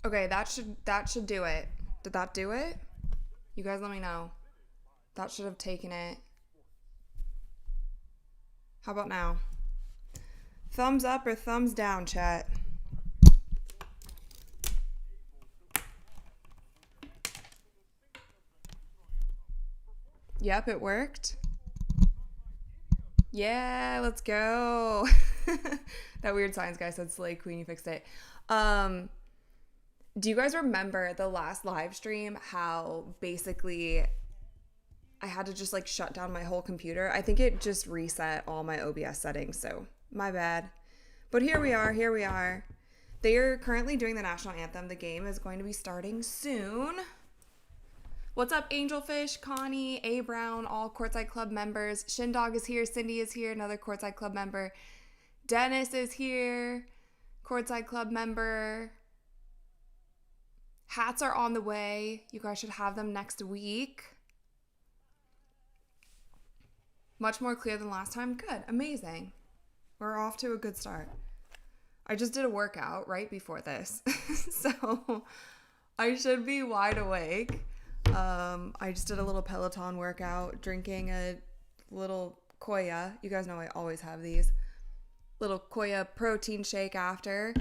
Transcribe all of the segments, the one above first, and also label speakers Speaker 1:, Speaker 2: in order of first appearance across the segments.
Speaker 1: Okay, that should do it. Did that do it? You guys let me know. That should have taken it. How about now? Thumbs up or thumbs down, chat? Yep, it worked. Yeah, let's go. That weird science guy said Slay Queen, you fixed it. Um, do you guys remember the last live stream how basically I had to just like shut down my whole computer? I think it just reset all my OBS settings, so my bad. But here we are, here we are. They are currently doing the national anthem. The game is going to be starting soon. What's up, Angelfish, Connie, A Brown, all Courtside Club members. Shindog is here, Cindy is here, another Courtside Club member. Dennis is here, Courtside Club member. Hats are on the way. You guys should have them next week. Much more clear than last time. Good, amazing. We're off to a good start. I just did a workout right before this, so I should be wide awake. I just did a little Peloton workout, drinking a little Koya. You guys know I always have these. Little Koya protein shake after.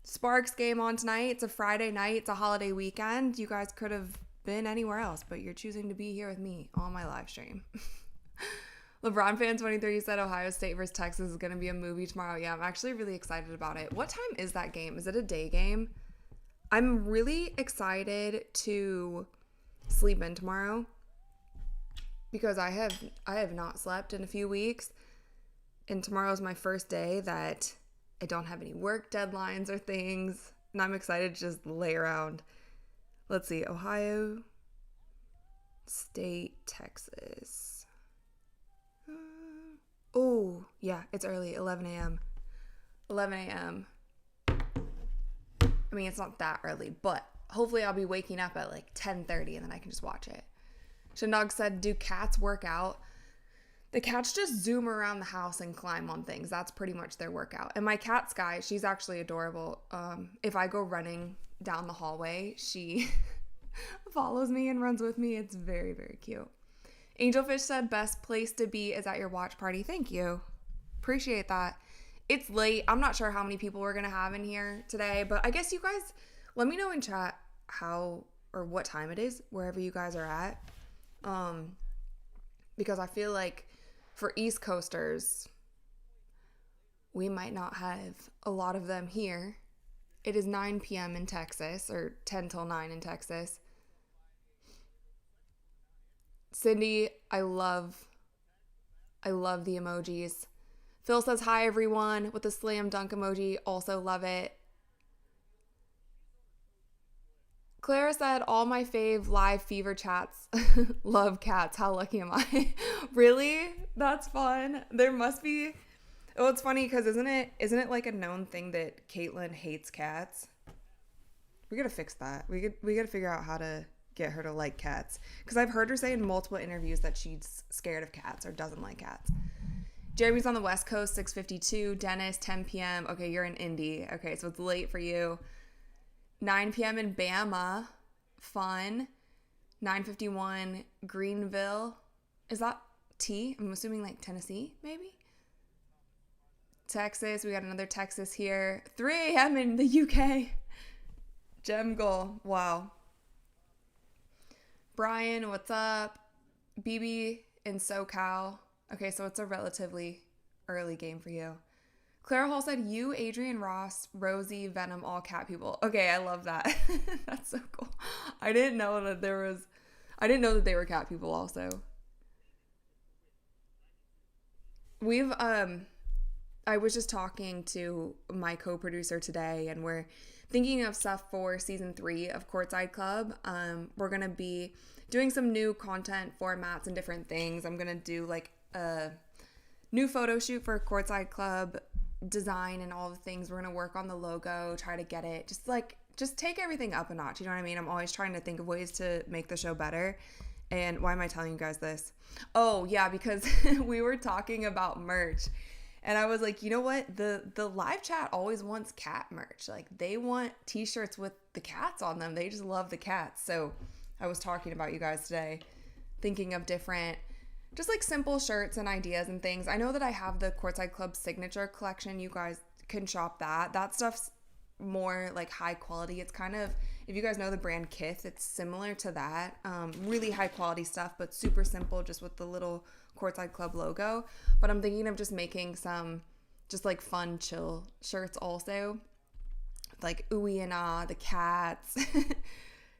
Speaker 1: Sparks game on tonight. It's a Friday night. It's a holiday weekend. You guys could have been anywhere else, but you're choosing to be here with me on my live stream. LeBron fan 23 said Ohio State versus Texas is going to be a movie tomorrow. Yeah, I'm actually really excited about it. What time is that game? Is it a day game? I'm really excited to sleep in tomorrow because I have not slept in a few weeks, and tomorrow's my first day that I don't have any work deadlines or things, and I'm excited to just lay around. Let's see, Ohio State, Texas. Oh, yeah, it's early, 11 a.m. 11 a.m. I mean, it's not that early, but hopefully I'll be waking up at like 10:30 and then I can just watch it. Shindog said, do cats work out? The cats just zoom around the house and climb on things. That's pretty much their workout. And my cat, Sky, she's actually adorable. If I go running down the hallway, she follows me and runs with me. It's very, very cute. Angelfish said, best place to be is at your watch party. Thank you. Appreciate that. It's late. I'm not sure how many people we're going to have in here today, but I guess you guys, let me know in chat how or what time it is, wherever you guys are at. Because I feel like for East Coasters, we might not have a lot of them here. It is 9 p.m. in Texas, or 10 till 9 in Texas. Cindy, I love the emojis. Phil says, hi, everyone, with the slam dunk emoji. Also love it. Clara said, all my fave live fever chats love cats. How lucky am I? Really? That's fun. There must be. Oh, it's funny because isn't it like a known thing that Caitlyn hates cats? We gotta fix that. We gotta figure out how to get her to like cats, because I've heard her say in multiple interviews that she's scared of cats or doesn't like cats. Jeremy's on the West Coast, 6:52. Dennis, 10 p.m. Okay, you're in Indy. Okay, so it's late for you. 9 p.m. in Bama. Fun. 9:51 Greenville. Is that T? I'm assuming like Tennessee, maybe? Texas. We got another Texas here. 3 a.m. in the UK. Gem goal. Wow. Brian, what's up? BB in SoCal. Okay, so it's a relatively early game for you. Clara Hall said, you, Adrian Ross, Rosie, Venom, all cat people. Okay, I love that. That's so cool. I didn't know that they were cat people also. I was just talking to my co-producer today, and we're thinking of stuff for season 3 of Courtside Club. We're going to be doing some new content formats and different things. I'm going to do like a new photo shoot for Courtside Club design and all the things. We're going to work on the logo, try to get it, just take everything up a notch. You know what I mean? I'm always trying to think of ways to make the show better. And why am I telling you guys this? Oh, yeah, because we were talking about merch. And I was like, you know what? The live chat always wants cat merch. Like, they want t-shirts with the cats on them. They just love the cats. So I was talking about you guys today, thinking of different, just like simple shirts and ideas and things. I know that I have the Courtside Club signature collection. You guys can shop that. That stuff's more like high quality. It's kind of, if you guys know the brand Kith, it's similar to that. Really high quality stuff, but super simple, just with the little Courtside Club logo. But I'm thinking of just making some just like fun chill shirts also, like ooey and ah, the cats,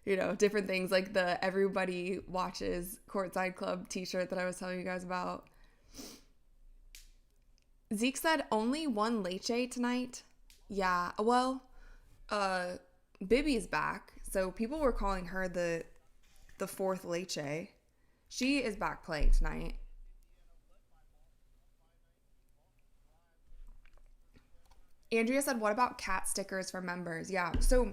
Speaker 1: you know, different things, like the everybody watches Courtside Club t-shirt that I was telling you guys about. Zeke said only one leche tonight. Yeah, well, Bibby's back, so people were calling her the fourth leche. She is back playing tonight. Andrea said, what about cat stickers for members? Yeah, so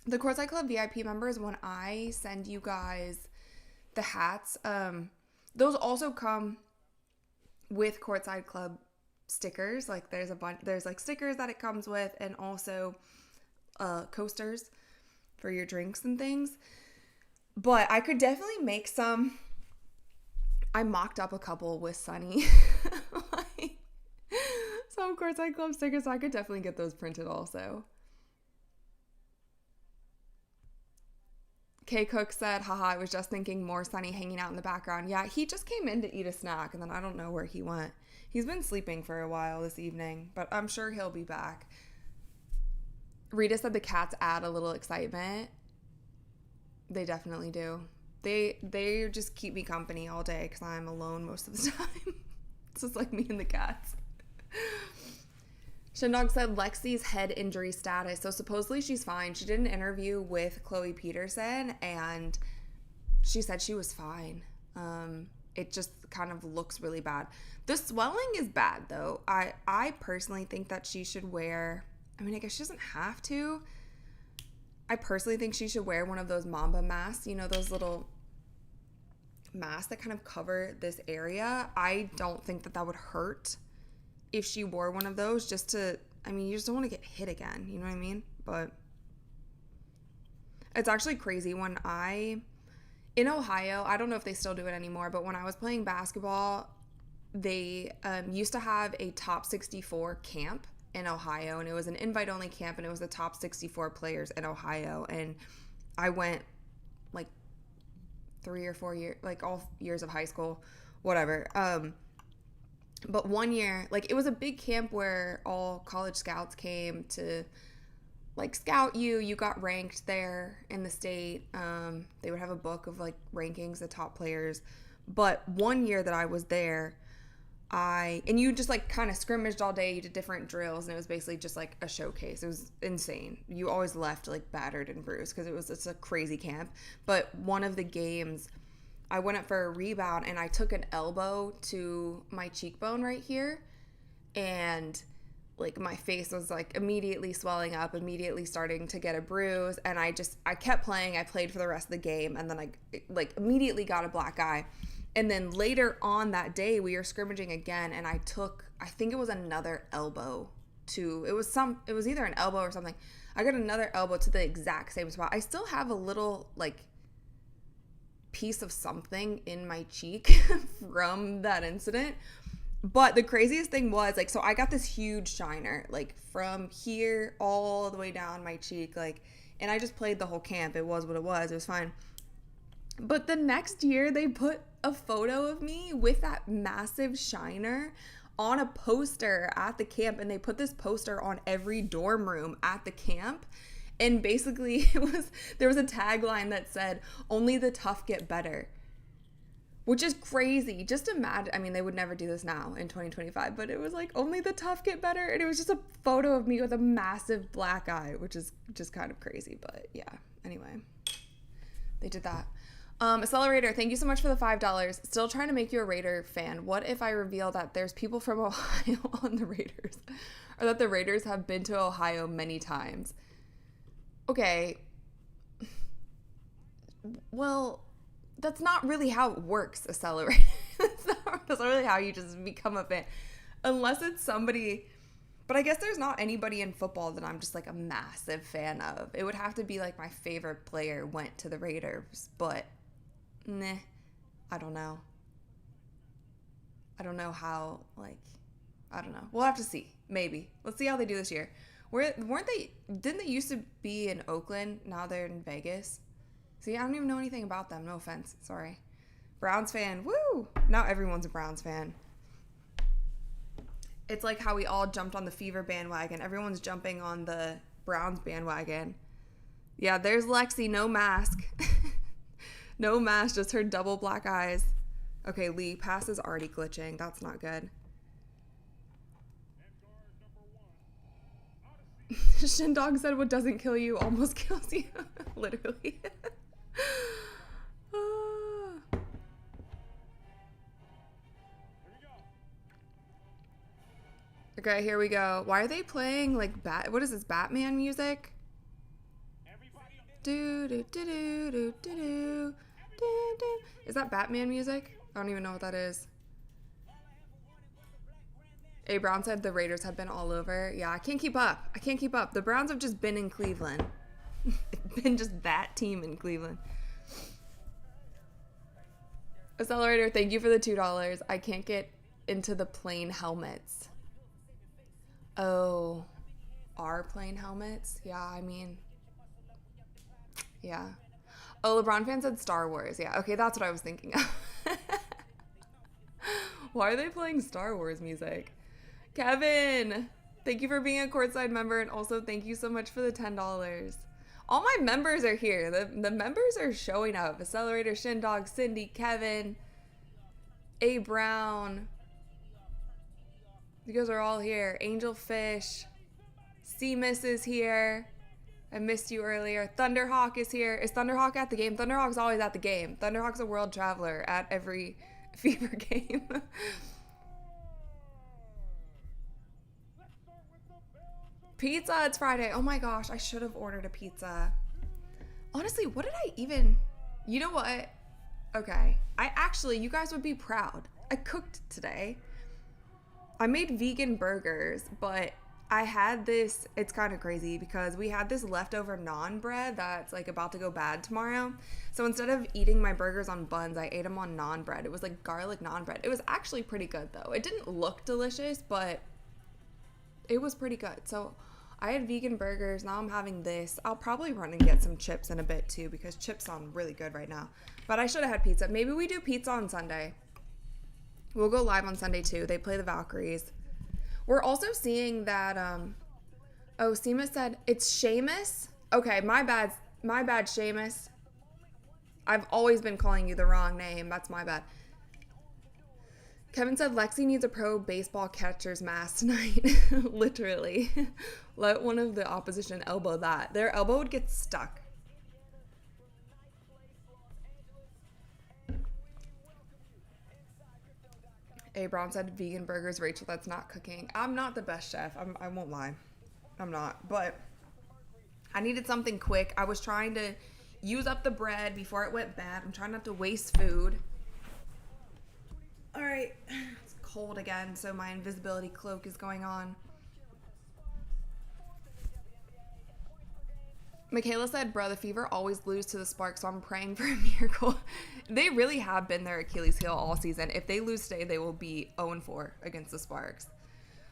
Speaker 1: the Courtside Club VIP members, when I send you guys the hats, those also come with Courtside Club stickers. Like, there's a bunch, there's like stickers that it comes with, and also coasters for your drinks and things. But I could definitely make some. I mocked up a couple with Sunny. Like, some Courtside Club stickers, so I could definitely get those printed also. K Cook said, haha, I was just thinking more Sunny hanging out in the background. Yeah, he just came in to eat a snack, and then I don't know where he went. He's been sleeping for a while this evening, but I'm sure he'll be back. Rita said the cats add a little excitement. They definitely do. They just keep me company all day because I'm alone most of the time. It's just like me and the cats. Shindog said Lexi's head injury status. So supposedly she's fine. She did an interview with Chloe Peterson, and she said she was fine. It just kind of looks really bad. The swelling is bad, though. I personally think that she should wear, I mean, I guess she doesn't have to. I personally think she should wear one of those Mamba masks, you know, those little masks that kind of cover this area. I don't think that would hurt if she wore one of those, just to, I mean, you just don't want to get hit again, you know what I mean? But it's actually crazy. When in Ohio, I don't know if they still do it anymore, but when I was playing basketball, they used to have a top 64 camp in Ohio, and it was an invite-only camp, and it was the top 64 players in Ohio, and I went like 3 or 4 years, like all years of high school, whatever. But one year, like, it was a big camp where all college scouts came to like scout you. You got ranked there in the state. They would have a book of like rankings, the top players. But one year that I was there, and you just like kind of scrimmaged all day. You did different drills, and it was basically just like a showcase. It was insane. You always left like battered and bruised because it's a crazy camp. But one of the games, I went up for a rebound, and I took an elbow to my cheekbone right here, and like my face was like immediately swelling up, immediately starting to get a bruise, and I kept playing. I played for the rest of the game, and then I like immediately got a black eye. And then later on that day, we were scrimmaging again, and I think it was another elbow it was either an elbow or something. I got another elbow to the exact same spot. I still have a little like piece of something in my cheek from that incident. But the craziest thing was, like, so I got this huge shiner, like, from here all the way down my cheek, like, and I just played the whole camp. It was what it was. It was fine. But the next year, they put a photo of me with that massive shiner on a poster at the camp, and they put this poster on every dorm room at the camp. And basically, there was a tagline that said, "Only the tough get better," which is crazy. Just imagine, I mean, they would never do this now in 2025, but it was like, "Only the tough get better." And it was just a photo of me with a massive black eye, which is just kind of crazy. But yeah, anyway, they did that. Accelerator, thank you so much for the $5. Still trying to make you a Raider fan. What if I reveal that there's people from Ohio on the Raiders, or that the Raiders have been to Ohio many times? Okay, well, that's not really how it works, Accelerator. That's not really how you just become a fan. Unless it's somebody, but I guess there's not anybody in football that I'm just like a massive fan of. It would have to be like my favorite player went to the Raiders, but nah, I don't know. I don't know how, like, I don't know. We'll have to see. Maybe. Let's see how they do this year. Didn't they used to be in Oakland? Now they're in Vegas. See, I don't even know anything about them. No offense. Sorry. Browns fan. Woo! Now everyone's a Browns fan. It's like how we all jumped on the Fever bandwagon. Everyone's jumping on the Browns bandwagon. Yeah, there's Lexi. No mask. No mask. Just her double black eyes. Okay, Lee. Pass is already glitching. That's not good. Shindog said what doesn't kill you almost kills you. Literally. Okay, here we go. Why are they playing like what is this, Batman music? Do do do do do do do do. Is that Batman music? I don't even know what that is. A Brown said the Raiders have been all over. Yeah, I can't keep up. I can't keep up. The Browns have just been in Cleveland. It's been just that team in Cleveland. Accelerator, thank you for the $2. I can't get into the plain helmets. Oh, our plain helmets? Yeah, I mean, yeah. Oh, LeBron fan said Star Wars. Yeah, okay, that's what I was thinking of. Why are they playing Star Wars music? Kevin, thank you for being a courtside member, and also thank you so much for the $10. All my members are here. The members are showing up. Accelerator, Shindog, Cindy, Kevin, A Brown. You guys are all here. Angel Fish. C-Miss is here. I missed you earlier. Thunderhawk is here. Is Thunderhawk at the game? Thunderhawk's always at the game. Thunderhawk's a world traveler at every Fever game. Pizza, it's Friday. Oh my gosh, I should have ordered a pizza. Honestly, what did I even... You know what? Okay. You guys would be proud. I cooked today. I made vegan burgers, but I had this... It's kind of crazy because we had this leftover naan bread that's like about to go bad tomorrow. So instead of eating my burgers on buns, I ate them on naan bread. It was like garlic naan bread. It was actually pretty good though. It didn't look delicious, but it was pretty good. So I had vegan burgers. Now I'm having this. I'll probably run and get some chips in a bit too because chips sound really good right now. But I should have had pizza. Maybe we do pizza on Sunday. We'll go live on Sunday too. They play the Valkyries. We're also seeing that, oh, Seema said, it's Seamus? Okay, my bad, Seamus. I've always been calling you the wrong name. That's my bad. Kevin said Lexi needs a pro baseball catcher's mask tonight. Literally. Let one of the opposition elbow that. Their elbow would get stuck. A Brown said vegan burgers. Rachel, that's not cooking. I'm not the best chef. I won't lie. I'm not. But I needed something quick. I was trying to use up the bread before it went bad. I'm trying not to waste food. All right, it's cold again, so my invisibility cloak is going on. Michaela said, bro, the Fever always lose to the Sparks, so I'm praying for a miracle. They really have been their Achilles heel all season. If they lose today, they will be 0-4 against the Sparks.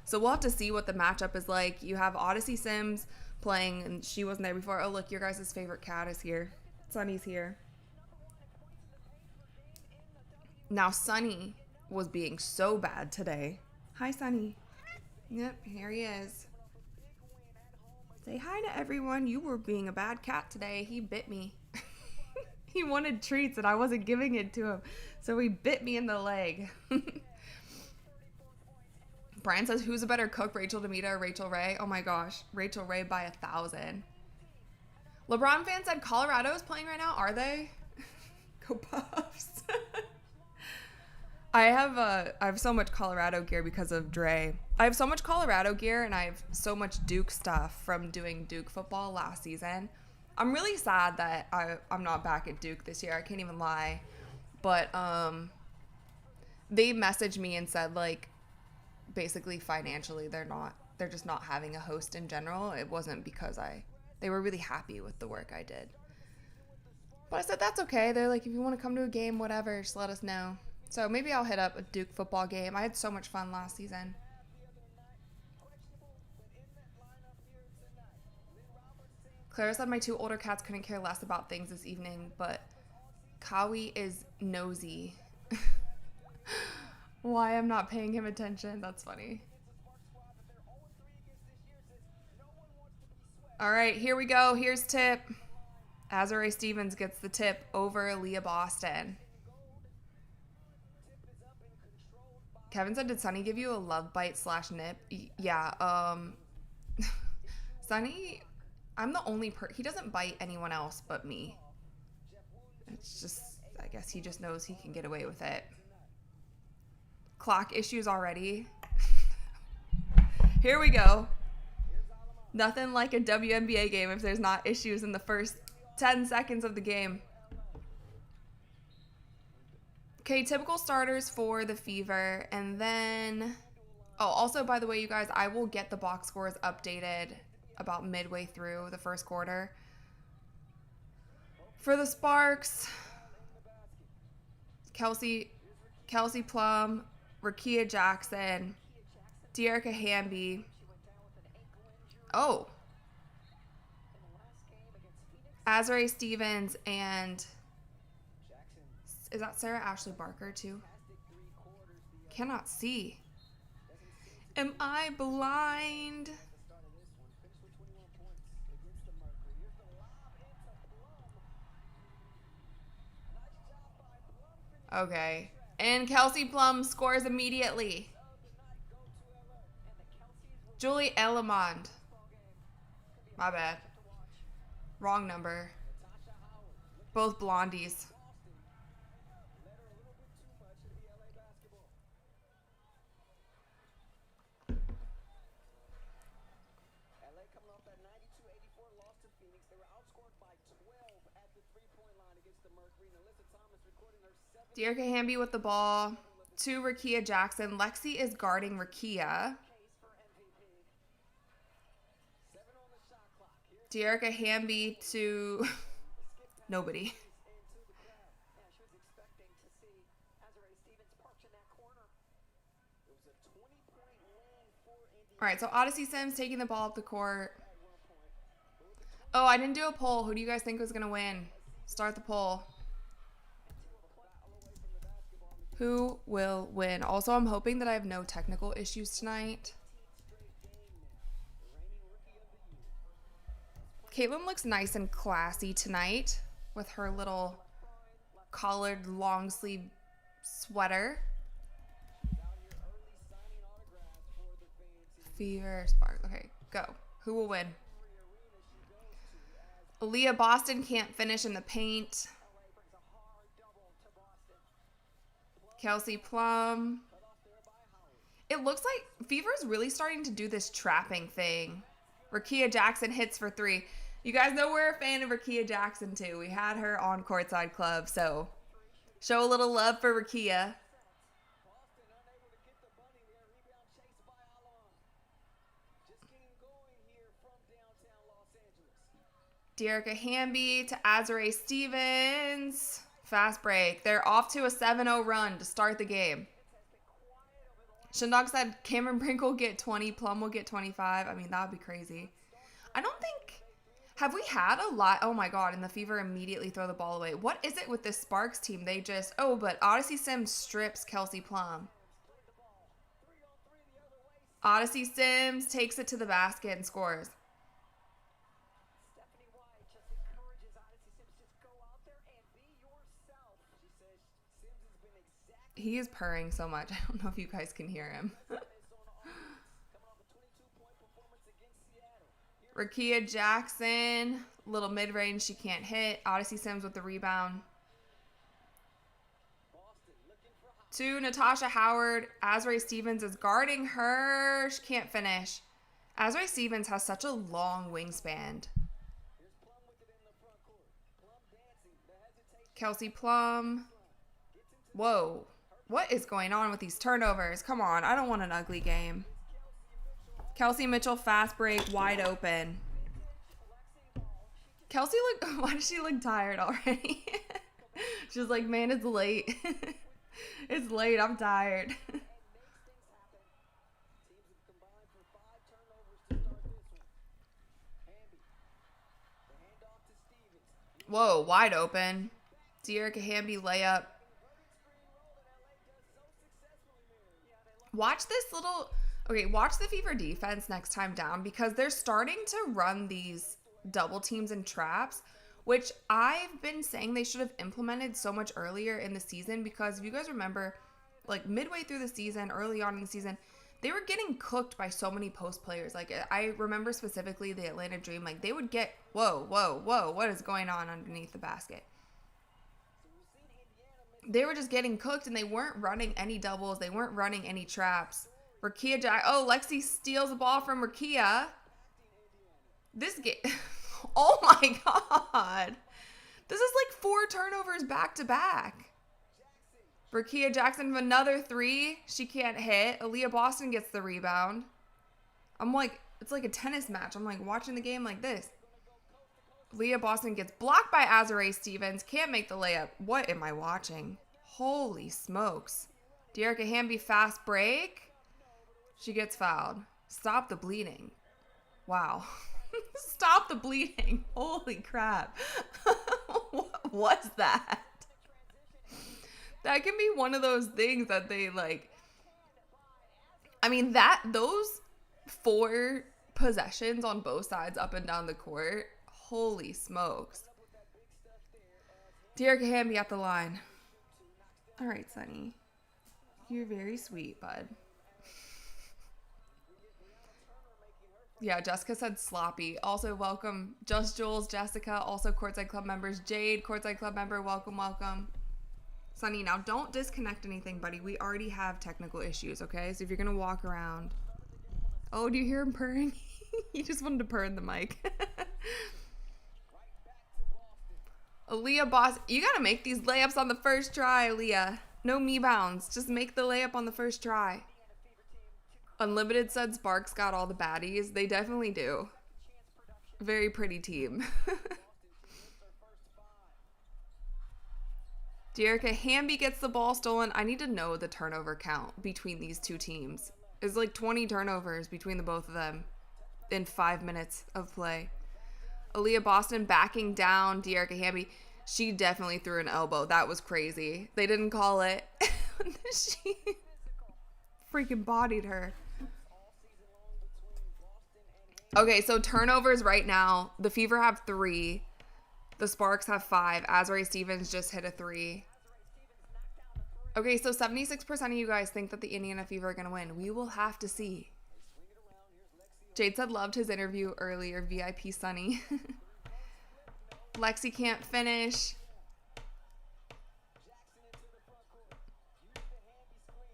Speaker 1: So we'll have to see what the matchup is like. You have Odyssey Sims playing, and she wasn't there before. Oh, look, your guys' favorite cat is here. Sunny's here. Now, Sunny was being so bad today. Hi, Sunny. Yep, here he is. Say hi to everyone. You were being a bad cat today. He bit me. He wanted treats and I wasn't giving it to him. So he bit me in the leg. Brian says, who's a better cook, Rachel Demita or Rachel Ray? Oh my gosh. Rachel Ray by 1,000. LeBron fan said Colorado is playing right now. Are they? Go Puffs. I have so much Colorado gear because of Dre. I have so much Colorado gear and I have so much Duke stuff from doing Duke football last season. I'm really sad that I'm not back at Duke this year. I can't even lie. But they messaged me and said, like, basically financially they're just not having a host in general. It wasn't because they were really happy with the work I did. But I said, that's okay. They're like, if you want to come to a game, whatever, just let us know. So maybe I'll hit up a Duke football game. I had so much fun last season. Clara said my 2 older cats couldn't care less about things this evening, but Kawi is nosy. Why I'm not paying him attention? That's funny. All right, here we go. Here's tip. Azurá Stevens gets the tip over Leah Boston. Kevin said, did Sunny give you a love bite / nip? Yeah, Sunny, I'm the only he doesn't bite anyone else but me. It's just, I guess he just knows he can get away with it. Clock issues already. Here we go. Nothing like a WNBA game if there's not issues in the first 10 seconds of the game. Okay, typical starters for the Fever. And then, oh, also, by the way, you guys, I will get the box scores updated about midway through the first quarter. For the Sparks, Kelsey Plum, Rakia Jackson, Dearica Hamby. Oh. Azurá Stevens and is that Sarah Ashley Barker too? Cannot see. Am I blind? Okay. And Kelsey Plum scores immediately. Julie Elamond. My bad. Wrong number. Both blondies. Dearica Hamby with the ball to Rakia Jackson. Lexi is guarding Rakia. Dearica Hamby to nobody. All right, so Odyssey Sims taking the ball up the court. Oh, I didn't do a poll. Who do you guys think was going to win? Start the poll. Who will win? Also, I'm hoping that I have no technical issues tonight. Caitlin looks nice and classy tonight with her little collared long sleeve sweater. Fever Spark. Okay, go. Who will win? Aaliyah Boston can't finish in the paint. Kelsey Plum. It looks like Fever is really starting to do this trapping thing. Rakia Jackson hits for 3. You guys know we're a fan of Rakia Jackson too. We had her on Courtside Club, so show a little love for Rakia. Dearica Hamby to Azurá Stevens. Fast break. They're off to a 7-0 run to start the game. Shindog said Cameron Brink will get 20, Plum will get 25. I mean, that would be crazy. I don't think... Have we had a lot? Oh my god, and the Fever immediately throw the ball away. What is it with this Sparks team? They just... Oh, but Odyssey Sims strips Kelsey Plum. Odyssey Sims takes it to the basket and scores. He is purring so much. I don't know if you guys can hear him. Rakia Jackson, little mid-range she can't hit. Odyssey Sims with the rebound. To Natasha Howard. Azurá Stevens is guarding her. She can't finish. Azurá Stevens has such a long wingspan. Kelsey Plum. Whoa. What is going on with these turnovers? Come on. I don't want an ugly game. Kelsey Mitchell, fast break, wide open. Kelsey why does she look tired already? She's like, man, it's late. It's late. I'm tired. Whoa, wide open. Dearica Hamby layup. Watch this little... Okay, watch the Fever defense next time down because they're starting to run these double teams and traps, which I've been saying they should have implemented so much earlier in the season because if you guys remember, like midway through the season, early on in the season, they were getting cooked by so many post players. Like I remember specifically the Atlanta Dream, like they would get, whoa, what is going on underneath the basket? They were just getting cooked and they weren't running any doubles. They weren't running any traps. Rakia Lexi steals the ball from Rakia. This game, oh my God. This is like 4 turnovers back to back. Rakia Jackson, another 3. She can't hit. Aaliyah Boston gets the rebound. I'm like, it's like a tennis match. I'm like watching the game like this. Aaliyah Boston gets blocked by Azurá Stevens. Can't make the layup. What am I watching? Holy smokes. Dearica Hamby, fast break. She gets fouled. Stop the bleeding. Wow. Stop the bleeding. Holy crap. What was that? That can be one of those things that they like. I mean, those 4 possessions on both sides up and down the court. Holy smokes. Dearica Hamby at the line. All right, Sunny. You're very sweet, bud. Yeah, Jessica said sloppy. Also, welcome. Just Jules, Jessica, also Courtside Club members. Jade, Courtside Club member, welcome. Sunny, now don't disconnect anything, buddy. We already have technical issues, okay? So if you're going to walk around. Oh, do you hear him purring? He just wanted to purr in the mic. Aaliyah Boss, you got to make these layups on the first try, Aaliyah. No me bounds. Just make the layup on the first try. Unlimited said Sparks got all the baddies. They definitely do. Very pretty team. Dearica Hamby gets the ball stolen. I need to know the turnover count between these two teams. It's like 20 turnovers between the both of them in 5 minutes of play. Aaliyah Boston backing down Dearica Hamby. She definitely threw an elbow. That was crazy. They didn't call it. She freaking bodied her. Okay, so turnovers right now. The Fever have 3. The Sparks have 5. Azurá Stevens just hit a 3. Okay, so 76% of you guys think that the Indiana Fever are going to win. We will have to see. Jade said loved his interview earlier. VIP Sunny. Lexi can't finish.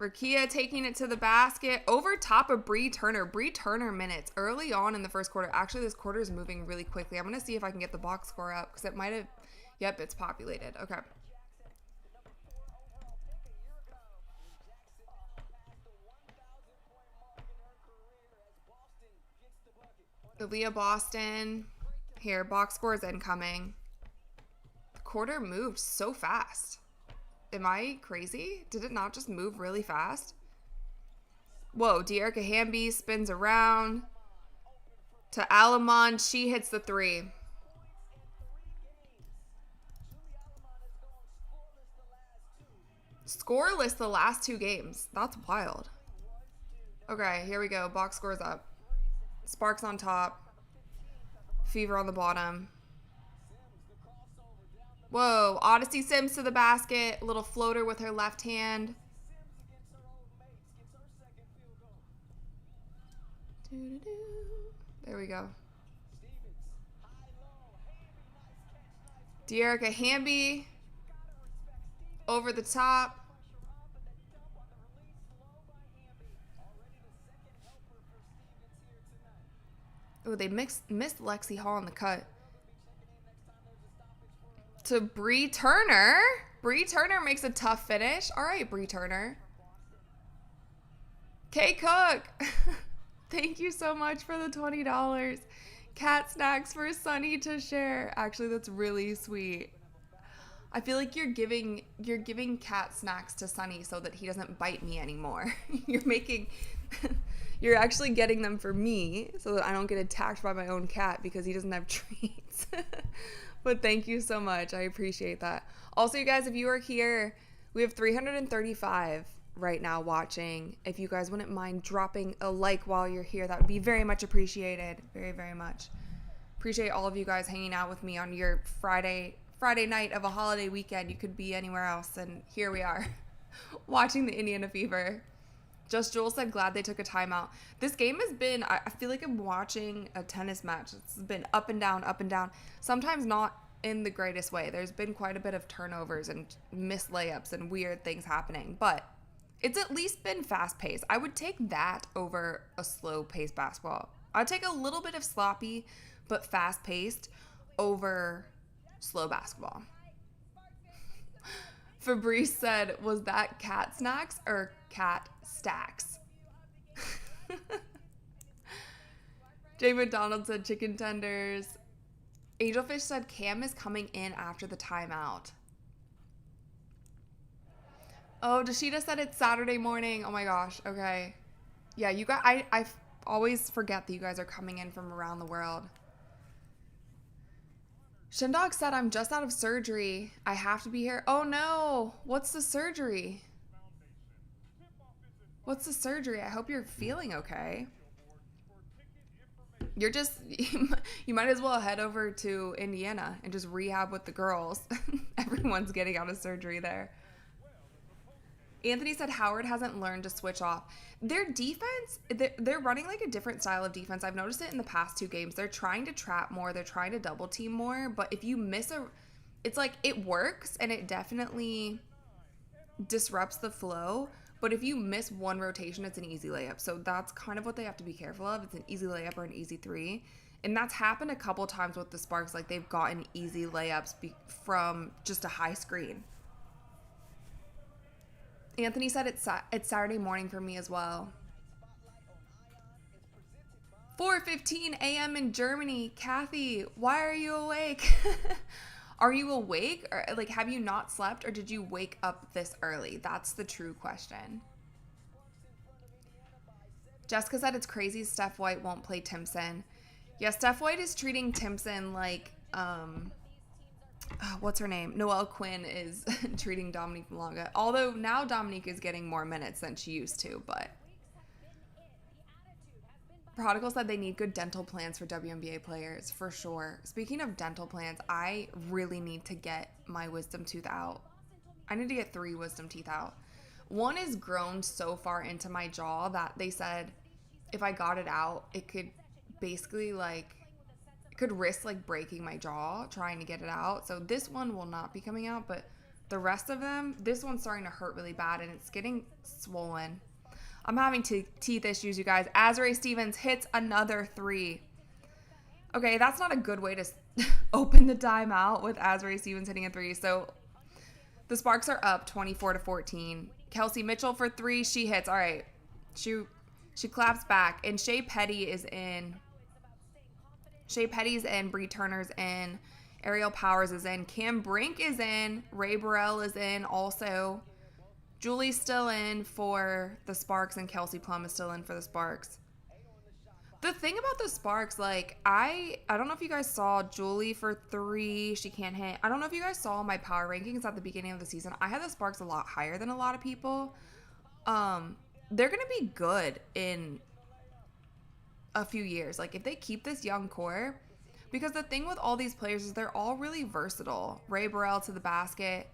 Speaker 1: Rakia taking it to the basket over top of Bree Turner. Bree Turner minutes early on in the first quarter. Actually, this quarter is moving really quickly. I'm going to see if I can get the box score up because it might have... Yep, it's populated. Okay. Aaliyah Boston. Here, box score is incoming. The quarter moved so fast. Am I crazy? Did it not just move really fast? Whoa, Dearica Hamby spins around to Alamon. She hits the 3. Scoreless the last 2 games. That's wild. Okay, here we go. Box score's up. Sparks on top. Fever on the bottom. Whoa, Odyssey Sims to the basket. Little floater with her left hand. There we go. Dearica Hamby over the top. Oh, they missed Lexi Hall in the cut. To Bree Turner. Bree Turner makes a tough finish. All right, Bree Turner. K Cook. Thank you so much for the $20. Cat snacks for Sunny to share. Actually, that's really sweet. I feel like you're giving cat snacks to Sunny so that he doesn't bite me anymore. You're actually getting them for me so that I don't get attacked by my own cat because he doesn't have treats. But thank you so much. I appreciate that. Also, you guys, if you are here, we have 335 right now watching. If you guys wouldn't mind dropping a like while you're here, that would be very much appreciated. Very, very much. Appreciate all of you guys hanging out with me on your Friday night of a holiday weekend. You could be anywhere else, and here we are watching the Indiana Fever. Just Jules said, glad they took a timeout. This game has been, I feel like I'm watching a tennis match. It's been up and down, up and down. Sometimes not in the greatest way. There's been quite a bit of turnovers and missed layups and weird things happening, but it's at least been fast-paced. I would take that over a slow-paced basketball. I'd take a little bit of sloppy but fast-paced over slow basketball. Fabrice said, was that cat snacks or cat stacks? Jay McDonald said chicken tenders. Angelfish said Cam is coming in after the timeout. Oh, Dashita said it's Saturday morning. Oh my gosh. Okay. Yeah, you guys, I always forget that you guys are coming in from around the world. Shindog said, I'm just out of surgery. I have to be here. Oh no. What's the surgery? What's the surgery? I hope you're feeling okay. You're just, you might as well head over to Indiana and just rehab with the girls. Everyone's getting out of surgery there. Anthony said Howard hasn't learned to switch off. Their defense, they're running like a different style of defense. I've noticed it in the past 2 games. They're trying to trap more. They're trying to double team more. But if you miss it's like it works and it definitely disrupts the flow. But if you miss one rotation, it's an easy layup. So that's kind of what they have to be careful of. It's an easy layup or an easy 3. And that's happened a couple times with the Sparks. Like they've gotten easy layups from just a high screen. Anthony said it's Saturday morning for me as well. 4:15 a.m. in Germany. Kathy, why are you awake? Are you awake? Or like, have you not slept, or did you wake up this early? That's the true question. Jessica said it's crazy Steph White won't play Timpson. Yeah, Steph White is treating Timpson like what's her name? Noelle Quinn is treating Dominique Malonga. Although now Dominique is getting more minutes than she used to, but Prodigal said they need good dental plans for WNBA players, for sure. Speaking of dental plans, I really need to get my wisdom tooth out. I need to get 3 wisdom teeth out. One is grown so far into my jaw that they said if I got it out, it could basically could risk breaking my jaw trying to get it out. So this one will not be coming out, but the rest of them, this one's starting to hurt really bad and it's getting swollen. I'm having teeth issues, you guys. Azrae Stevens hits another 3. Okay, that's not a good way to open the timeout with Azrae Stevens hitting a 3. So the Sparks are up 24-14. Kelsey Mitchell for 3, she hits. All right, she claps back, and Shea Petty is in. Shea Petty's in, Bree Turner's in, Ariel Powers is in, Cam Brink is in, Ray Burrell is in also. Julie's still in for the Sparks, and Kelsey Plum is still in for the Sparks. The thing about the Sparks, I don't know if you guys saw Julie for 3, she can't hit. I don't know if you guys saw my power rankings at the beginning of the season. I had the Sparks a lot higher than a lot of people. They're going to be good in a few years. If they keep this young core, because the thing with all these players is they're all really versatile. Ray Burrell to the basket.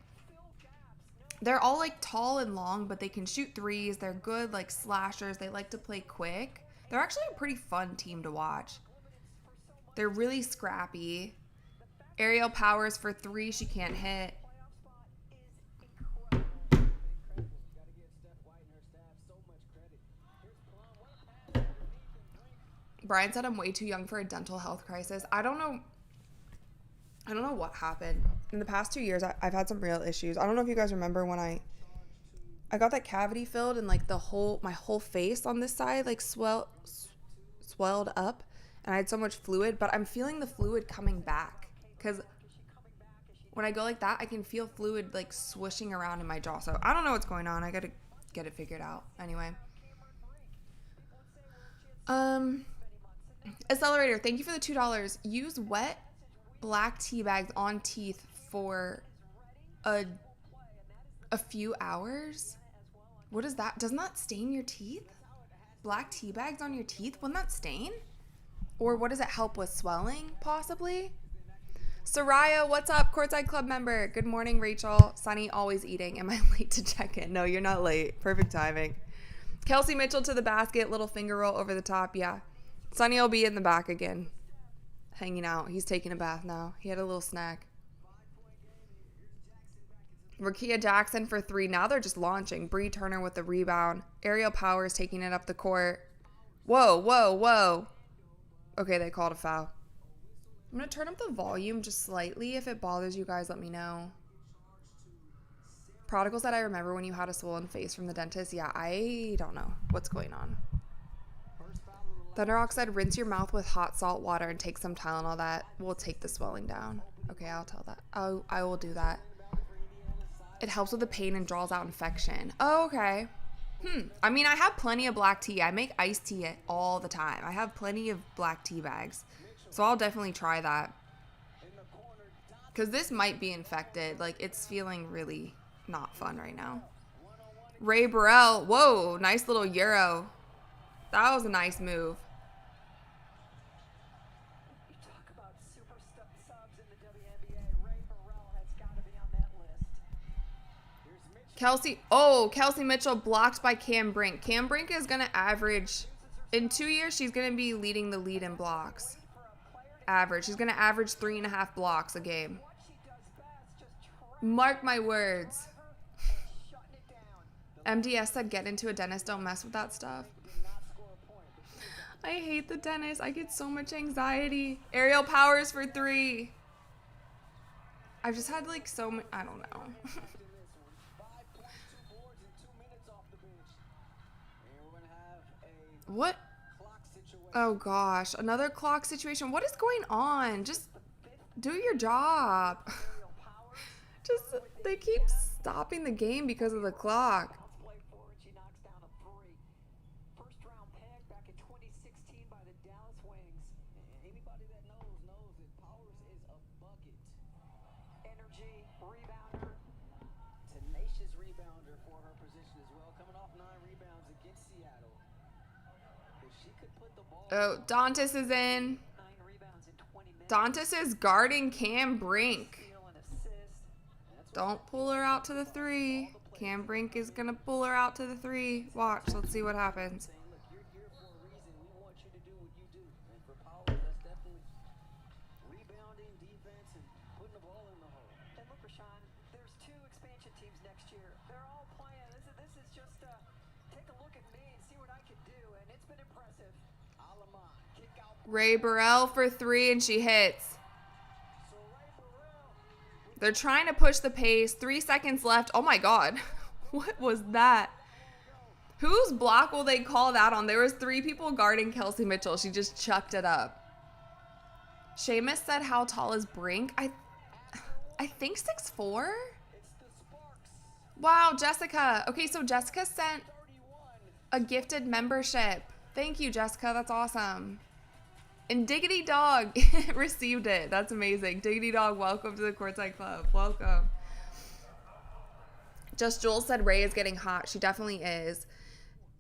Speaker 1: They're all tall and long, but they can shoot 3s. They're good slashers. They like to play quick. They're actually a pretty fun team to watch. They're really scrappy. Ariel Powers for 3, she can't hit. Brian said I'm way too young for a dental health crisis. I don't know what happened. in the past 2 years, I've had some real issues. I don't know if you guys remember when I got that cavity filled and like my whole face on this side like swelled up, and I had so much fluid, but I'm feeling the fluid coming back because when I go like that, I can feel fluid like swishing around in my jaw. So I don't know what's going on. I gotta get it figured out. Anyway. Accelerator, thank you for the $2. Use wet black tea bags on teeth for a few hours. What is that? Doesn't that stain your teeth? Black tea bags on your teeth? Wouldn't that stain? Or what does it help with? Swelling, possibly? Soraya, what's up? Courtside Club member. Good morning, Rachel. Sunny, always eating. Am I late to check in? No, you're not late. Perfect timing. Kelsey Mitchell to the basket. Little finger roll over the top. Yeah. Sunny will be in the back again. Hanging out. He's taking a bath now. He had a little snack. Rakia Jackson for 3. Now they're just launching. Bree Turner with the rebound. Aerial Powers taking it up the court. Whoa, whoa, whoa. Okay, they called a foul. I'm going to turn up the volume just slightly. If it bothers you guys, let me know. Prodigal said, I remember when you had a swollen face from the dentist. Yeah, I don't know what's going on. Thunderhawk said, rinse your mouth with hot salt water and take some Tylenol. That will take the swelling down. Okay, I'll tell that. I will do that. It helps with the pain and draws out infection. Oh, okay. I mean, I have plenty of black tea. I make iced tea all the time. I have plenty of black tea bags. So I'll definitely try that. Because this might be infected. Like, it's feeling really not fun right now. Ray Burrell. Whoa, nice little Euro. That was a nice move.
Speaker 2: You talk about super subs in the WNBA. Ray Burrell has got to be on that list.
Speaker 1: Kelsey Mitchell blocked by Cam Brink. Cam Brink is going to average, in 2 years, she's going to be leading the lead in blocks. Average. She's going to average 3.5 blocks a game. Mark my words. MDS said, get into a dentist. Don't mess with that stuff. I hate the dentist. I get so much anxiety. Aerial Powers for 3. I've just had like so many, I don't know. What? Oh gosh, another clock situation. What is going on? Just do your job. Just, they keep stopping the game because of the clock. Oh, Dantas is in. Dantas is guarding Cam Brink. Don't pull her out to the 3. Cam Brink is going to pull her out to the 3. Watch. Let's see what happens. Ray Burrell for 3, and she hits. They're trying to push the pace. 3 seconds left. Oh my God. What was that? Whose block will they call that on? There was 3 people guarding Kelsey Mitchell. She just chucked it up. Seamus said, how tall is Brink? I think 6'4". Wow, Jessica. Okay, so Jessica sent a gifted membership. Thank you, Jessica. That's awesome. And Diggity Dog received it. That's amazing. Diggity Dog, welcome to the Courtside Club. Welcome. Just Jules said Ray is getting hot. She definitely is.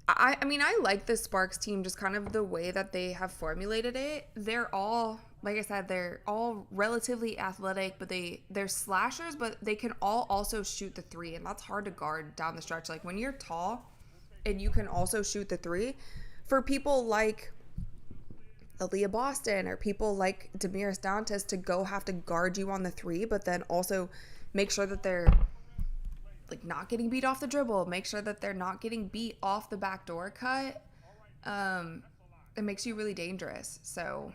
Speaker 1: I mean, I like the Sparks team, just kind of the way that they have formulated it. They're all, like I said, they're all relatively athletic, but they're slashers, but they can all also shoot the 3, and that's hard to guard down the stretch. Like, when you're tall and you can also shoot the 3, for people like Aaliyah Boston or people like Damiris Dantas to have to guard you on the 3, but then also make sure that they're like not getting beat off the dribble, make sure that they're not getting beat off the backdoor cut. It makes you really dangerous. So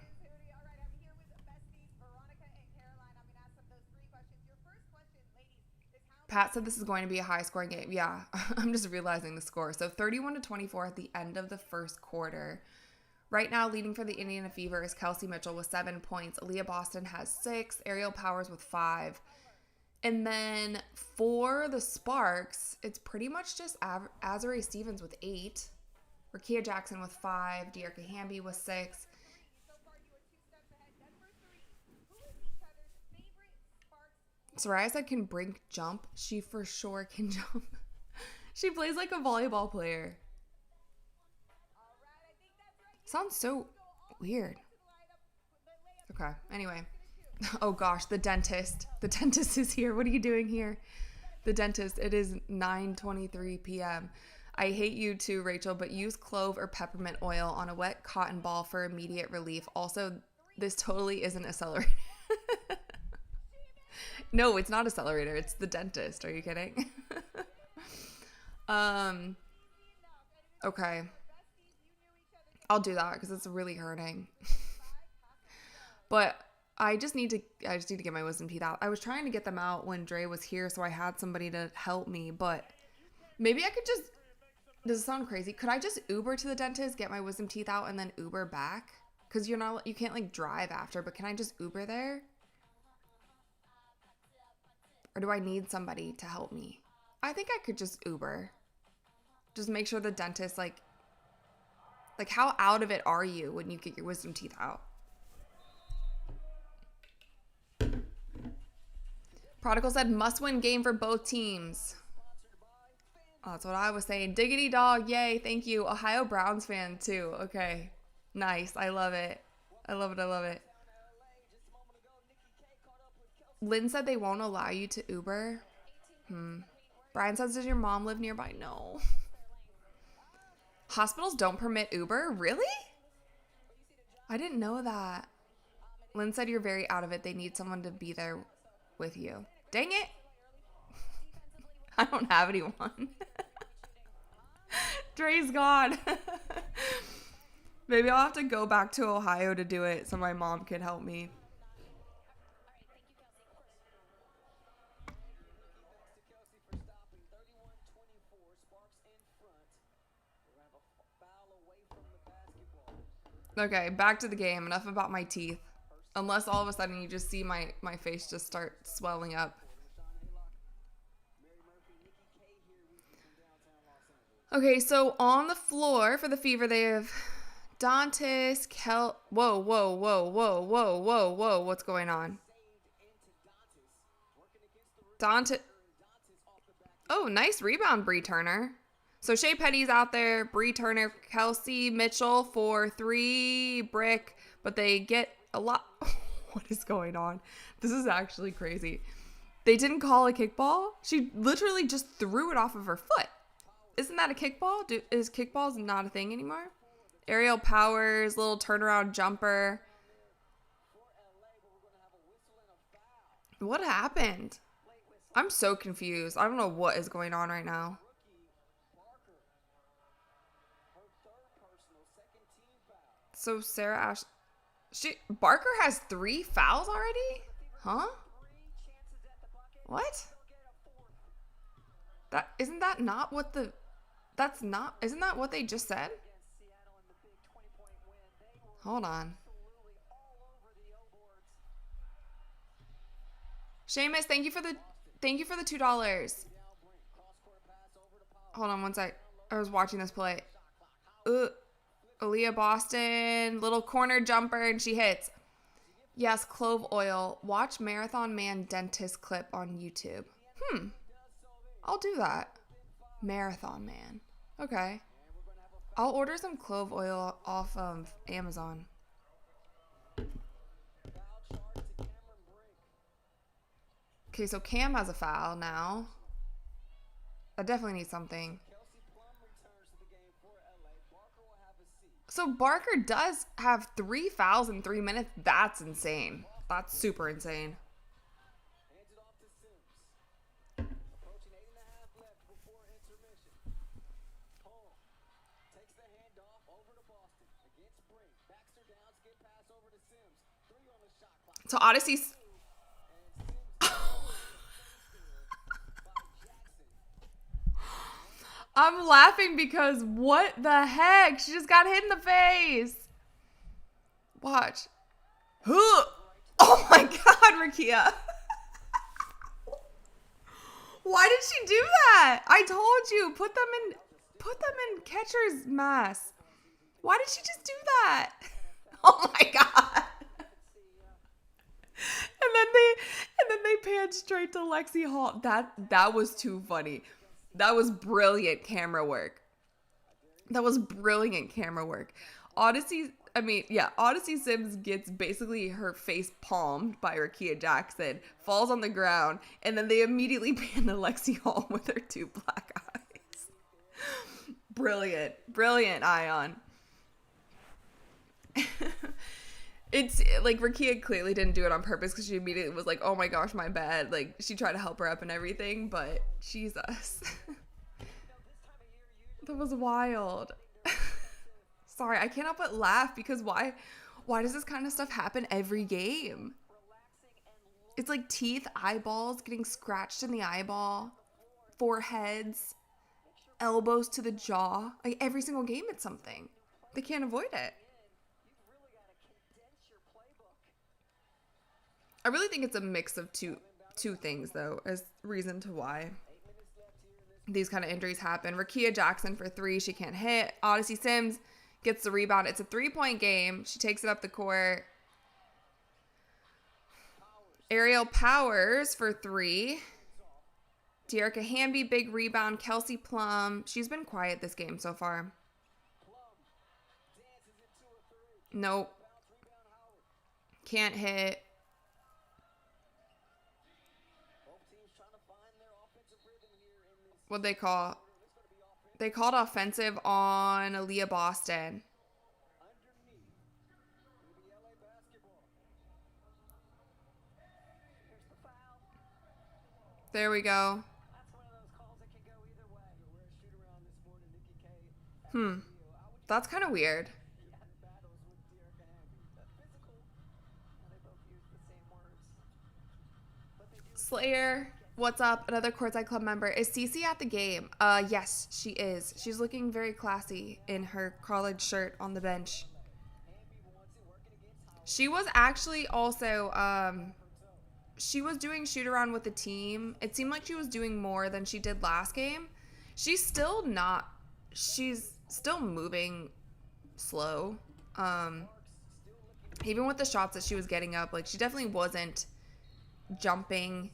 Speaker 1: Pat said this is going to be a high-scoring game. Yeah, I'm just realizing the score. So 31-24 at the end of the first quarter. Right now, leading for the Indiana Fever is Kelsey Mitchell with 7 points. Aaliyah Boston has 6. Ariel Powers with 5. And then for the Sparks, it's pretty much just Azare Stevens with 8. Rakia Jackson with 5. Dearica Hamby with 6. Soraya said can Brink jump? She for sure can jump. She plays like a volleyball player. Sounds so weird. Okay, anyway. Oh gosh, the dentist. The dentist is here. What are you doing here? The dentist. It is 9:23 p.m. I hate you too, Rachel, but use clove or peppermint oil on a wet cotton ball for immediate relief. Also, this totally isn't accelerator. No, it's not accelerator. It's the dentist. Are you kidding? Okay. I'll do that because it's really hurting. But I just need to get my wisdom teeth out. I was trying to get them out when Dre was here, so I had somebody to help me, but maybe I could just, does it sound crazy? Could I just Uber to the dentist, get my wisdom teeth out, and then Uber back? Because you can't like drive after, but can I just Uber there? Or do I need somebody to help me? I think I could just Uber. Just make sure the dentist, like how out of it are you when you get your wisdom teeth out? Prodigal said must-win game for both teams. Oh, that's what I was saying. Diggity dog, yay, thank you. Ohio Browns fan too. Okay, nice. I love it. I love it. I love it. Lynn said they won't allow you to Uber. Brian says, does your mom live nearby? No. Hospitals don't permit Uber? Really? I didn't know that. Lynn said you're very out of it. They need someone to be there with you. Dang it. I don't have anyone. Dre's gone. Maybe I'll have to go back to Ohio to do it so my mom can help me. Okay, back to the game. Enough about my teeth. Unless all of a sudden you just see my face just start swelling up. Okay, so on the floor for the Fever, they have Dantas, Whoa. What's going on? Dantas. Oh, nice rebound, Bree Turner. So Shea Petty's out there, Bree Turner, Kelsey Mitchell for 3, Brick, but they get a lot. What is going on? This is actually crazy. They didn't call a kickball. She literally just threw it off of her foot. Isn't that a kickball? Is kickballs not a thing anymore? Aerial Powers, little turnaround jumper. What happened? I'm so confused. I don't know what is going on right now. So Sarah Barker has 3 fouls already? Huh? What? Isn't that what they just said? Hold on. Seamus, thank you for the $2. Hold on one sec. I was watching this play. Aaliyah Boston, little corner jumper, and she hits. Yes, clove oil. Watch Marathon Man dentist clip on YouTube. I'll do that. Marathon Man. Okay. I'll order some clove oil off of Amazon. Okay, so Cam has a foul now. I definitely need something. So Barker does have 3 fouls in 3 minutes. That's insane. That's super insane. So Odyssey's... I'm laughing because what the heck? She just got hit in the face. Watch. Oh my God, Rakia. Why did she do that? I told you, put them in catcher's mass. Why did she just do that? Oh my God. And then they panned straight to Lexi Hall. That was too funny. That was brilliant camera work. Odyssey Sims gets basically her face palmed by Rakia Jackson, falls on the ground, and then they immediately pan to Lexi Hall with her two black eyes. Brilliant, Ion. It's like Rakia clearly didn't do it on purpose because she immediately was like, oh my gosh, my bad. Like, she tried to help her up and everything, but Jesus. That was wild. Sorry, I can't help but laugh because why does this kind of stuff happen every game? It's like teeth, eyeballs, getting scratched in the eyeball, foreheads, elbows to the jaw. Like every single game it's something. They can't avoid it. I really think it's a mix of two things though, as reason to why these kind of injuries happen. Rakia Jackson for 3, she can't hit. Odyssey Sims gets the rebound. It's a 3-point game. She takes it up the court. Ariel Powers for 3. Dearica Hamby, big rebound. Kelsey Plum. She's been quiet this game so far. Nope. Can't hit. What'd they call? They called offensive on Aaliyah Boston. There we go. That's kind of weird. Slayer, what's up? Another Courtside Club member. Is Cece at the game? Yes, she is. She's looking very classy in her college shirt on the bench. She was actually also, she was doing shoot around with the team. It seemed like she was doing more than she did last game. She's still moving slow. Even with the shots that she was getting up, like she definitely wasn't jumping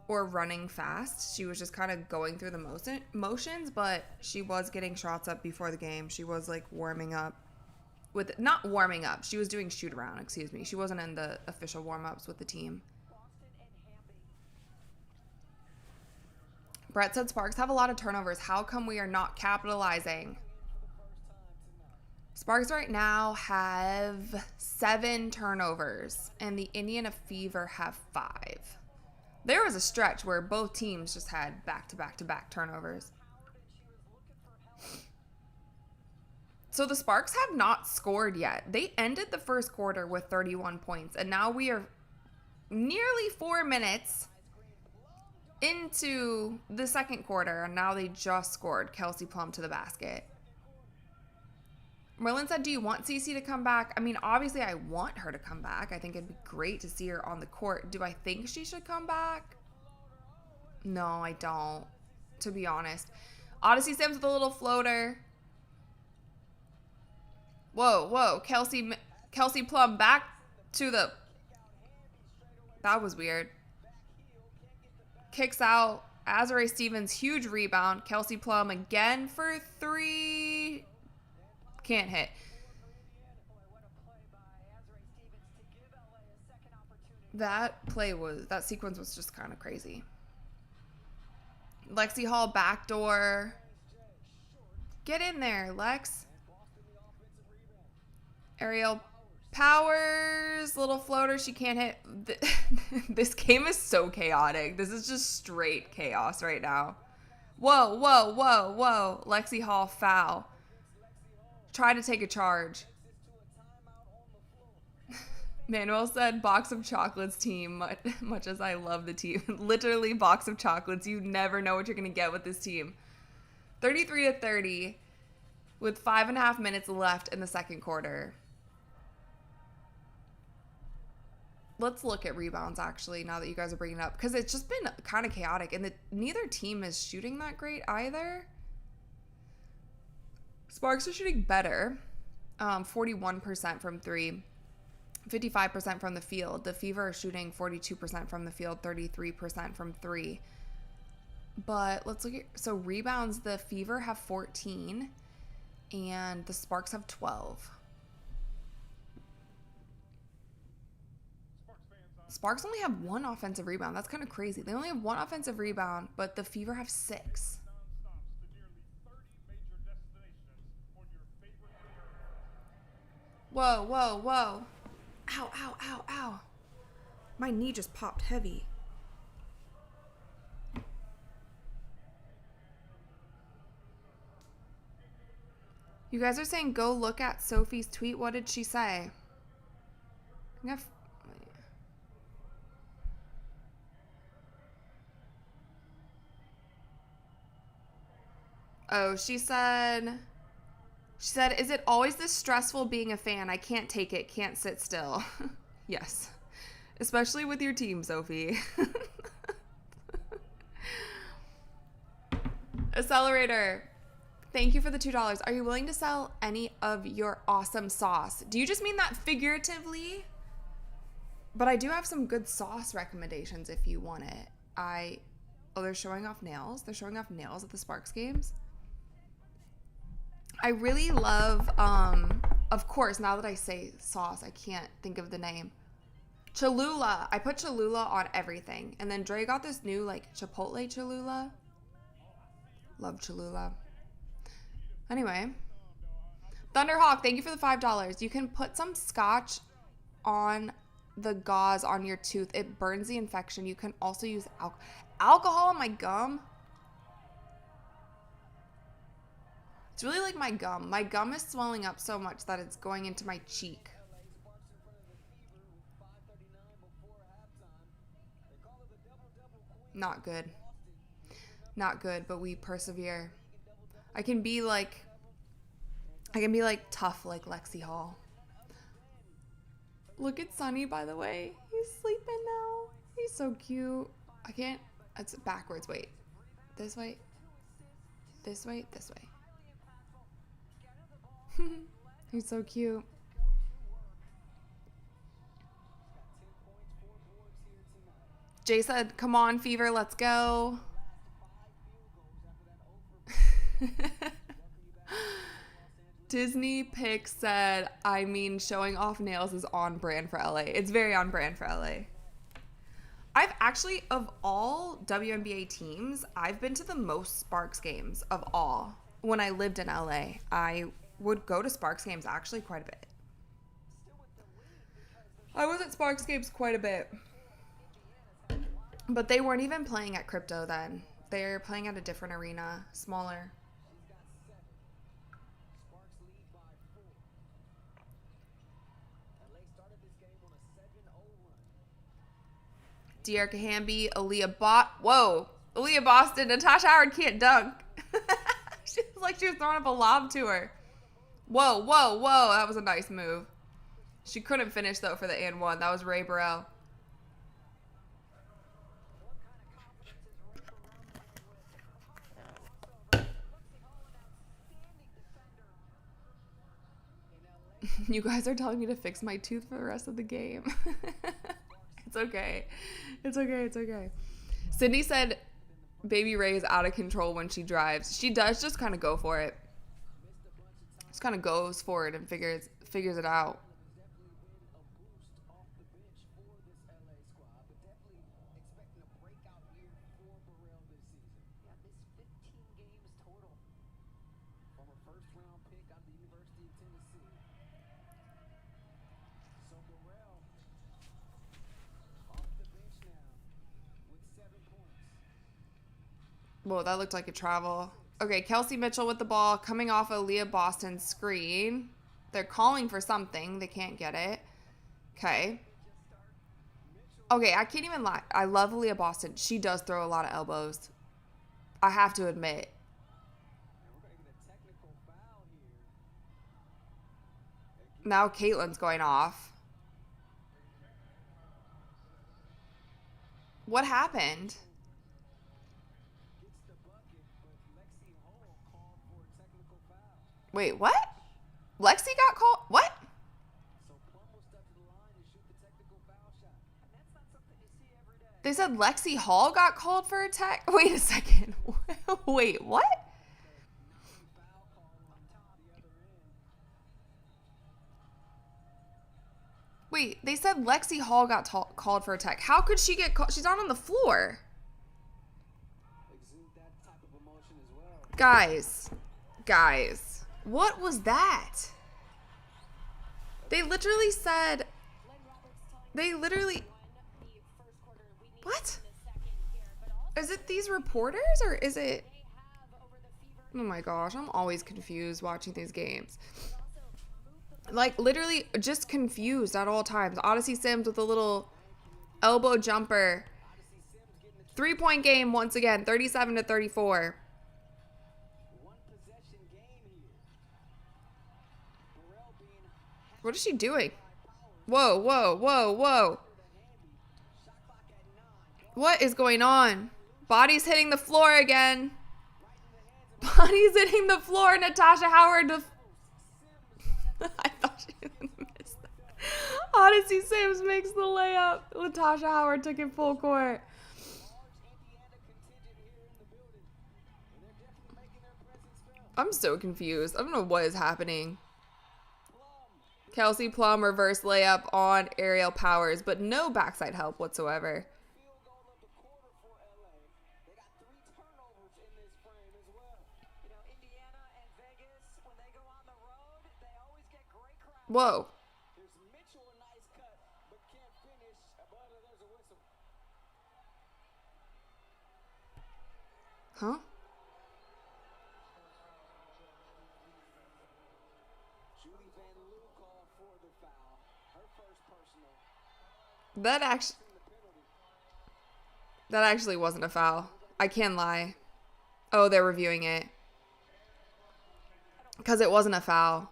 Speaker 1: or running fast. She was just kind of going through the motions, but she was getting shots up before the game. She was like not warming up. She was doing shoot around, excuse me. She wasn't in the official warm-ups with the team. Brett said Sparks have a lot of turnovers. How come we are not capitalizing? Sparks right now have 7 turnovers, and the Indiana Fever have 5. There was a stretch where both teams just had back-to-back-to-back turnovers. So the Sparks have not scored yet. They ended the first quarter with 31 points, and now we are nearly 4 minutes into the second quarter, and now they just scored. Kelsey Plum to the basket. Merlin said, do you want Cece to come back? I mean, obviously I want her to come back. I think it'd be great to see her on the court. Do I think she should come back? No, I don't, to be honest. Odyssey Sims with a little floater. Whoa. Kelsey Plum back to the... That was weird. Kicks out. Azare Stevens, huge rebound. Kelsey Plum again for 3. Can't hit. That sequence was just kind of crazy. Lexi Hall backdoor. Get in there, Lex. Ariel Powers, little floater. She can't hit. This game is so chaotic. This is just straight chaos right now. Whoa. Lexi Hall foul. Try to take a charge. Manuel said, box of chocolates team, much as I love the team. Literally box of chocolates. You never know what you're going to get with this team. 33-30 with 5.5 minutes left in the second quarter. Let's look at rebounds, actually, now that you guys are bringing it up, because it's just been kind of chaotic, and neither team is shooting that great either. Sparks are shooting better, 41% from three, 55% from the field. The Fever are shooting 42% from the field, 33% from three. But let's look at, so rebounds, the Fever have 14, and the Sparks have 12. Sparks only have one offensive rebound. That's kind of crazy. They only have one offensive rebound, but the Fever have 6. Whoa, whoa, whoa. Ow, ow, ow, ow. My knee just popped heavy. You guys are saying go look at Sophie's tweet. What did she say? Oh, she said, is it always this stressful being a fan? I can't take it. Can't sit still. Yes. Especially with your team, Sophie. Accelerator. Thank you for the $2. Are you willing to sell any of your awesome sauce? Do you just mean that figuratively? But I do have some good sauce recommendations if you want it. Oh, they're showing off nails. They're showing off nails at the Sparks games. I really love, of course, now that I say sauce, I can't think of the name. Cholula. I put Cholula on everything. And then Dre got this new, like, Chipotle Cholula. Love Cholula. Anyway. Thunderhawk, thank you for the $5. You can put some scotch on the gauze on your tooth. It burns the infection. You can also use alcohol on my gum. It's really like my gum. My gum is swelling up so much that it's going into my cheek. Not good. Not good, but we persevere. I can be like tough like Lexi Hall. Look at Sunny, by the way. He's sleeping now. He's so cute. I can't. It's backwards. Wait. This way. This way. This way. He's so cute. Jay said, come on, Fever, let's go. Disney Pick said, I mean, showing off nails is on brand for LA. It's very on brand for LA. I've actually, of all WNBA teams, I've been to the most Sparks games of all. When I lived in LA, I would go to Sparks games actually quite a bit. I was at Sparks games quite a bit. But they weren't even playing at Crypto then. They're playing at a different arena, smaller. De'Arca Hamby, Aaliyah Boston, Natasha Howard can't dunk. She was like she was throwing up a lob to her. Whoa, whoa, whoa. That was a nice move. She couldn't finish, though, for the and one. That was Ray Burrell. You guys are telling me to fix my tooth for the rest of the game. It's okay. It's okay. It's okay. Sydney said Baby Ray is out of control when she drives. She does just kind of go for it. Just kind of goes for it and figures it out. Whoa, that looked like a travel. Okay, Kelsey Mitchell with the ball coming off Aaliyah Boston's screen. They're calling for something. They can't get it. Okay. Okay, I can't even lie. I love Aaliyah Boston. She does throw a lot of elbows. I have to admit. Now Caitlin's going off. What happened? Wait, what? Lexi got called? What? They said Lexi Hall got called for a tech? Wait a second. Wait, what? Wait, they said Lexi Hall got called for a tech. How could she get called? She's not on the floor. Guys, what was that? They literally said, what? Is it these reporters or is it? Oh my gosh, I'm always confused watching these games. Like, literally just confused at all times. Odyssey Sims with a little elbow jumper. 3-point game once again, 37-34. What is she doing? Whoa, whoa, whoa, whoa. What is going on? Body's hitting the floor again. Body's hitting the floor. Natasha Howard. I thought she was going to miss that. Odyssey Sims makes the layup. Natasha Howard took it full court. I'm so confused. I don't know what is happening. Kelsey Plum reverse layup on Aerial Powers, but no backside help whatsoever. Whoa. Huh? That actually wasn't a foul. I can't lie. Oh, they're reviewing it. Because it wasn't a foul.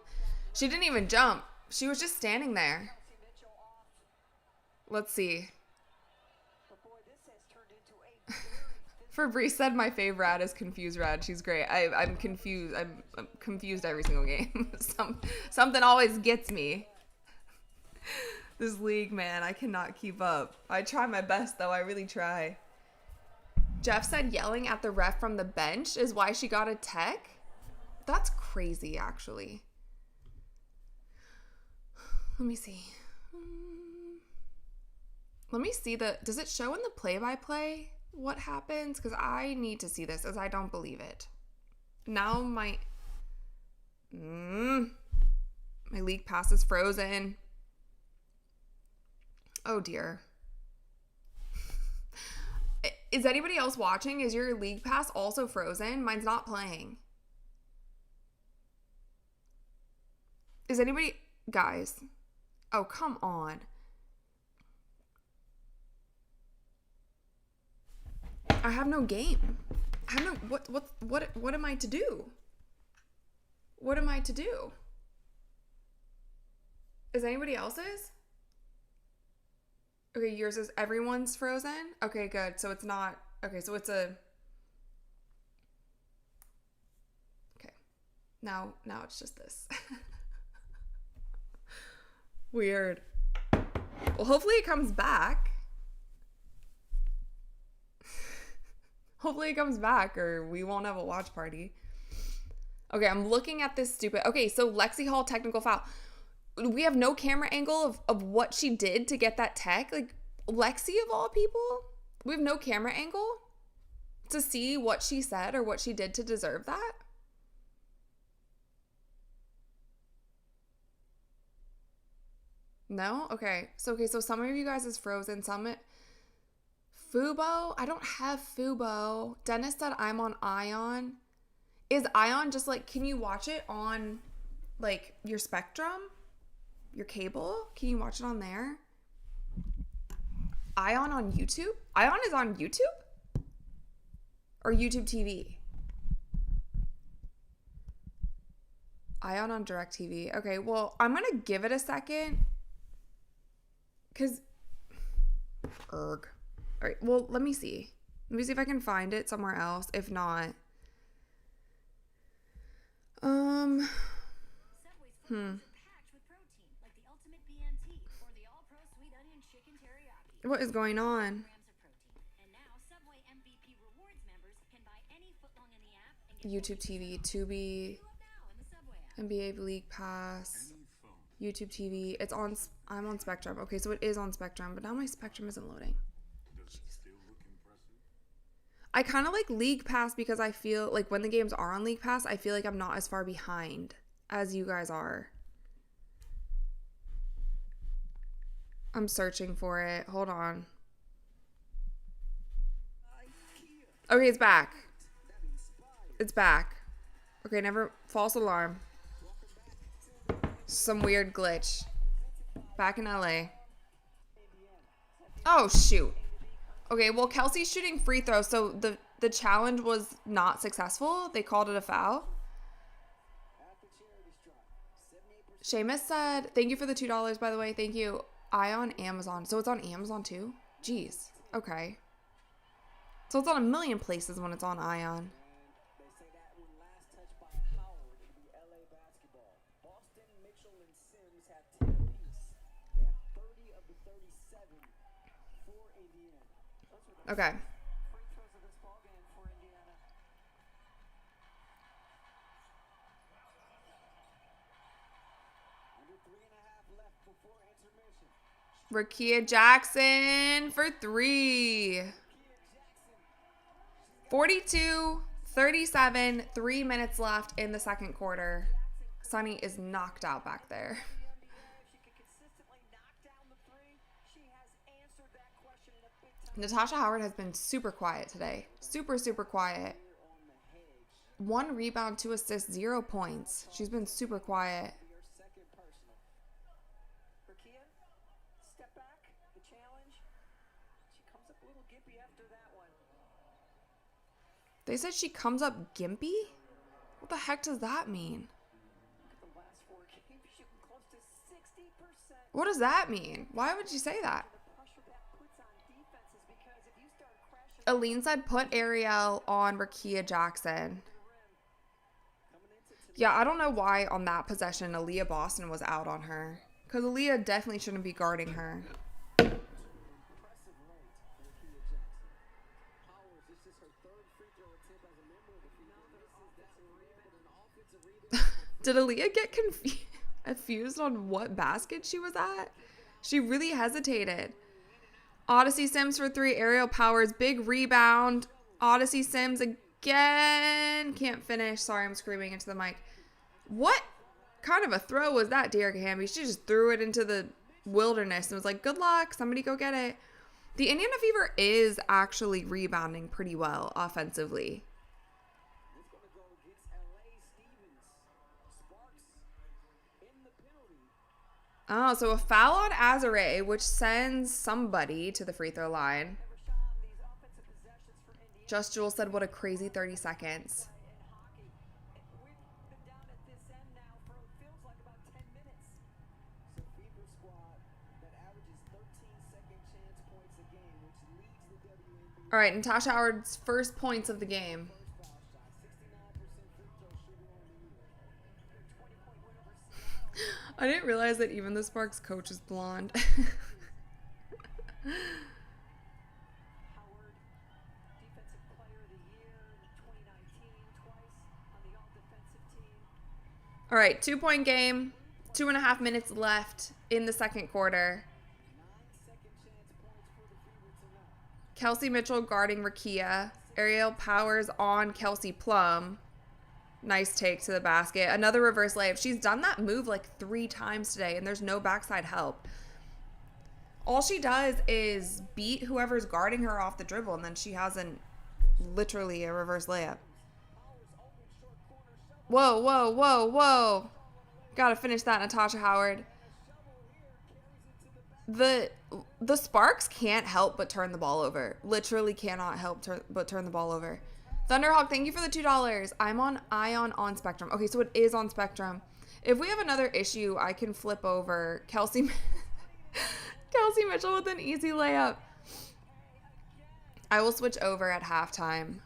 Speaker 1: She didn't even jump. She was just standing there. Let's see. Fabrice said my favorite ad is Confused Rad. She's great. I'm confused. I'm confused every single game. Something always gets me. This league, man, I cannot keep up. I try my best, though. I really try. Jeff said yelling at the ref from the bench is why she got a tech. That's crazy, actually. Let me see. Let me see does it show in the play-by-play what happens? Because I need to see this as I don't believe it. Now my league pass is frozen. Oh dear. Is anybody else watching? Is your league pass also frozen? Mine's not playing. Is anybody... Guys. Oh, come on. I have no game. I have no... What am I to do? What am I to do? Is anybody else's? Okay, yours is everyone's frozen? Okay, good. So it's not... Okay, so it's a... Okay. Now it's just this. Weird. Well, hopefully it comes back. Hopefully it comes back or we won't have a watch party. Okay, I'm looking at this stupid... Okay, so Lexi Hall technical foul. We have no camera angle of what she did to get that tech. Like, Lexi of all people? We have no camera angle to see what she said or what she did to deserve that? No? Okay. So some of you guys is frozen. Some... Fubo? I don't have Fubo. Dennis said I'm on Ion. Is Ion just like... Can you watch it on, like, your Spectrum? Your cable? Can you watch it on there? Ion on YouTube? Ion is on YouTube? Or YouTube TV? Ion on DirecTV. Okay, well, I'm going to give it a second. Because... All right, well, let me see. Let me see if I can find it somewhere else. If not... What is going on? YouTube TV, Tubi, NBA League Pass, YouTube TV. It's on. I'm on Spectrum. Okay, so it is on Spectrum, but now my Spectrum isn't loading. I kind of like League Pass because I feel like when the games are on League Pass, I feel like I'm not as far behind as you guys are. I'm searching for it. Hold on. Okay, it's back. It's back. Okay, never... False alarm. Some weird glitch. Back in LA. Oh, shoot. Okay, well, Kelsey's shooting free throws, so the challenge was not successful. They called it a foul. Seamus said, thank you for the $2, by the way. Thank you. On Amazon. So it's on Amazon, too? Jeez. Okay. So it's on a million places when it's on Ion. Okay. Rakia Jackson for 3. 42-37, 3 minutes left in the second quarter. Sunny is knocked out back there. Natasha Howard has been super quiet today. Super, super quiet. 1 rebound, 2 assists, 0 points. She's been super quiet. They said she comes up gimpy? What the heck does that mean? What does that mean? Why would you say that? Aline said put Ariel on Rakia Jackson. Yeah, I don't know why on that possession Aaliyah Boston was out on her. Because Aaliyah definitely shouldn't be guarding her. Did Aaliyah get confused on what basket she was at? She really hesitated. Odyssey Sims for 3. Aerial Powers. Big rebound. Odyssey Sims again. Can't finish. Sorry, I'm screaming into the mic. What kind of a throw was that, Dear Hamby? She just threw it into the wilderness and was like, good luck. Somebody go get it. The Indiana Fever is actually rebounding pretty well offensively. Oh, so a foul on Azare, which sends somebody to the free throw line. Just Jewel said, what a crazy 30 seconds. All right, Natasha Howard's first points of the game. I didn't realize that even the Sparks coach is blonde. All right, 2-point game. 2.5 minutes left in the second quarter. Kelsey Mitchell guarding Rakia. Aerial Powers on Kelsey Plum. Nice take to the basket. Another reverse layup. She's done that move like 3 times today, and there's no backside help. All she does is beat whoever's guarding her off the dribble, and then she has literally a reverse layup. Whoa, whoa, whoa, whoa. Gotta finish that, Natasha Howard. The Sparks can't help but turn the ball over. Literally cannot help but turn the ball over. Thunderhawk, thank you for the $2. I'm on Ion on Spectrum. Okay, so it is on Spectrum. If we have another issue, I can flip over Kelsey Mitchell with an easy layup. I will switch over at halftime.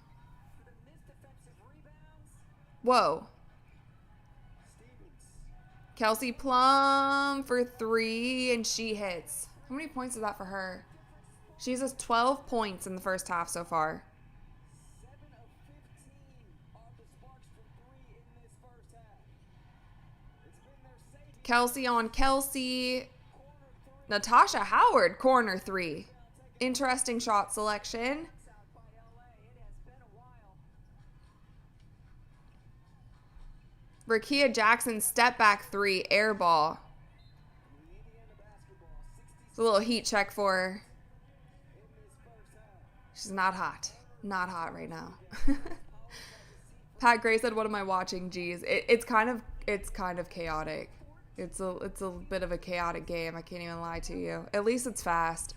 Speaker 1: Whoa. Kelsey Plum for 3, and she hits. How many points is that for her? She has 12 points in the first half so far.
Speaker 2: 7 of 15 off the Sparks from 3 in this first half. It's been their safety.
Speaker 1: Kelsey on Kelsey. Natasha Howard, corner 3. Interesting shot selection.
Speaker 2: Out by LA. It has been a while.
Speaker 1: Rakia Jackson, step back 3, air ball.
Speaker 2: Indiana basketball, 60
Speaker 1: It's a little heat check for her.
Speaker 2: in this first half.
Speaker 1: She's not hot. Not hot right now. Pat Gray said, "What am I watching?" Geez, it's kind of chaotic. It's a bit of a chaotic game. I can't even lie to you. At least it's fast.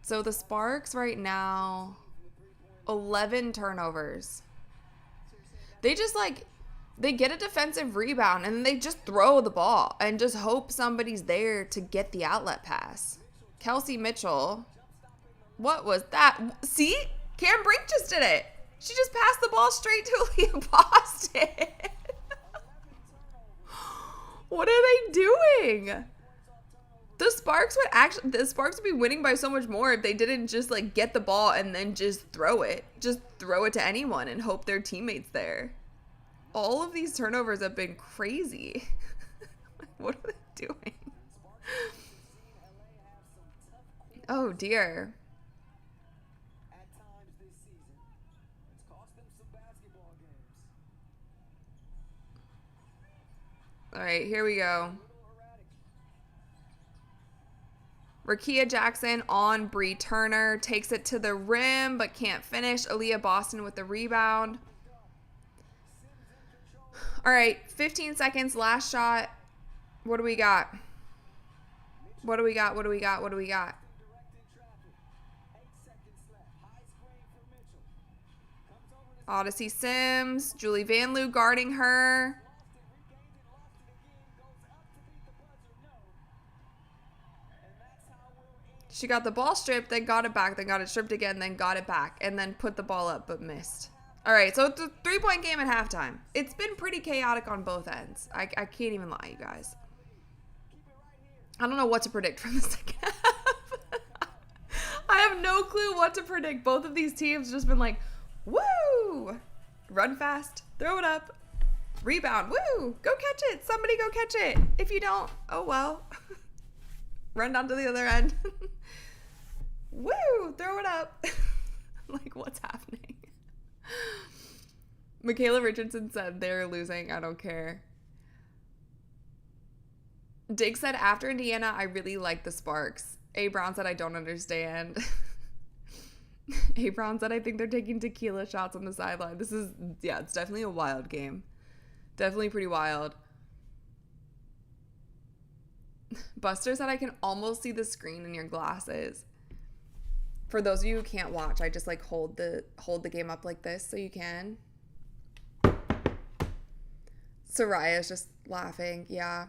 Speaker 1: So the Sparks right now, 11 turnovers. They just they get a defensive rebound and then they just throw the ball and just hope somebody's there to get the outlet pass. Kelsey Mitchell. What was that? See? Cam Brink just did it. She just passed the ball straight to Aaliyah Boston. What are they doing? The Sparks would be winning by so much more if they didn't just get the ball and then just throw it. Just throw it to anyone and hope their teammates there. All of these turnovers have been crazy. What are they doing? Oh dear.
Speaker 2: At times this season, it's cost them some basketball games.
Speaker 1: All right, here we go.
Speaker 2: A little erratic.
Speaker 1: Rakia Jackson on Bree Turner. Takes it to the rim, but can't finish. Aaliyah Boston with the rebound. All right, 15 seconds, last shot. What do we got? What do we got? What do we got? What do we got?
Speaker 2: Directed traffic. 8 seconds left. High screen for Mitchell. Comes over to
Speaker 1: Odyssey Sims. Julie Van Loo guarding her. She got the ball stripped, then got it back, then got it stripped again, then got it back, and then put the ball up but missed. All right, so it's a 3-point game at halftime. It's been pretty chaotic on both ends. I can't even lie, you guys. I don't know what to predict from the second half. I have no clue what to predict. Both of these teams just been like, woo! Run fast, throw it up, rebound, woo! Go catch it. Somebody go catch it. If you don't, oh well. Run down to the other end. Woo! Throw it up. Like, what's happening? Michaela Richardson said they're losing. I don't care. Dig said, after Indiana, I really like the Sparks. A. Brown said, I don't understand. A. Brown said, I think they're taking tequila shots on the sideline. It's definitely a wild game. Definitely pretty wild. Buster said, I can almost see the screen in your glasses. For those of you who can't watch, I just hold the game up like this so you can. Soraya's just laughing. Yeah.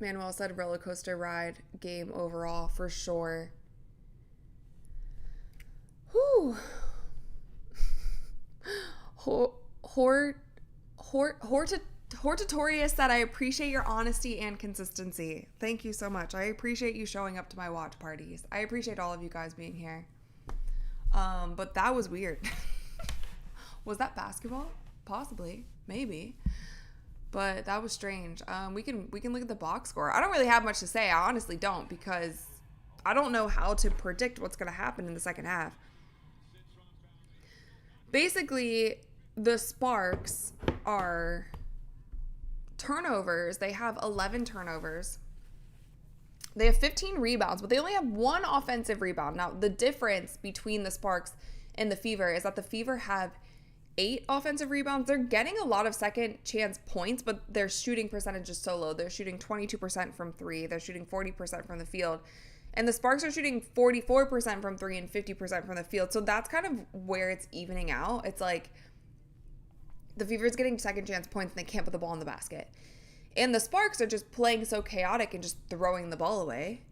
Speaker 1: Manuel said roller coaster ride game overall for sure. Whew. Hortatorius said, I appreciate your honesty and consistency. Thank you so much. I appreciate you showing up to my watch parties. I appreciate all of you guys being here. But that was weird. Was that basketball? Possibly. Maybe. But that was strange. We can look at the box score. I don't really have much to say. I honestly don't, because I don't know how to predict what's going to happen in the second half. Basically, the Sparks are turnovers. They have 11 turnovers. They have 15 rebounds, but they only have 1 offensive rebound. Now, the difference between the Sparks and the Fever is that the Fever have 8 offensive rebounds. They're getting a lot of second chance points, but their shooting percentage is so low. They're shooting 22% from 3. They're shooting 40% from the field. And the Sparks are shooting 44% from 3 and 50% from the field. So that's kind of where it's evening out. It's like The Fever's getting second chance points and they can't put the ball in the basket. And the Sparks are just playing so chaotic and just throwing the ball away.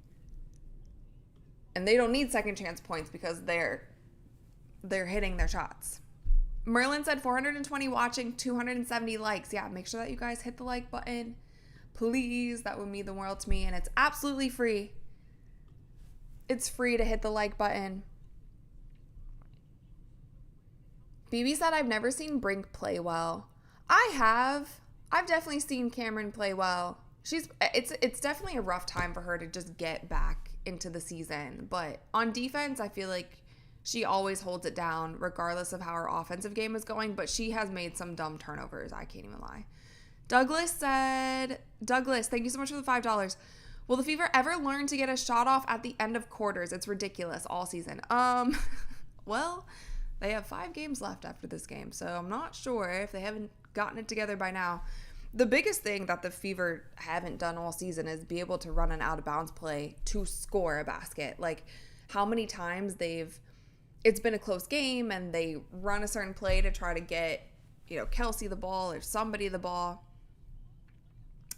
Speaker 1: And they don't need second chance points because they're hitting their shots. Merlin said 420 watching, 270 likes. Yeah, make sure that you guys hit the like button. Please, that would mean the world to me. And it's absolutely free. It's free to hit the like button. BB said, I've never seen Brink play well. I have. I've definitely seen Cameron play well. It's definitely a rough time for her to just get back into the season. But on defense, I feel like she always holds it down regardless of how her offensive game is going. But she has made some dumb turnovers. I can't even lie. Douglas said, Douglas, thank you so much for the $5. Will the Fever ever learn to get a shot off at the end of quarters? It's ridiculous all season. Well, they have 5 games left after this game, so I'm not sure if they haven't gotten it together by now. The biggest thing that the Fever haven't done all season is be able to run an out-of-bounds play to score a basket. Like, how many times it's been a close game and they run a certain play to try to get, Kelsey the ball or somebody the ball.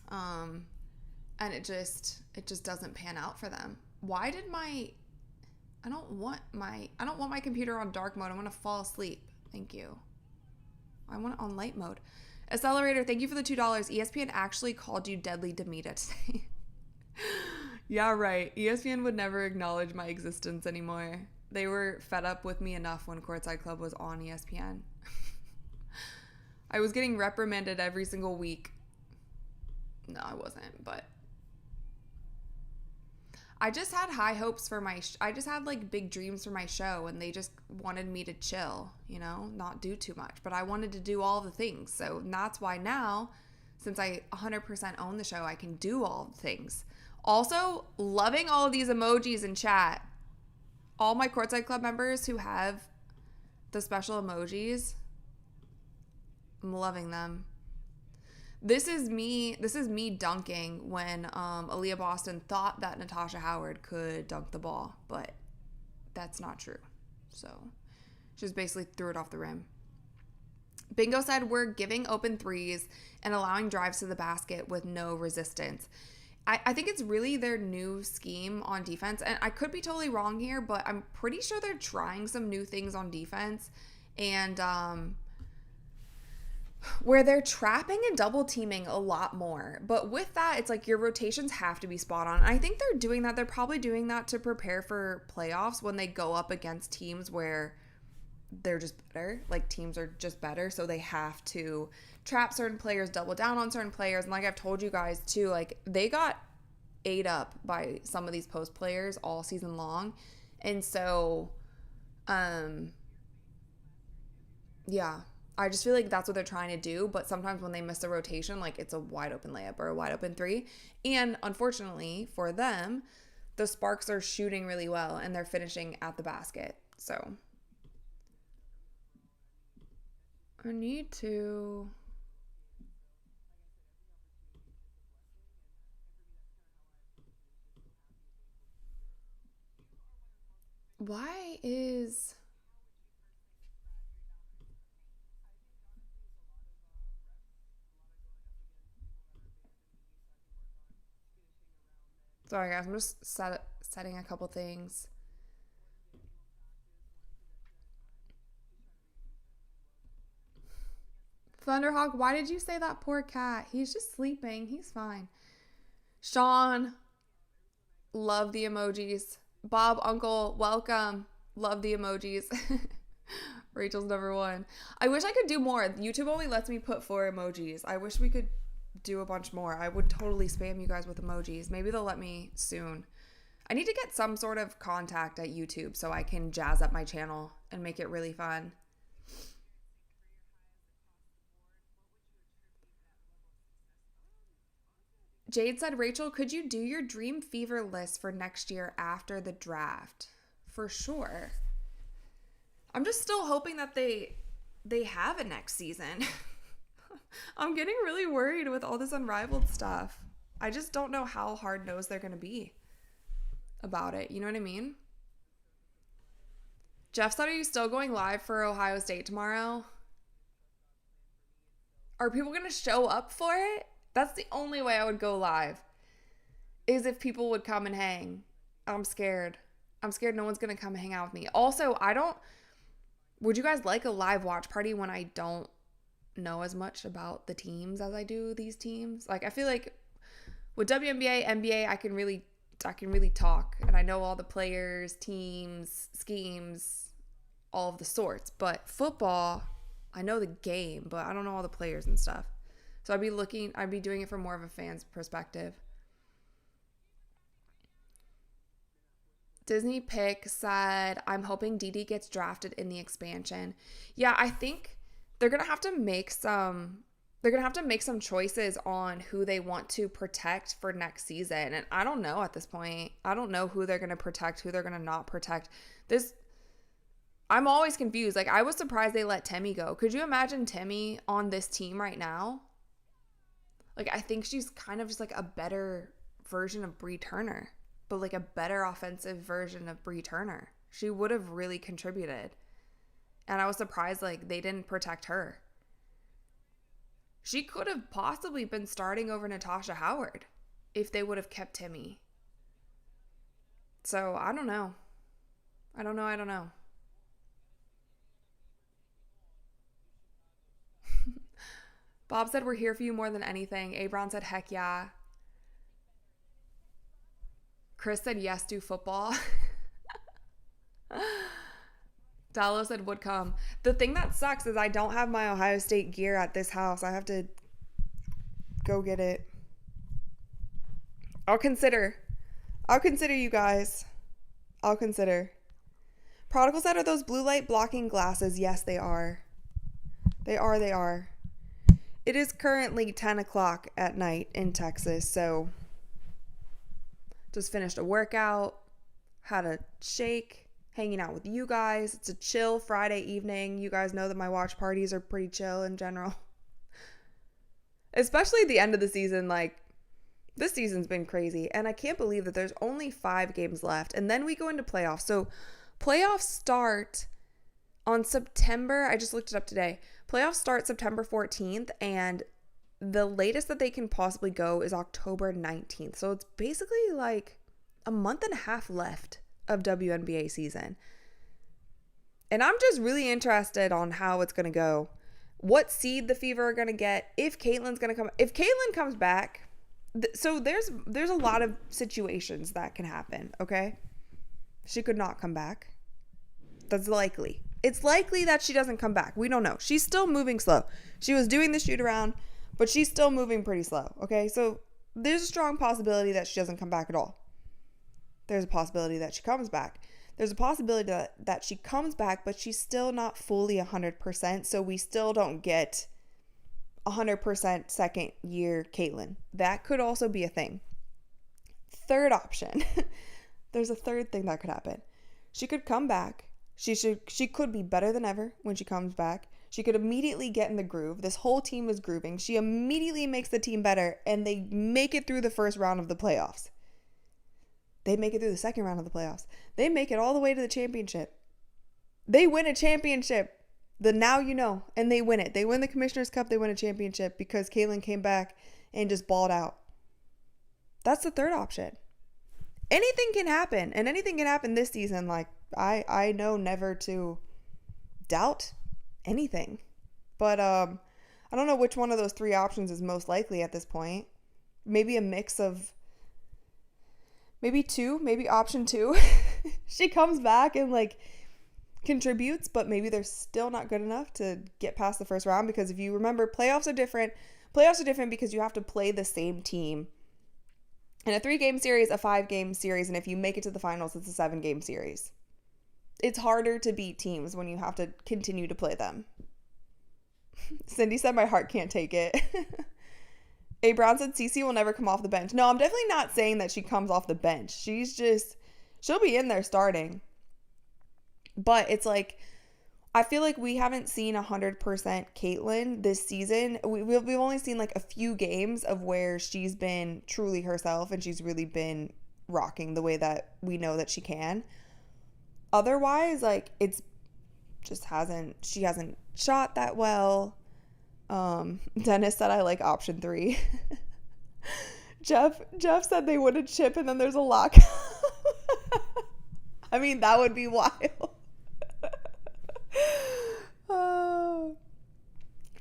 Speaker 1: And it just doesn't pan out for them. Why did I don't want my computer on dark mode. I want to fall asleep. Thank you. I want it on light mode. Accelerator, thank you for the $2. ESPN actually called you Deadly Demita today. Yeah, right. ESPN would never acknowledge my existence anymore. They were fed up with me enough when Courtside Club was on ESPN. I was getting reprimanded every single week. No, I wasn't, but I just had high hopes for I just had like big dreams for my show, and they just wanted me to chill, not do too much. But I wanted to do all the things. So that's why now, since I 100% own the show, I can do all the things. Also, loving all of these emojis in chat. All my Courtside Club members who have the special emojis, I'm loving them. This is me dunking when Aaliyah Boston thought that Natasha Howard could dunk the ball, but that's not true. So she just basically threw it off the rim. Bingo said we're giving open threes and allowing drives to the basket with no resistance. I think it's really their new scheme on defense, and I could be totally wrong here, but I'm pretty sure they're trying some new things on defense, and where they're trapping and double teaming a lot more. But with that, it's like your rotations have to be spot on. I think they're doing that. They're probably doing that to prepare for playoffs when they go up against teams where they're just better. Like, teams are just better, so they have to trap certain players, double down on certain players. And like I've told you guys too, like, they got ate up by some of these post players all season long. And so, yeah. I just feel like that's what they're trying to do, but sometimes when they miss a rotation, like, it's a wide open layup or a wide open three. And unfortunately for them, the Sparks are shooting really well and they're finishing at the basket. So I need to... Why is... Sorry, guys. I'm just setting a couple things. Thunderhawk, why did you say that poor cat? He's just sleeping. He's fine. Sean, love the emojis. Bob, Uncle, welcome. Love the emojis. Rachel's number 1. I wish I could do more. YouTube only lets me put 4 emojis. I wish we could do a bunch more. I would totally spam you guys with emojis. Maybe they'll let me soon. I need to get some sort of contact at YouTube so I can jazz up my channel and make it really fun. Jade said, Rachel, could you do your Dream Fever list for next year after the draft? For sure. I'm just still hoping that they have a next season. I'm getting really worried with all this Unrivaled stuff. I just don't know how hard-nosed they're going to be about it. You know what I mean? Jeff said, are you still going live for Ohio State tomorrow? Are people going to show up for it? That's the only way I would go live, is if people would come and hang. I'm scared. I'm scared no one's going to come hang out with me. Also, would you guys like a live watch party when I don't know as much about the teams as I do these teams? Like, I feel like with WNBA, NBA, I can really talk, and I know all the players, teams, schemes, all of the sorts. But football, I know the game, but I don't know all the players and stuff. So I'd be doing it from more of a fan's perspective. Disney Pick said, I'm hoping Dee Dee gets drafted in the expansion. Yeah, I think they're going to have to make some choices on who they want to protect for next season. And I don't know at this point. I don't know who they're going to protect, who they're going to not protect. I'm always confused. Like, I was surprised they let Timmy go. Could you imagine Timmy on this team right now? Like, I think she's kind of just like a better version of Bree Turner, but like a better offensive version of Bree Turner. She would have really contributed. And I was surprised like they didn't protect her. She could have possibly been starting over Natasha Howard if they would have kept Timmy. So I don't know. I don't know. Bob said we're here for you more than anything. A. Brown said heck yeah. Chris said yes, do football. Dallo said would come. The thing that sucks is I don't have my Ohio State gear at this house. I have to go get it. I'll consider you guys. I'll consider. Prodigal said, are those blue light blocking glasses? Yes, they are. They are. It is currently 10 o'clock at night in Texas, so just finished a workout, had a shake, hanging out with you guys. It's a chill Friday evening. You guys know that my watch parties are pretty chill in general. Especially at the end of the season, like, this season's been crazy, and I can't believe that there's only 5 games left, and then we go into playoffs. So playoffs start on September, I just looked it up today. Playoffs start September 14th, and the latest that they can possibly go is October 19th. So it's basically like a month and a half left of WNBA season. And I'm just really interested on how it's going to go. What seed the Fever are going to get, if Caitlin's going to come. If Caitlin comes back, so there's a lot of situations that can happen, okay? She could not come back. That's likely. It's likely that she doesn't come back. We don't know. She's still moving slow. She was doing the shoot around, but she's still moving pretty slow, okay? So there's a strong possibility that she doesn't come back at all. There's a possibility that she comes back. There's a possibility that she comes back, but she's still not fully 100%, so we still don't get 100% second year Caitlin. That could also be a thing. Third option. There's a third thing that could happen. She could come back. She could be better than ever when she comes back. She could immediately get in the groove. This whole team is grooving. She immediately makes the team better, and they make it through the first round of the playoffs. They make it through the second round of the playoffs. They make it all the way to the championship. They win a championship. The now you know, and they win it. They win the Commissioner's Cup. They win a championship because Caitlin came back and just balled out. That's the third option. Anything can happen, and anything can happen this season. Like, I know never to doubt anything. But I don't know which one of those 3 options is most likely at this point. Maybe a mix of maybe 2, maybe option 2. She comes back and like contributes, but maybe they're still not good enough to get past the first round, because if you remember, playoffs are different. Playoffs are different because you have to play the same team in a 3-game series, a 5-game series, and if you make it to the finals, it's a 7-game series. It's harder to beat teams when you have to continue to play them. Cindy said my heart can't take it. A. Brown said Cece will never come off the bench. No, I'm definitely not saying that she comes off the bench. She'll be in there starting. But it's like, I feel like we haven't seen 100% Caitlin this season. We've only seen like a few games of where she's been truly herself and she's really been rocking the way that we know that she can. Otherwise, like, she hasn't shot that well. Dennis said I like option 3. Jeff said they wouldn't chip and then there's a lock. I mean, that would be wild.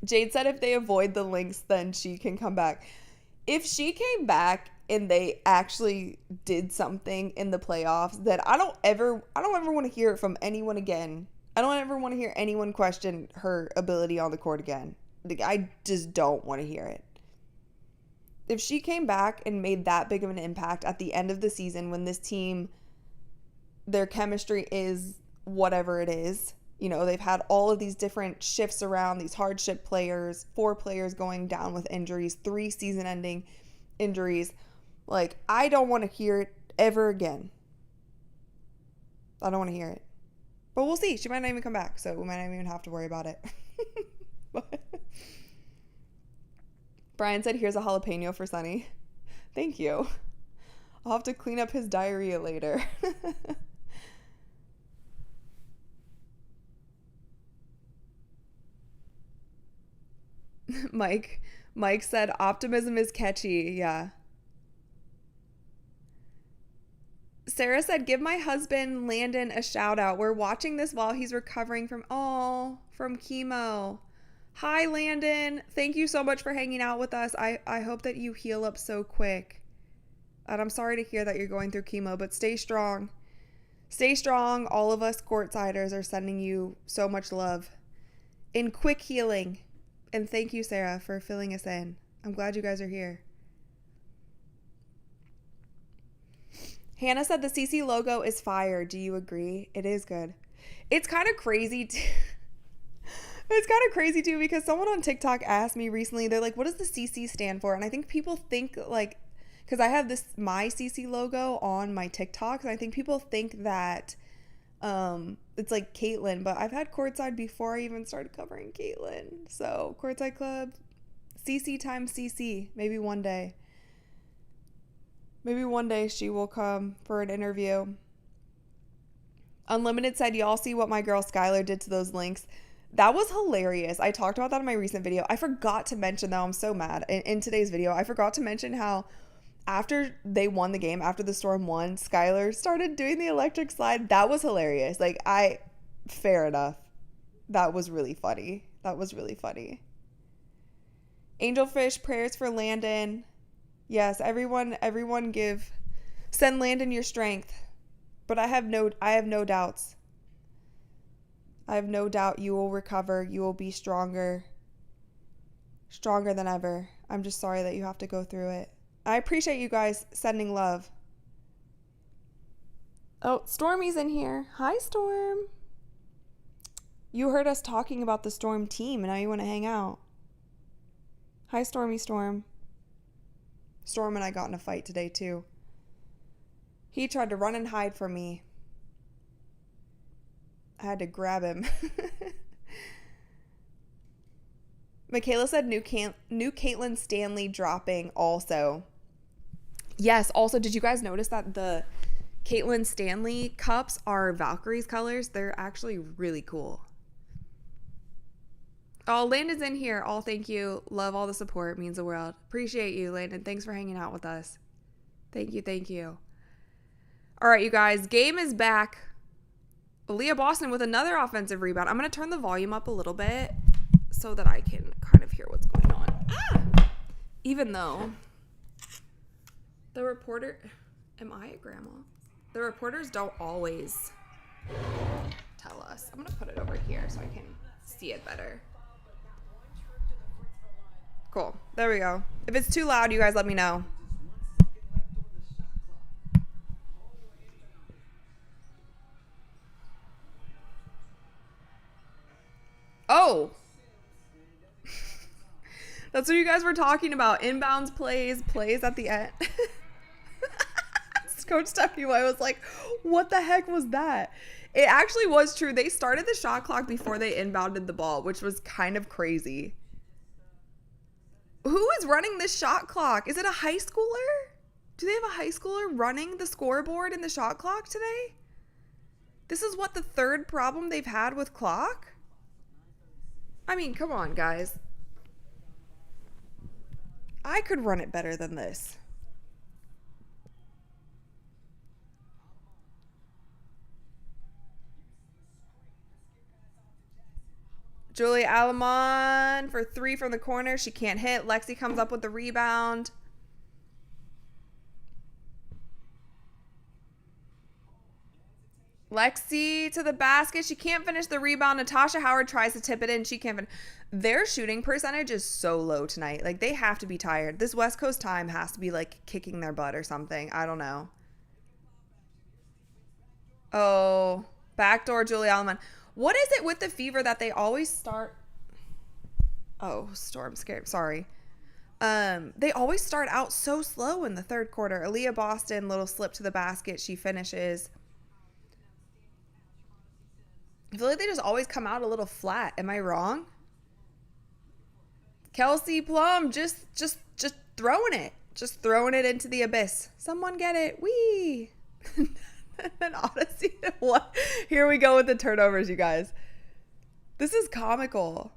Speaker 1: Jade said if they avoid the links, then she can come back. If she came back and they actually did something in the playoffs, then I don't ever want to hear it from anyone again. I don't ever want to hear anyone question her ability on the court again. Like, I just don't want to hear it. If she came back and made that big of an impact at the end of the season when this team, their chemistry is whatever it is, you know, they've had all of these different shifts around, these hardship players, 4 players going down with injuries, 3 season-ending injuries. Like, I don't want to hear it ever again. I don't want to hear it. But we'll see. She might not even come back, so we might not even have to worry about it. Brian said, here's a jalapeno for Sunny. Thank you. I'll have to clean up his diarrhea later. Mike said, optimism is catchy. Yeah. Sarah said, give my husband Landon a shout out. We're watching this while he's recovering from chemo. Hi, Landon. Thank you so much for hanging out with us. I hope that you heal up so quick. And I'm sorry to hear that you're going through chemo, but stay strong. Stay strong. All of us courtsiders are sending you so much love in quick healing. And thank you, Sarah, for filling us in. I'm glad you guys are here. Hannah said the CC logo is fire. Do you agree? It is good. It's kind of crazy. It's kind of crazy too because someone on TikTok asked me recently, they're like, what does the CC stand for? And I think people think like, because I have this my CC logo on my TikTok, and I think people think that it's like Caitlyn, but I've had courtside before I even started covering Caitlyn. So courtside club, CC times CC. Maybe one day she will come for an interview. Unlimited said, y'all see what my girl Skylar did to those links? That was hilarious. I talked about that in my recent video. I forgot to mention, though, I'm so mad. In today's video, I forgot to mention how after they won the game, after the Storm won, Skylar started doing the electric slide. That was hilarious. Like, fair enough. That was really funny. Angelfish, prayers for Landon. Yes, everyone send Landon your strength. But I have no doubts. I have no doubt you will recover. You will be stronger than ever. I'm just sorry that you have to go through it. I appreciate you guys sending love. Oh, Stormy's in here. Hi, Storm. You heard us talking about the Storm team, and now you want to hang out. Hi, Storm. Storm and I got in a fight today, too. He tried to run and hide from me. I had to grab him. Michaela said new Caitlyn Stanley dropping also. Yes, also, did you guys notice that the Caitlyn Stanley cups are Valkyrie's colors? They're actually really cool. Oh, Landon's in here. Oh, thank you. Love all the support. Means the world. Appreciate you, Landon. Thanks for hanging out with us. Thank you. All right, you guys. Game is back. Leah Boston with another offensive rebound. I'm going to turn the volume up a little bit so that I can kind of hear what's going on. Even though the reporter... Am I a grandma? The reporters don't always tell us. I'm going to put it over here so I can see it better. Cool. There we go. If it's too loud, you guys let me know. Oh. That's what you guys were talking about. Inbounds plays at the end. Coach Stephanie White was like, what the heck was that? It actually was true. They started the shot clock before they inbounded the ball, which was kind of crazy. Who is running this shot clock? Is it a high schooler? Do they have a high schooler running the scoreboard in the shot clock today? This is what, the third problem they've had with clock? I mean, come on, guys. I could run it better than this. Julia Alamon for 3 from the corner. She can't hit. Lexi comes up with the rebound. Lexi to the basket. She can't finish the rebound. Natasha Howard tries to tip it in. She can't finish. Their shooting percentage is so low tonight. Like, they have to be tired. This West Coast time has to be, like, kicking their butt or something. I don't know. Oh, backdoor Julia Alamon. What is it with the Fever that they always start? Oh, Storm scared. Sorry. They always start out so slow in the third quarter. Aaliyah Boston, little slip to the basket. She finishes. I feel like they just always come out a little flat. Am I wrong? Kelsey Plum just throwing it. Just throwing it into the abyss. Someone get it. Wee. And Odyssey. What? Here we go with the turnovers, you guys. This is comical.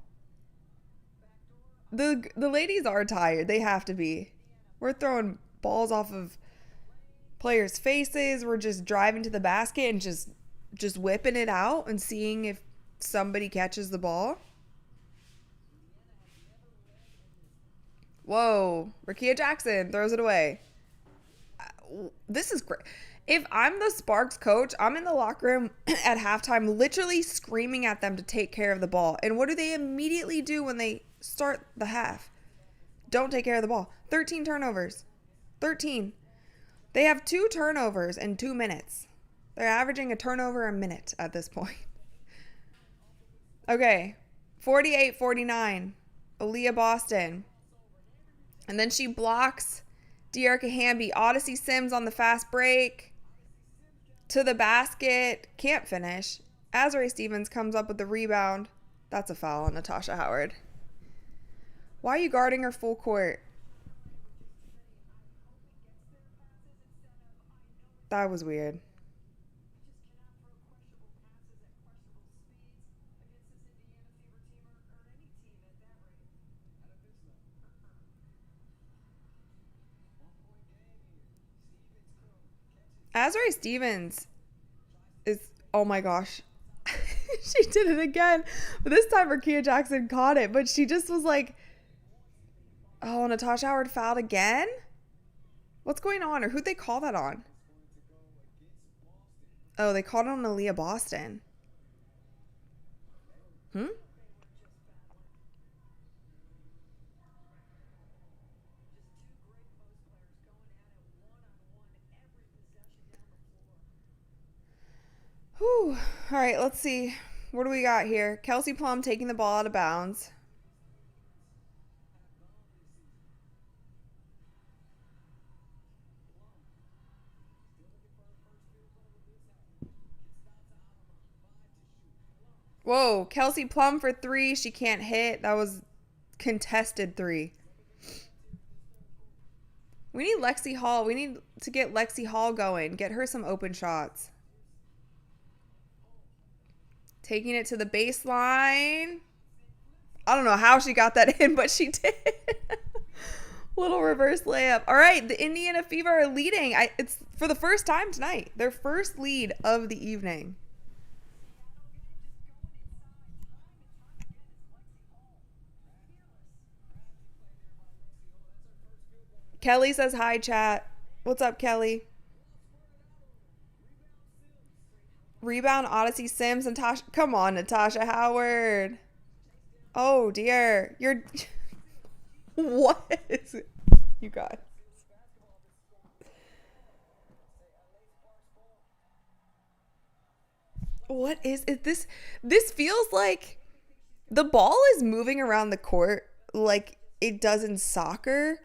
Speaker 1: The ladies are tired. They have to be. We're throwing balls off of players' faces. We're just driving to the basket and just whipping it out and seeing if somebody catches the ball. Whoa. Rakia Jackson throws it away. This is great. If I'm the Sparks coach, I'm in the locker room at halftime literally screaming at them to take care of the ball. And what do they immediately do when they start the half? Don't take care of the ball. 13 turnovers. 13. They have 2 turnovers in 2 minutes. They're averaging a turnover a minute at this point. Okay. 48-49. Aaliyah Boston. And then she blocks Dearica Hamby. Odyssey Sims on the fast break. To the basket. Can't finish. Azrae Stevens comes up with the rebound. That's a foul on Natasha Howard. Why are you guarding her full court? That was weird. Azrae Stevens is, oh my gosh. She did it again. But this time Rakia Jackson caught it. But she just was like, oh, Natasha Howard fouled again? What's going on? Or who'd they call that on? Oh, they called it on Aaliyah Boston. Whew. All right, let's see. What do we got here? Kelsey Plum taking the ball out of bounds. Whoa, Kelsey Plum for 3. She can't hit. That was contested 3. We need Lexi Hall. We need to get Lexi Hall going. Get her some open shots. Taking it to the baseline. I don't know how she got that in, but she did. Little reverse layup. All right, the Indiana Fever are leading. It's for the first time tonight. Their first lead of the evening. Kelly says hi, chat. What's up, Kelly? Rebound, Odyssey Sims, and Natasha. Come on, Natasha Howard. Oh, dear. You're... What is it? You guys. What is it? This feels like the ball is moving around the court like it does in soccer,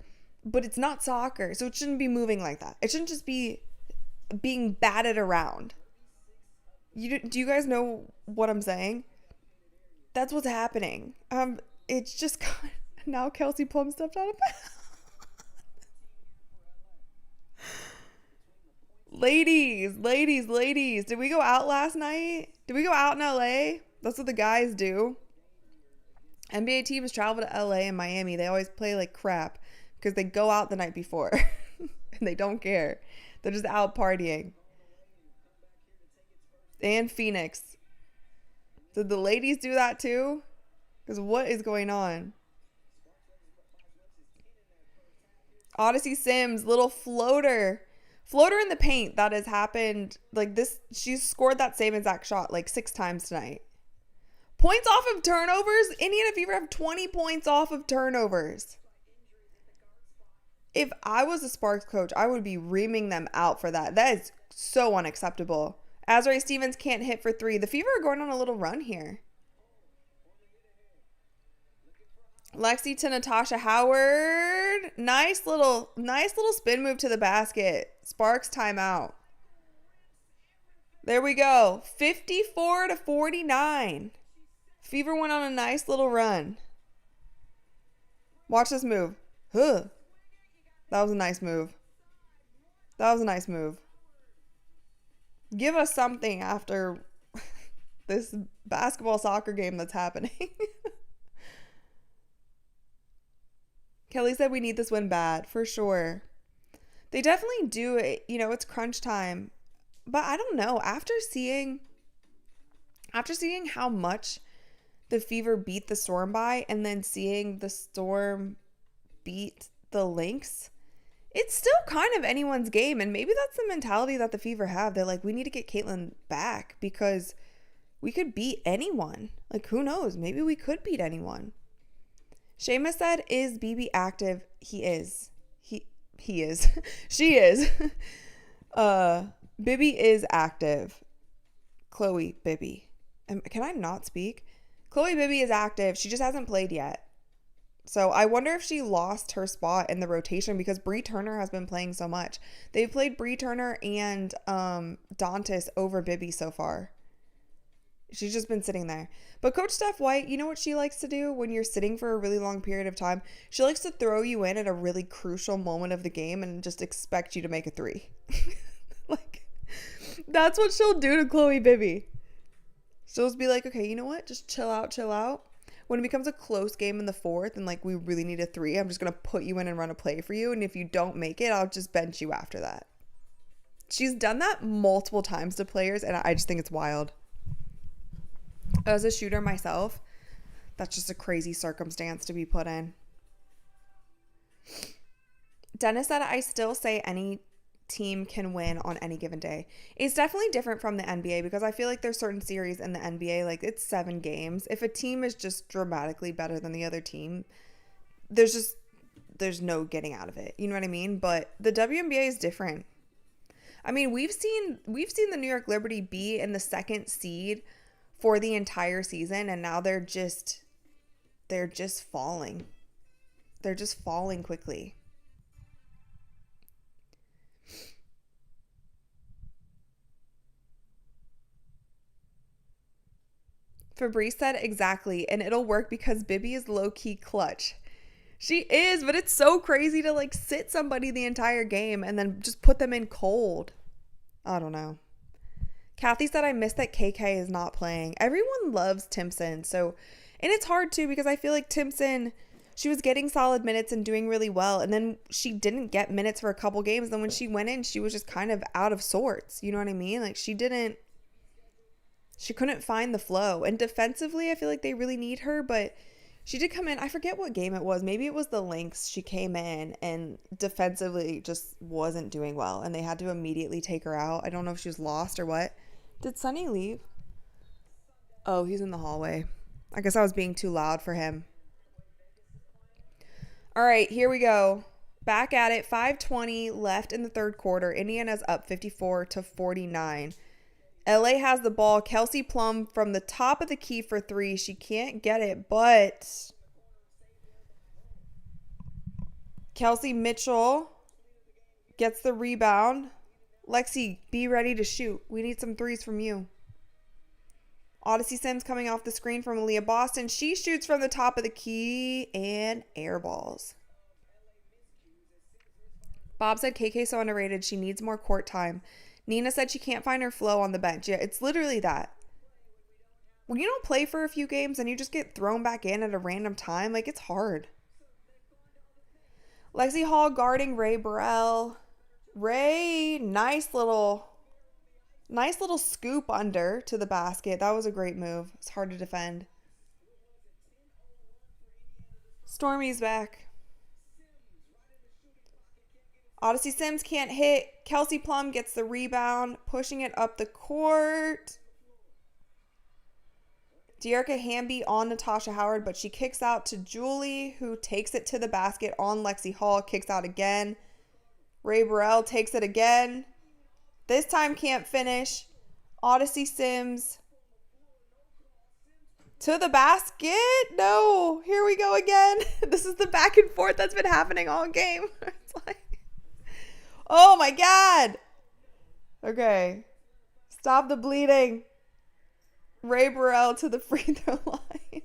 Speaker 1: but it's not soccer, so it shouldn't be moving like that. It shouldn't just be being batted around. Do you guys know what I'm saying? That's what's happening. It's just now Kelsey Plum stepped out of bounds. Ladies. Did we go out last night? Did we go out in LA? That's what the guys do. NBA teams travel to LA and Miami. They always play like crap. because they go out the night before and they don't care. They're just out partying. And Phoenix. Did the ladies do that too? Because what is going on? Odyssey Sims, little floater. Floater in the paint. That has happened. Like this, she's scored that same exact shot like 6 times tonight. Points off of turnovers. Indiana Fever have 20 points off of turnovers. If I was a Sparks coach, I would be reaming them out for that. That is so unacceptable. Azrae Stevens can't hit for 3. The Fever are going on a little run here. Lexi to Natasha Howard. Nice little spin move to the basket. Sparks timeout. There we go. 54-49. Fever went on a nice little run. Watch this move. Huh. That was a nice move. That was a nice move. Give us something after this basketball soccer game that's happening. Kelly said we need this win bad, for sure. They definitely do it. You know, it's crunch time. But I don't know. After seeing how much the Fever beat the Storm by, and then seeing the Storm beat the Lynx, it's still kind of anyone's game. And maybe that's the mentality that the Fever have. They're like, we need to get Caitlin back because we could beat anyone. Like, who knows? Maybe we could beat anyone. Seamus said, is BB active? He is. He is. She is. Bibby is active. Chloe Bibby. Can I not speak? Chloe Bibby is active. She just hasn't played yet. So I wonder if she lost her spot in the rotation because Bree Turner has been playing so much. They've played Bree Turner and Dantas over Bibby so far. She's just been sitting there. But Coach Steph White, you know what she likes to do when you're sitting for a really long period of time? She likes to throw you in at a really crucial moment of the game and just expect you to make a 3. Like, that's what she'll do to Chloe Bibby. She'll just be like, okay, you know what? Just chill out. When it becomes a close game in the 4th and like we really need a 3, I'm just going to put you in and run a play for you. And if you don't make it, I'll just bench you after that. She's done that multiple times to players and I just think it's wild. As a shooter myself, that's just a crazy circumstance to be put in. Dennis said, I still say any team can win on any given day. It's definitely different from the NBA because I feel like there's certain series in the NBA, like it's 7 games. If a team is just dramatically better than the other team, there's no getting out of it. You know what I mean? But the WNBA is different. I mean, we've seen the New York Liberty be in the 2nd seed for the entire season, and now they're just falling. They're just falling quickly. Fabrice said exactly, and it'll work because Bibby is low-key clutch. She is, but it's so crazy to like sit somebody the entire game and then just put them in cold. I don't know. Kathy said, I miss that KK is not playing. Everyone loves Timpson. So, and it's hard too because I feel like Timpson, she was getting solid minutes and doing really well. And then she didn't get minutes for a couple games. Then when she went in, she was just kind of out of sorts. You know what I mean? Like she couldn't find the flow. And defensively, I feel like they really need her. But she did come in. I forget what game it was. Maybe it was the Lynx. She came in and defensively just wasn't doing well. And they had to immediately take her out. I don't know if she was lost or what. Did Sonny leave? Oh, he's in the hallway. I guess I was being too loud for him. All right, here we go. Back at it. 5:20 left in the 3rd quarter. Indiana's up 54-49. LA has the ball. Kelsey Plum from the top of the key for 3. She can't get it, but Kelsey Mitchell gets the rebound. Lexi, be ready to shoot. We need some 3s from you. Odyssey Sims coming off the screen from Aaliyah Boston. She shoots from the top of the key and airballs. Bob said KK so underrated. She needs more court time. Nina said she can't find her flow on the bench. Yeah, it's literally that. When you don't play for a few games and you just get thrown back in at a random time, like it's hard. Lexi Hall guarding Ray Burrell. Ray, nice little scoop under to the basket. That was a great move. It's hard to defend. Stormy's back. Odyssey Sims can't hit. Kelsey Plum gets the rebound, pushing it up the court. Dearica Hamby on Natasha Howard, but she kicks out to Julie, who takes it to the basket on Lexi Hall, kicks out again. Ray Burrell takes it again. This time can't finish. Odyssey Sims to the basket. No, here we go again. This is the back and forth that's been happening all game. It's like, oh my God. Okay. Stop the bleeding. Ray Burrell to the free throw line.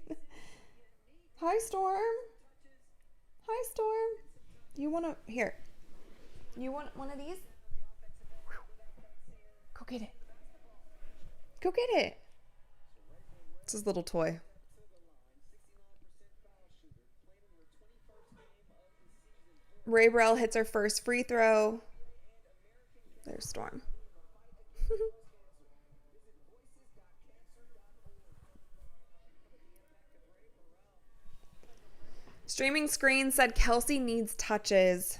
Speaker 1: Hi, Storm. Hi, Storm. You want to, here. You want one of these? Go get it. Go get it. It's his little toy. Ray Burrell hits her first free throw. There's Storm. Streaming screen said Kelsey needs touches.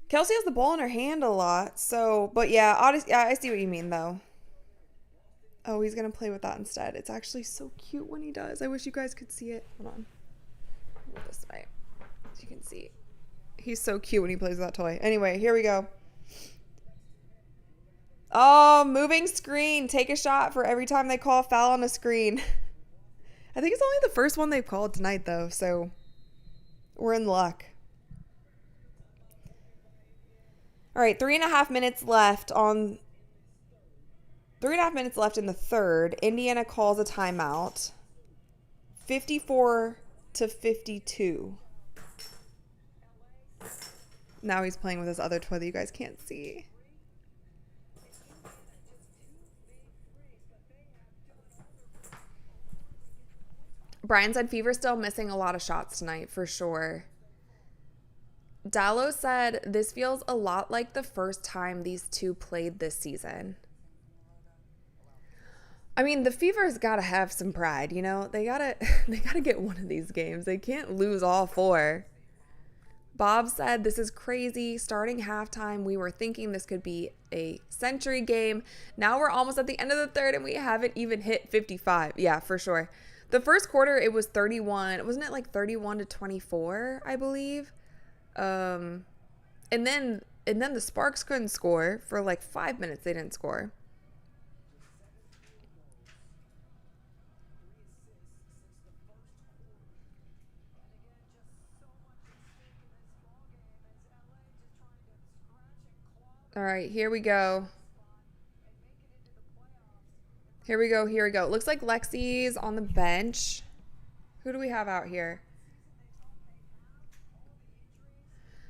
Speaker 1: Kelsey has the ball in her hand a lot, so, but yeah, I see what you mean though. Oh, he's gonna play with that instead. It's actually so cute when he does. I wish you guys could see it. Hold on. Move this way so you can see. He's so cute when he plays with that toy. Anyway, here we go. Oh, moving screen. Take a shot for every time they call a foul on a screen. I think it's only the first one they've called tonight though, so we're in luck. All right, 3.5 minutes left in the third. Indiana calls a timeout. 54-52. Now he's playing with his other toy that you guys can't see. Brian said Fever's still missing a lot of shots tonight for sure. Dallo said this feels a lot like the first time these two played this season. I mean, the Fever's got to have some pride, you know? They got to get one of these games. They can't lose all four. Bob said this is crazy. Starting halftime, we were thinking this could be a century game. Now we're almost at the end of the third and we haven't even hit 55. Yeah, for sure. The first quarter it was 31. Wasn't it like 31-24, I believe? And then the Sparks couldn't score for like 5 minutes. They didn't score. All right, here we go. Here we go. It looks like Lexi's on the bench. Who do we have out here?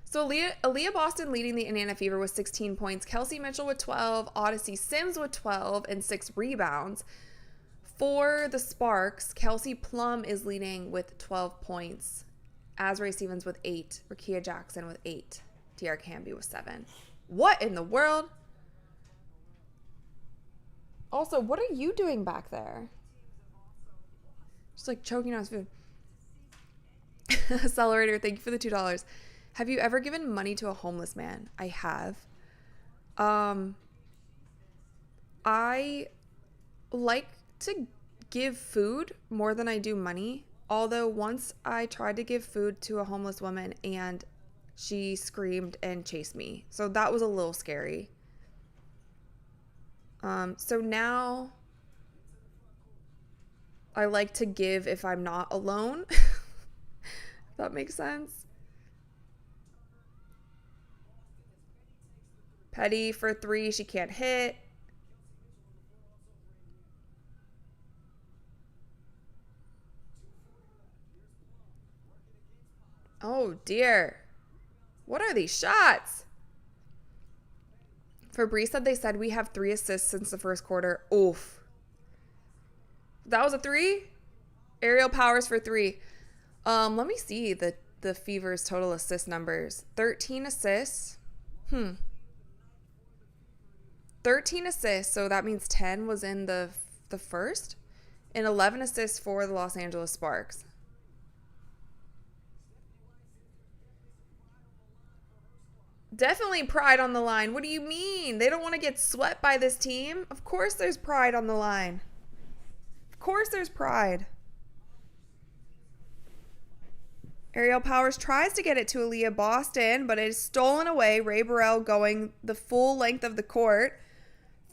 Speaker 1: So Aaliyah Boston leading the Indiana Fever with 16 points. Kelsey Mitchell with 12. Odyssey Sims with 12 and 6 rebounds. For the Sparks, Kelsey Plum is leading with 12 points. Azrae Stevens with 8. Rakia Jackson with 8. Dearica Hamby with 7. What in the world? Also, what are you doing back there? Just like choking on his food. Accelerator, thank you for the $2. Have you ever given money to a homeless man? I have. I like to give food more than I do money. Although once I tried to give food to a homeless woman and she screamed and chased me. So that was a little scary. So now I like to give if I'm not alone. If that makes sense. Petty for 3. She can't hit. Oh, dear. What are these shots? Fabrice said they said we have 3 assists since the first quarter. Oof. That was a 3? Aerial Powers for 3. Let me see the the Fever's total assist numbers. 13 assists. 13 assists, so that means 10 was in the first, and 11 assists for the Los Angeles Sparks. Definitely pride on the line. What do you mean? They don't want to get swept by this team? Of course there's pride on the line. Of course there's pride. Aerial Powers tries to get it to Aaliyah Boston, but it is stolen away. Ray Burrell going the full length of the court.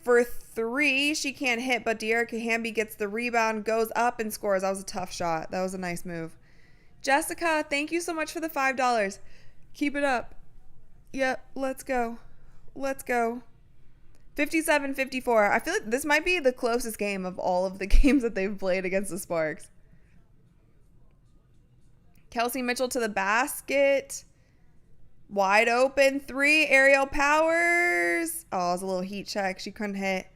Speaker 1: For 3, she can't hit, but De'Erica Hamby gets the rebound, goes up, and scores. That was a tough shot. That was a nice move. Jessica, thank you so much for the $5. Keep it up. Yep, let's go. Let's go. 57-54. I feel like this might be the closest game of all of the games that they've played against the Sparks. Kelsey Mitchell to the basket. Wide open 3. Aerial Powers. Oh, it was a little heat check. She couldn't hit.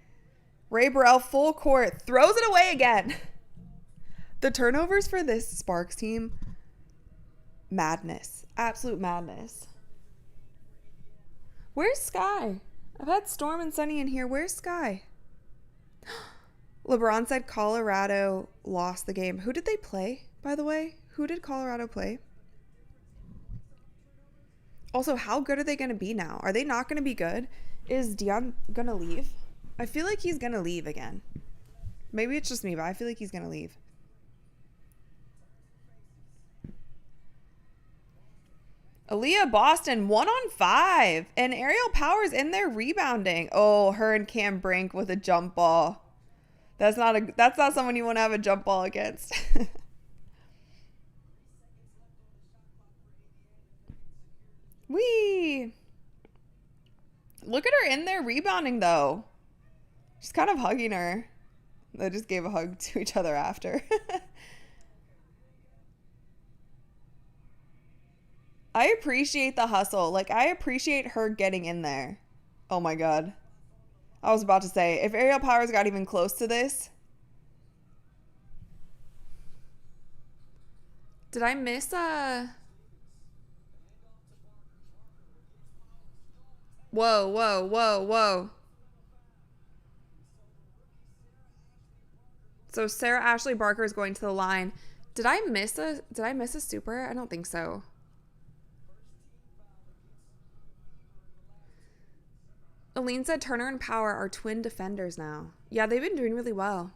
Speaker 1: Ray Burrell full court. Throws it away again. The turnovers for this Sparks team. Madness. Absolute madness. Where's Sky? I've had Storm and Sunny in here. Where's Sky? LeBron said Colorado lost the game. Who did they play, by the way? Who did Colorado play? Also, how good are they going to be now? Are they not going to be good? Is Dion going to leave? I feel like he's going to leave again. Maybe it's just me, but I feel like he's going to leave. Aaliyah Boston 1-on-5, and Aerial Powers in there rebounding. Oh, her and Cam Brink with a jump ball. That's not someone you want to have a jump ball against. Whee! Look at her in there rebounding though. She's kind of hugging her. They just gave a hug to each other after. I appreciate the hustle. Like, I appreciate her getting in there. Oh my God. I was about to say, if Aerial Powers got even close to this. Did I miss Whoa. So Sarah Ashley Barker is going to the line. Did I miss a super? I don't think so. Aline said Turner and Power are twin defenders now. Yeah, they've been doing really well.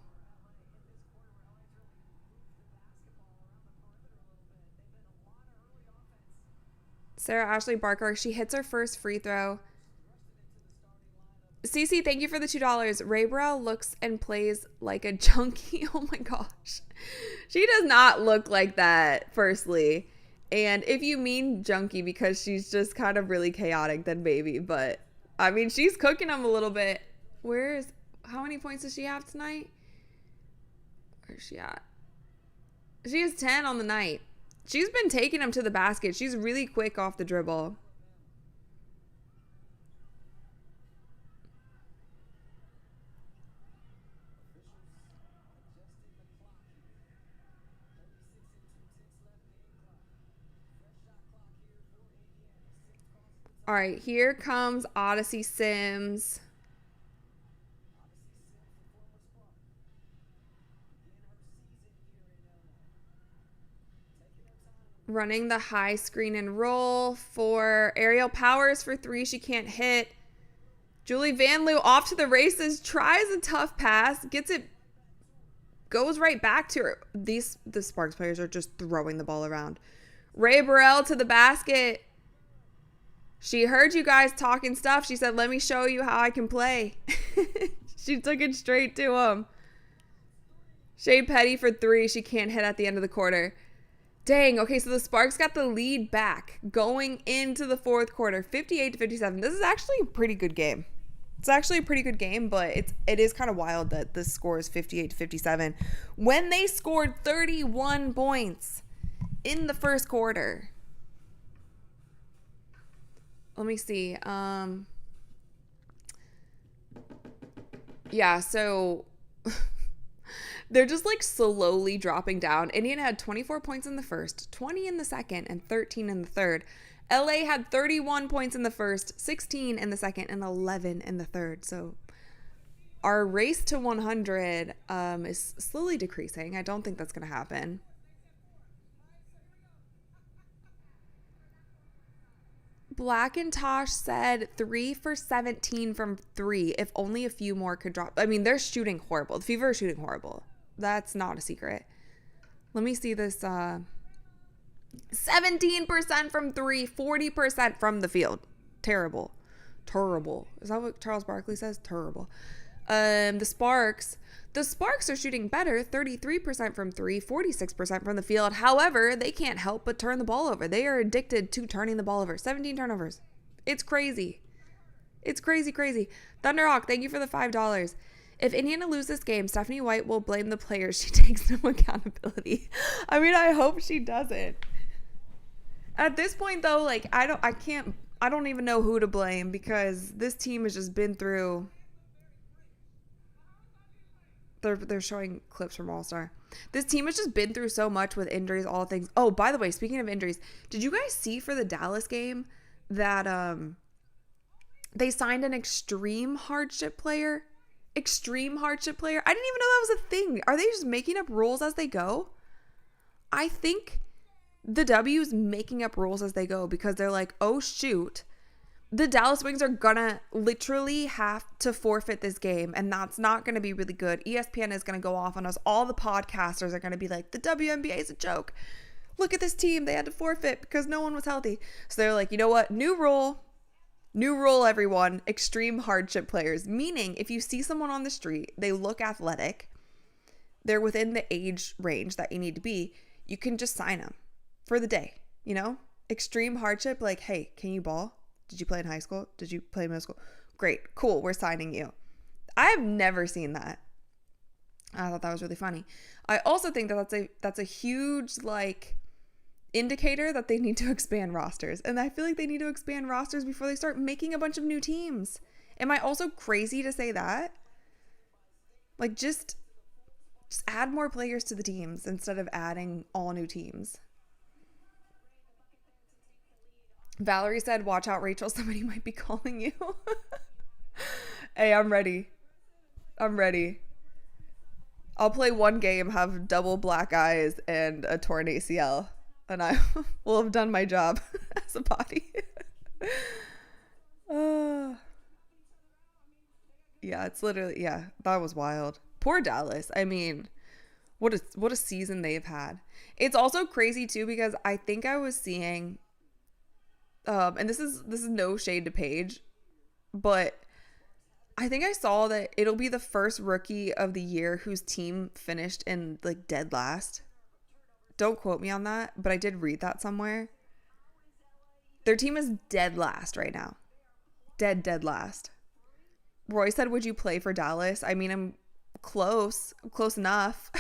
Speaker 1: Sarah Ashley Barker, she hits her first free throw. Cece, thank you for the $2. Ray Burrell looks and plays like a junkie. Oh my gosh. She does not look like that, firstly. And if you mean junkie because she's just kind of really chaotic, then maybe. But, I mean, she's cooking them a little bit. How many points does she have tonight? Where's she at? She has 10 on the night. She's been taking them to the basket. She's really quick off the dribble. All right, here comes Odyssey Sims. Running the high screen and roll for Aerial Powers for 3. She can't hit. Julie Van Loo off to the races. Tries a tough pass. Gets it. Goes right back to her. The Sparks players are just throwing the ball around. Ray Burrell to the basket. She heard you guys talking stuff. She said, let me show you how I can play. She took it straight to him. Shea Petty for 3. She can't hit at the end of the quarter. Dang. Okay, so the Sparks got the lead back going into the fourth quarter, 58-57. This is actually a pretty good game. It's actually a pretty good game, but it is kind of wild that the score is 58-57 when they scored 31 points in the first quarter. Let me see. Yeah, so They're just like slowly dropping down. Indiana had 24 points in the first, 20 in the second, and 13 in the third. LA had 31 points in the first, 16 in the second, and 11 in the third. So our race to 100 is slowly decreasing. I don't think that's going to happen. Blackintosh said 3 for 17 from 3. If only a few more could drop. I mean, they're shooting horrible. The Fever is shooting horrible. That's not a secret. Let me see this. 17% from 3, 40% from the field. Terrible. Terrible. Is that what Charles Barkley says? Terrible. The Sparks are shooting better, 33% from 3, 46% from the field. However, they can't help but turn the ball over. They are addicted to turning the ball over. 17 turnovers. It's crazy. It's crazy. Thunderhawk, thank you for the $5. If Indiana loses this game, Stephanie White will blame the players. She takes no accountability. I mean, I hope she doesn't. At this point, though, like, I don't even know who to blame because this team has just been through. They're showing clips from All-Star. This team has just been through so much with injuries, all things. Oh, by the way, speaking of injuries, did you guys see for the Dallas game that they signed an extreme hardship player? Extreme hardship player? I didn't even know that was a thing. Are they just making up rules as they go? I think the W's making up rules as they go because they're like, oh, shoot. The Dallas Wings are gonna literally have to forfeit this game, and that's not gonna be really good. ESPN is gonna go off on us. All the podcasters are gonna be like, the WNBA is a joke. Look at this team. They had to forfeit because no one was healthy. So they're like, you know what? New rule, everyone. Extreme hardship players. Meaning, if you see someone on the street, they look athletic, they're within the age range that you need to be, you can just sign them for the day, you know? Extreme hardship, like, hey, can you ball? Did you play in high school? Did you play middle school? Great. Cool. We're signing you. I've never seen that. I thought that was really funny. I also think that that's a huge, like, indicator that they need to expand rosters. And I feel like they need to expand rosters before they start making a bunch of new teams. Am I also crazy to say that? Like, just add more players to the teams instead of adding all new teams. Valerie said, watch out, Rachel. Somebody might be calling you. Hey, I'm ready. I'll play one game, have double black eyes and a torn ACL, and I will have done my job as a body. Yeah, it's literally, yeah, that was wild. Poor Dallas. I mean, what a season they've had. It's also crazy too because I think I was seeing and this is no shade to Paige, but I think I saw that it'll be the first rookie of the year whose team finished in like dead last. Don't quote me on that, but I did read that somewhere. Their team is dead last right now. Dead last. Roy said, would you play for Dallas? I mean, I'm close enough.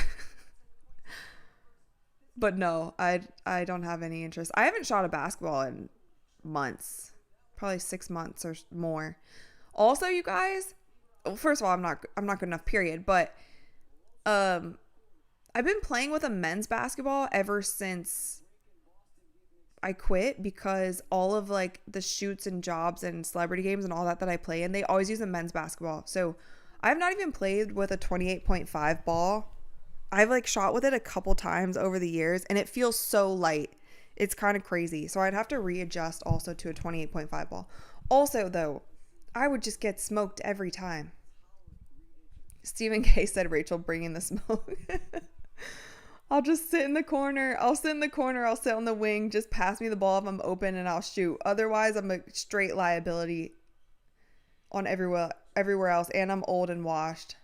Speaker 1: But no, I don't have any interest. I haven't shot a basketball in months, probably 6 months or more. Also, you guys, well, first of all, I'm not good enough, period, but I've been playing with a men's basketball ever since I quit because all of like the shoots and jobs and celebrity games and all that I play in, they always use a men's basketball. So I've not even played with a 28.5 ball. I've like shot with it a couple times over the years and it feels so light. It's kind of crazy. So I'd have to readjust also to a 28.5 ball. Also, though, I would just get smoked every time. Stephen K said, Rachel, bring in the smoke. I'll just sit in the corner. I'll sit on the wing. Just pass me the ball if I'm open and I'll shoot. Otherwise, I'm a straight liability on everywhere else. And I'm old and washed.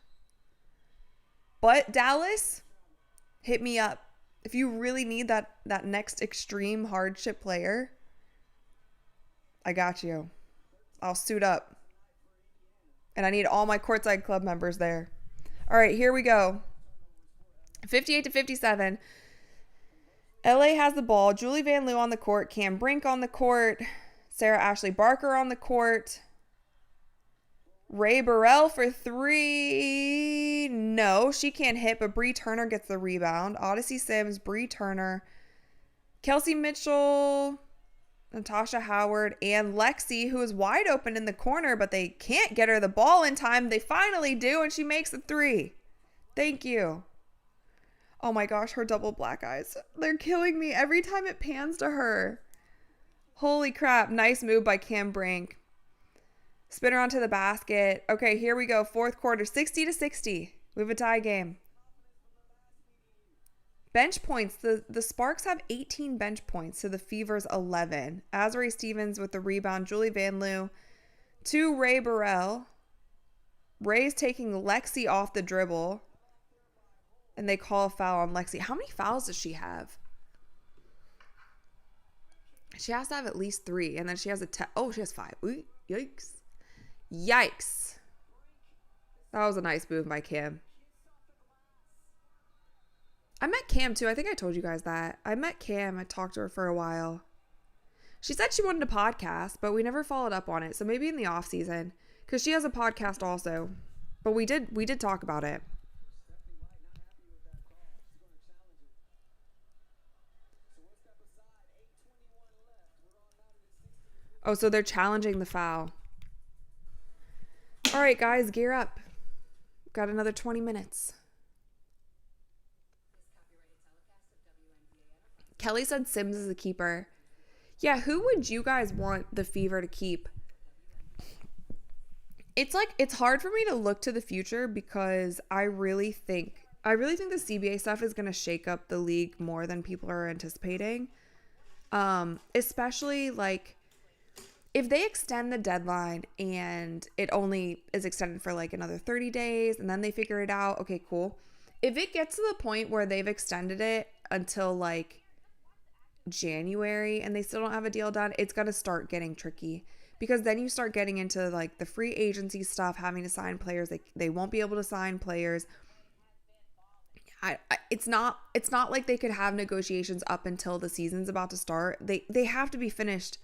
Speaker 1: But Dallas, hit me up. If you really need that next extreme hardship player, I got you. I'll suit up. And I need all my courtside club members there. All right, here we go. 58-57. LA has the ball. Julie Van Loo on the court. Cam Brink on the court. Sarah Ashley Barker on the court. Ray Burrell for three. No, she can't hit, but Bree Turner gets the rebound. Odyssey Sims, Bree Turner, Kelsey Mitchell, Natasha Howard, and Lexi, who is wide open in the corner, but they can't get her the ball in time. They finally do, and she makes a three. Thank you. Oh my gosh, her double black eyes. They're killing me every time it pans to her. Holy crap. Nice move by Cam Brink. Spinner onto the basket. Okay, here we go. Fourth quarter, 60-60. We have a tie game. Bench points. The Sparks have 18 bench points, so the Fever's 11. Azari Stevens with the rebound. Julie Van Loo to Ray Burrell. Ray's taking Lexi off the dribble. And they call a foul on Lexi. How many fouls does she have? She has to have at least 3. And then she has she has 5. Ooh, yikes. Yikes. That was a nice move by Cam. I met Cam too. I think I told you guys that. I met Cam. I talked to her for a while. She said she wanted a podcast, but we never followed up on it. So maybe in the off season, because she has a podcast also. But we did talk about it. Oh, so they're challenging the foul. All right, guys, gear up. Got another 20 minutes. Kelly said Sims is the keeper. Yeah, who would you guys want the Fever to keep? It's hard for me to look to the future because I really think the CBA stuff is going to shake up the league more than people are anticipating. Especially like if they extend the deadline and it only is extended for like another 30 days and then they figure it out, okay, cool. If it gets to the point where they've extended it until like January and they still don't have a deal done, it's going to start getting tricky because then you start getting into like the free agency stuff, having to sign players. They won't be able to sign players. It's not like they could have negotiations up until the season's about to start. They have to be finished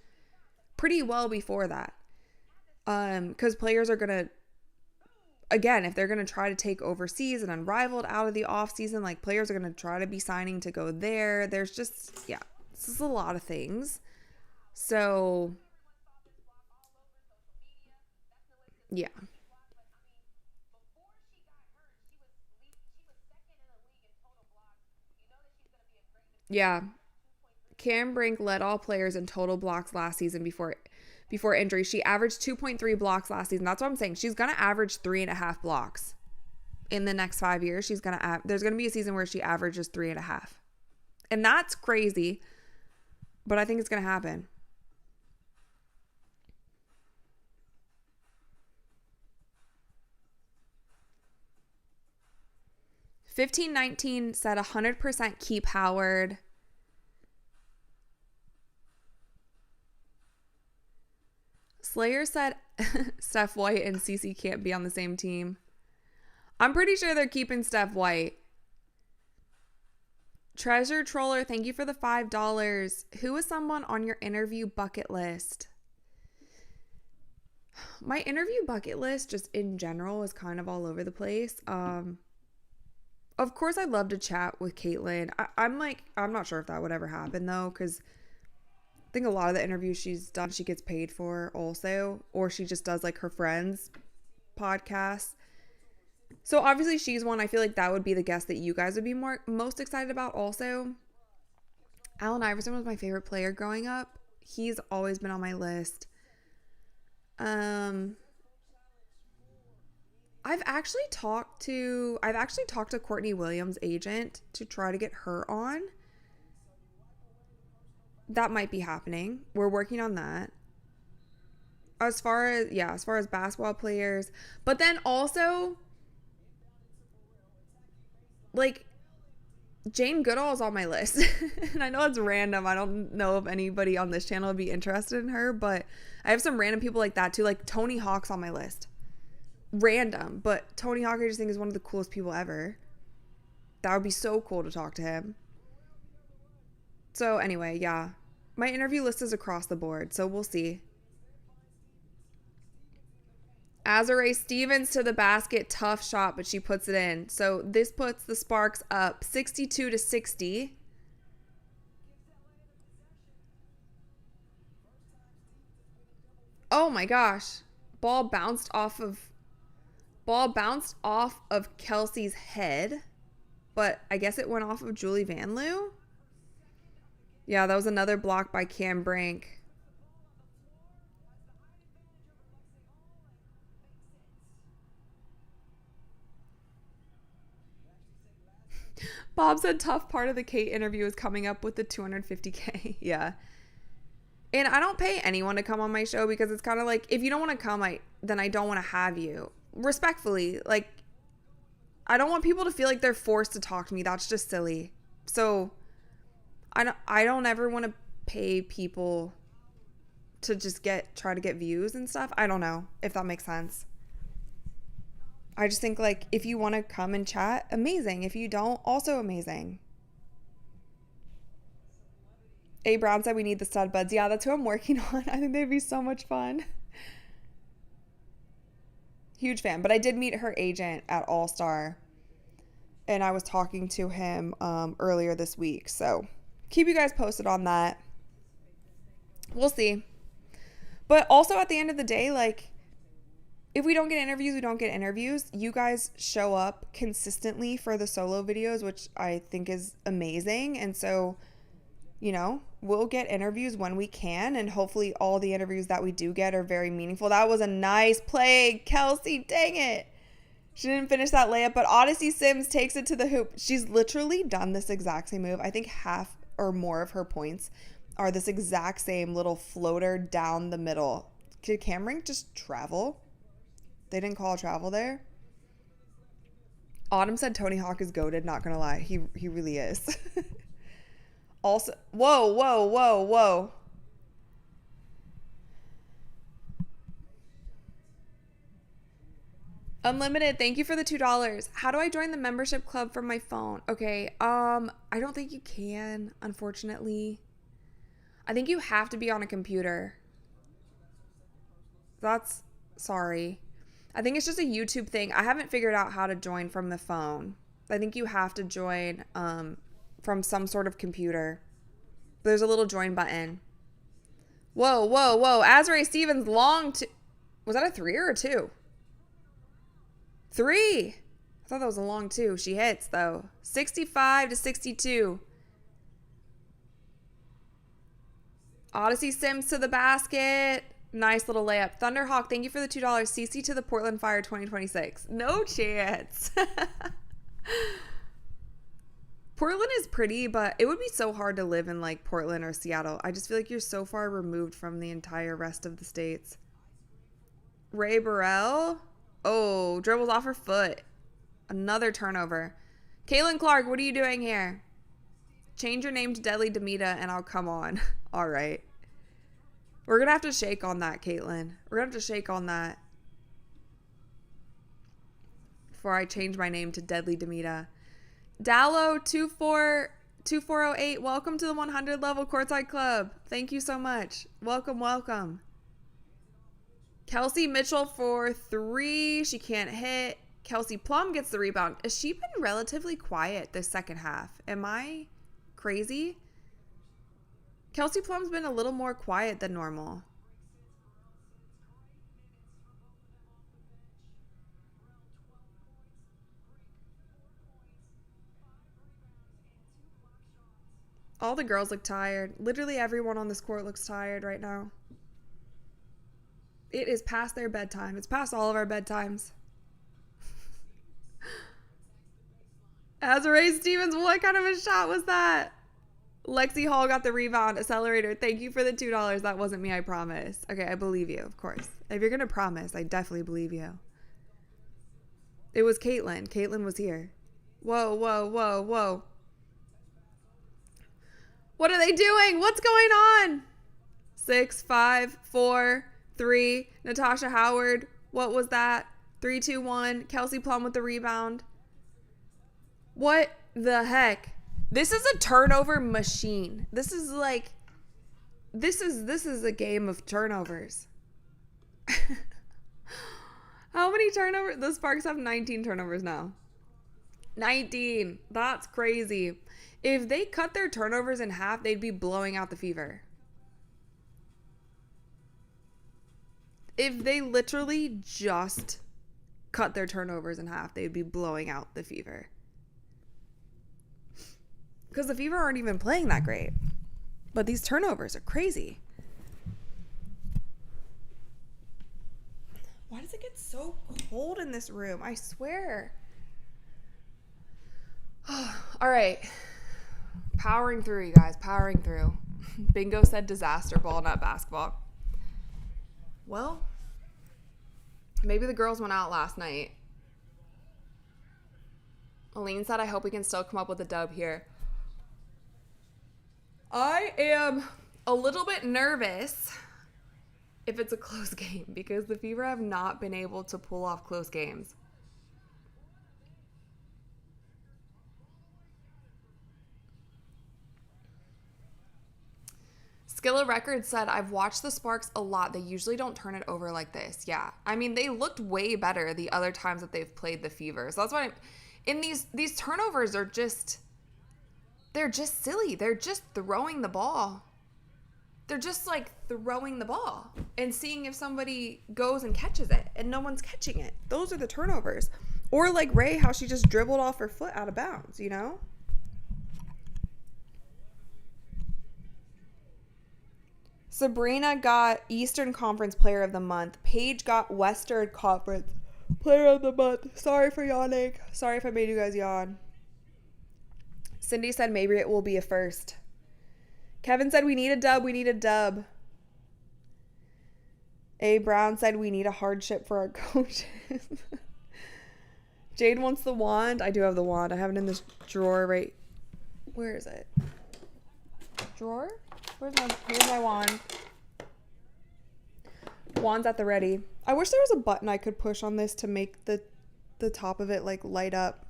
Speaker 1: pretty well before that. Because players are going to, again, if they're going to try to take overseas and unrivaled out of the off season, like players are going to try to be signing to go there. There's just, yeah, this is a lot of things. So, yeah. Yeah. Cam Brink led all players in total blocks last season before injury. She averaged 2.3 blocks last season. That's what I'm saying. She's going to average 3.5 blocks in the next 5 years. There's going to be a season where she averages 3.5. And that's crazy, but I think it's going to happen. $15.19 said 100% keep Howard. Slayer said Steph White and Cece can't be on the same team. I'm pretty sure they're keeping Steph White. Treasure Troller, thank you for the $5. Who is someone on your interview bucket list? My interview bucket list, just in general, is kind of all over the place. Of course, I'd love to chat with Caitlin. I'm not sure if that would ever happen, though, because I think a lot of the interviews she's done, she gets paid for also, or she just does, like, her friends' podcasts. So, obviously, she's one. I feel like that would be the guest that you guys would be most excited about also. Allen Iverson was my favorite player growing up. He's always been on my list. I've actually talked to Courtney Williams' agent to try to get her on. That might be happening. We're working on that. As far as basketball players, but then also like Jane Goodall is on my list. And I know it's random. I don't know if anybody on this channel would be interested in her, but I have some random people like that too. Like Tony Hawk's on my list. Random, but Tony Hawk I just think is one of the coolest people ever. That would be so cool to talk to him. So anyway, yeah. My interview list is across the board, so we'll see. Azare Stevens to the basket. Tough shot, but she puts it in. So this puts the Sparks up 62-60. Oh my gosh. Ball bounced off of Kelsey's head, but I guess it went off of Julie Vanloo. Yeah, that was another block by Cam Brink. Bob said tough part of the Kate interview is coming up with the $250K. Yeah. And I don't pay anyone to come on my show because it's kind of like, if you don't want to come, then I don't want to have you. Respectfully, like, I don't want people to feel like they're forced to talk to me. That's just silly. So I don't ever want to pay people to just try to get views and stuff. I don't know if that makes sense. I just think, like, if you want to come and chat, amazing. If you don't, also amazing. A. Brown said we need the stud buds. Yeah, that's who I'm working on. I think they'd be so much fun. Huge fan. But I did meet her agent at All Star, and I was talking to him earlier this week. So keep you guys posted on that. We'll see. But also at the end of the day, like, if we don't get interviews, we don't get interviews. You guys show up consistently for the solo videos, which I think is amazing. And so, you know, we'll get interviews when we can. And hopefully all the interviews that we do get are very meaningful. That was a nice play, Kelsey. Dang it. She didn't finish that layup, but Odyssey Sims takes it to the hoop. She's literally done this exact same move. I think half or more of her points are this exact same little floater down the middle. Did Cameron just travel? They didn't call a travel there. Autumn said Tony Hawk is goated. Not gonna lie, he really is. Also, whoa. Unlimited, thank you for the $2. How do I join the membership club from my phone? Okay, I don't think you can, unfortunately. I think you have to be on a computer. That's sorry. I think it's just a YouTube thing. I haven't figured out how to join from the phone. I think you have to join from some sort of computer. There's a little join button. Whoa. Azrae Stevens long to... Was that a 3 or a 2? 3. I thought that was a long 2. She hits, though. 65-62. Odyssey Sims to the basket. Nice little layup. Thunderhawk, thank you for the $2. CC to the Portland Fire 2026. No chance. Portland is pretty, but it would be so hard to live in, like, Portland or Seattle. I just feel like you're so far removed from the entire rest of the states. Ray Burrell. Oh, dribbles off her foot. Another turnover. Kaylin Clark, what are you doing here? Change your name to Deadly Demita and I'll come on. All right. We're going to have to shake on that, Caitlin. We're going to have to shake on that before I change my name to Deadly Demita. Dallo 2408, welcome to the 100 level Courtside Club. Thank you so much. Welcome. Kelsey Mitchell for 3. She can't hit. Kelsey Plum gets the rebound. Has she been relatively quiet this second half? Am I crazy? Kelsey Plum's been a little more quiet than normal. All the girls look tired. Literally everyone on this court looks tired right now. It is past their bedtime. It's past all of our bedtimes. Azrae Stevens, what kind of a shot was that? Lexi Hall got the rebound. Accelerator, thank you for the $2. That wasn't me, I promise. Okay, I believe you, of course. If you're going to promise, I definitely believe you. It was Caitlin. Caitlin was here. Whoa. What are they doing? What's going on? 6, 5, 4, 3. Natasha Howard. What was that? 3, 2, 1. Kelsey Plum with the rebound. What the heck? This is a turnover machine. This is a game of turnovers. How many turnovers? The Sparks have 19 turnovers now. 19. That's crazy. If they cut their turnovers in half, they'd be blowing out the Fever. If they literally just cut their turnovers in half, they'd be blowing out the Fever. Because the Fever aren't even playing that great. But these turnovers are crazy. Why does it get so cold in this room? I swear. All right. Powering through, you guys. Powering through. Bingo said disaster ball, not basketball. Well, maybe the girls went out last night. Aline said, I hope we can still come up with a dub here. I am a little bit nervous if it's a close game because the Fever have not been able to pull off close games. Skilla Records said, I've watched the Sparks a lot. They usually don't turn it over like this. Yeah. I mean, they looked way better the other times that they've played the Fever. So that's why in these turnovers are just, they're just silly. They're just throwing the ball. They're just like throwing the ball and seeing if somebody goes and catches it and no one's catching it. Those are the turnovers. Or like Ray, how she just dribbled off her foot out of bounds, you know? Sabrina got Eastern Conference Player of the Month. Paige got Western Conference Player of the Month. Sorry for yawning. Sorry if I made you guys yawn. Cindy said maybe it will be a first. Kevin said we need a dub. We need a dub. A. Brown said we need a hardship for our coaches. Jade wants the wand. I do have the wand. I have it in this drawer right. Where is it? Drawer? Here's my wand. Wand's at the ready. I wish there was a button I could push on this to make the top of it like light up.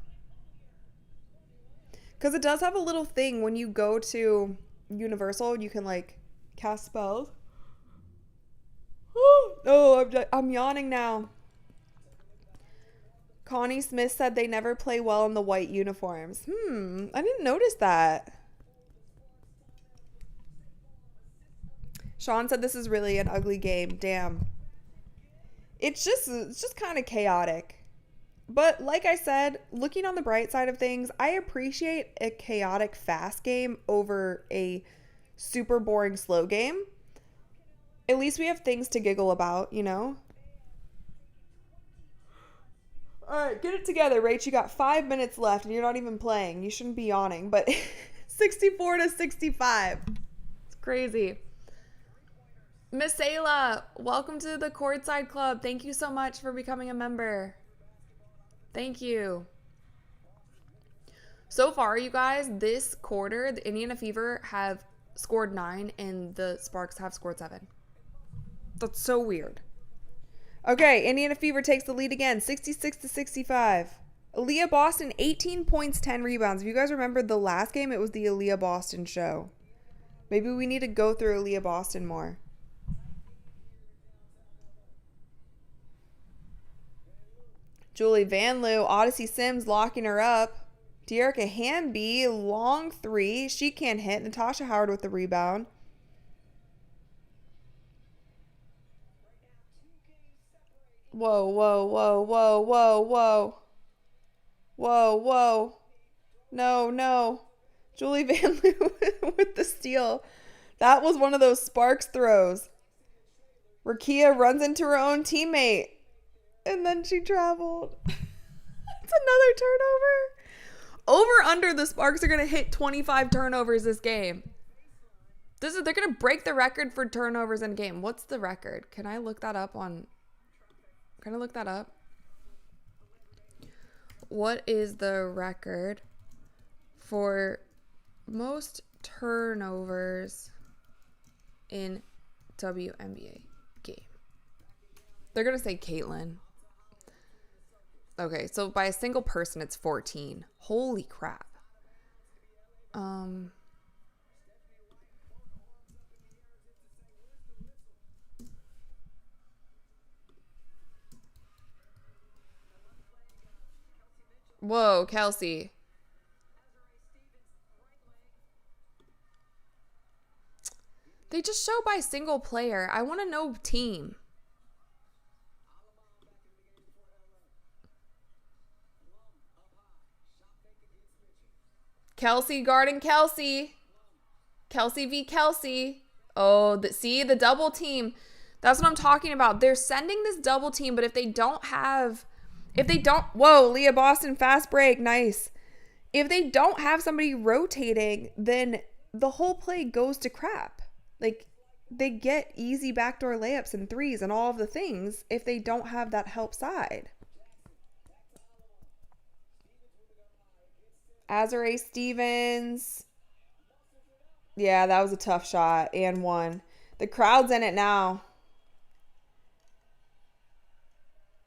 Speaker 1: Because it does have a little thing when you go to Universal, you can like cast spells. Oh, I'm yawning now. Connie Smith said they never play well in the white uniforms. I didn't notice that. Sean said this is really an ugly game. Damn. It's just kind of chaotic. But like I said, looking on the bright side of things, I appreciate a chaotic fast game over a super boring slow game. At least we have things to giggle about, you know? All right, get it together, Rach. You got 5 minutes left and you're not even playing. You shouldn't be yawning, but 64-65. It's crazy. Miss Ayla, welcome to the Courtside Club. Thank you so much for becoming a member. Thank you. So far, you guys, this quarter, the Indiana Fever have scored 9 and the Sparks have scored 7. That's so weird. Okay, Indiana Fever takes the lead again, 66-65. Aaliyah Boston, 18 points, 10 rebounds. If you guys remember the last game, it was the Aaliyah Boston show. Maybe we need to go through Aaliyah Boston more. Julie Vanloo, Odyssey Sims locking her up. Dearica Hamby, long three. She can't hit. Natasha Howard with the rebound. Whoa, whoa, whoa, whoa, whoa, whoa. Whoa, whoa. No, no. Julie Vanloo with the steal. That was one of those Sparks throws. Rakia runs into her own teammate. And then she traveled. It's another turnover. Over under, the Sparks are going to hit 25 turnovers this game. They're going to break the record for turnovers in a game. What's the record? Can I look that up on... Can I look that up? What is the record for most turnovers in WNBA game? They're going to say Caitlin. Okay, so by a single person, it's 14. Holy crap. Whoa, Kelsey. They just show by single player. I want to know team. Kelsey guarding Kelsey. Kelsey v. Kelsey. Oh, see, the double team. That's what I'm talking about. They're sending this double team, but if they don't, whoa, Leah Boston, fast break, nice. If they don't have somebody rotating, then the whole play goes to crap. Like, they get easy backdoor layups and threes and all of the things if they don't have that help side. Azare Stevens. Yeah, that was a tough shot and one. The crowd's in it now.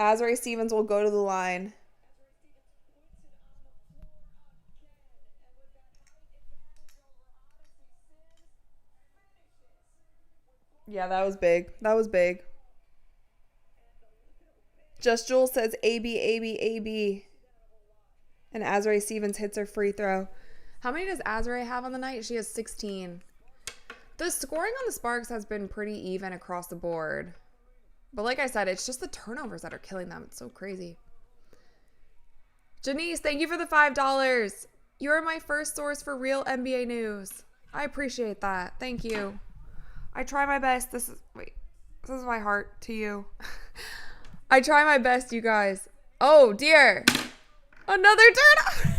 Speaker 1: Azare Stevens will go to the line. Yeah, that was big. That was big. Just Jules says AB, AB, AB. And Azare Stevens hits her free throw. How many does Azare have on the night? She has 16. The scoring on the Sparks has been pretty even across the board. But like I said, it's just the turnovers that are killing them. It's so crazy. Janice, thank you for the $5. You're my first source for real NBA news. I appreciate that. Thank you. I try my best. This is my heart to you. I try my best, you guys. Oh, dear. Another turnover.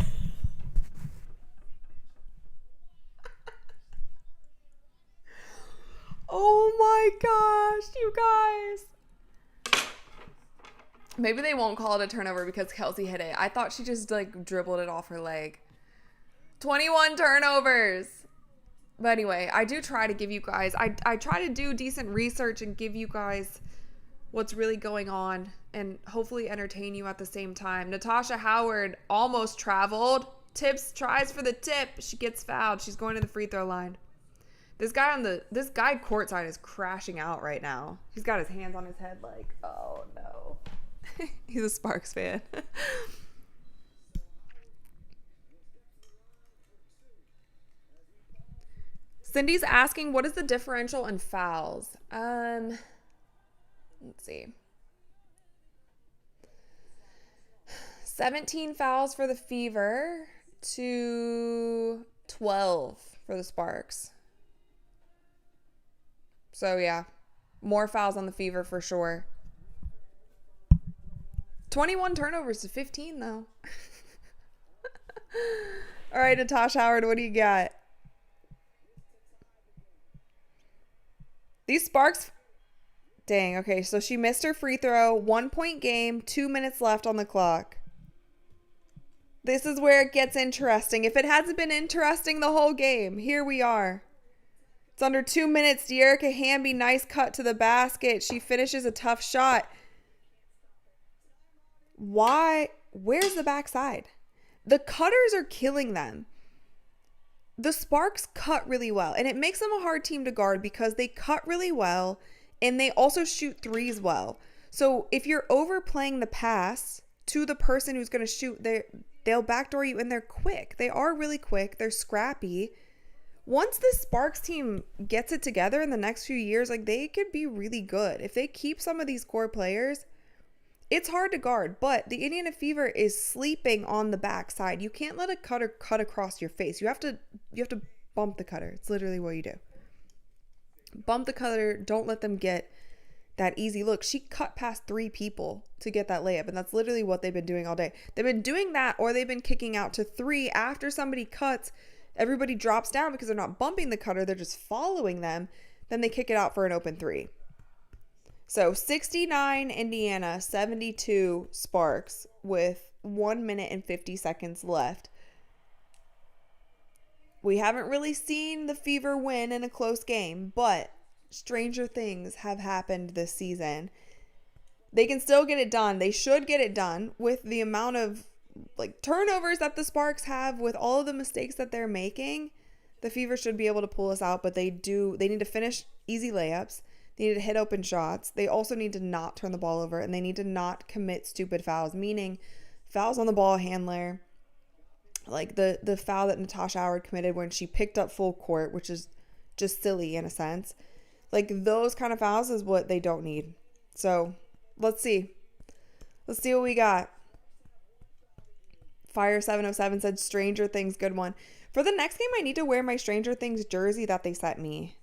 Speaker 1: Oh my gosh, you guys. Maybe they won't call it a turnover because Kelsey hit it. I thought she just like dribbled it off her leg. 21 turnovers. But anyway, I do try to give you guys, I try to do decent research and give you guys what's really going on and hopefully entertain you at the same time. Natasha Howard almost traveled. Tries for the tip. She gets fouled. She's going to the free throw line. This guy courtside is crashing out right now. He's got his hands on his head like, oh no. He's a Sparks fan. Cindy's asking, what is the differential in fouls? Let's see. 17 fouls for the Fever to 12 for the Sparks. So yeah, more fouls on the Fever for sure. 21 turnovers to 15 though. All right, Natasha Howard, what do you got? These Sparks, dang, okay, so she missed her free throw, 1 point game, 2 minutes left on the clock. This is where it gets interesting. If it hasn't been interesting the whole game, here we are. It's under 2 minutes. De'Erica Hamby, nice cut to the basket. She finishes a tough shot. Why? Where's the backside? The cutters are killing them. The Sparks cut really well, and it makes them a hard team to guard because they cut really well, and they also shoot threes well. So if you're overplaying the pass to the person who's going to shoot, they'll backdoor you, and they're quick. They are really quick. They're scrappy. Once the Sparks team gets it together in the next few years, like, they could be really good. If they keep some of these core players, it's hard to guard, but the Indiana Fever is sleeping on the backside. You can't let a cutter cut across your face. You have to bump the cutter. It's literally what you do. Bump the cutter. Don't let them get that easy look. She cut past 3 people to get that layup, and that's literally what they've been doing all day. They've been doing that, or they've been kicking out to 3 after somebody cuts. Everybody drops down because they're not bumping the cutter. They're just following them. Then they kick it out for an open 3. So 69 Indiana, 72 Sparks with 1 minute and 50 seconds left. We haven't really seen the Fever win in a close game, but stranger things have happened this season. They can still get it done. They should get it done with the amount of turnovers that the Sparks have, with all of the mistakes that they're making. The Fever should be able to pull us out, but they need to finish easy layups. They need to hit open shots. They also need to not turn the ball over, and they need to not commit stupid fouls, meaning fouls on the ball handler. Like the foul that Natasha Howard committed when she picked up full court, which is just silly in a sense. Like those kind of fouls is what they don't need. So let's see. Let's see what we got. Fire 707 said Stranger Things, good one. For the next game, I need to wear my Stranger Things jersey that they sent me.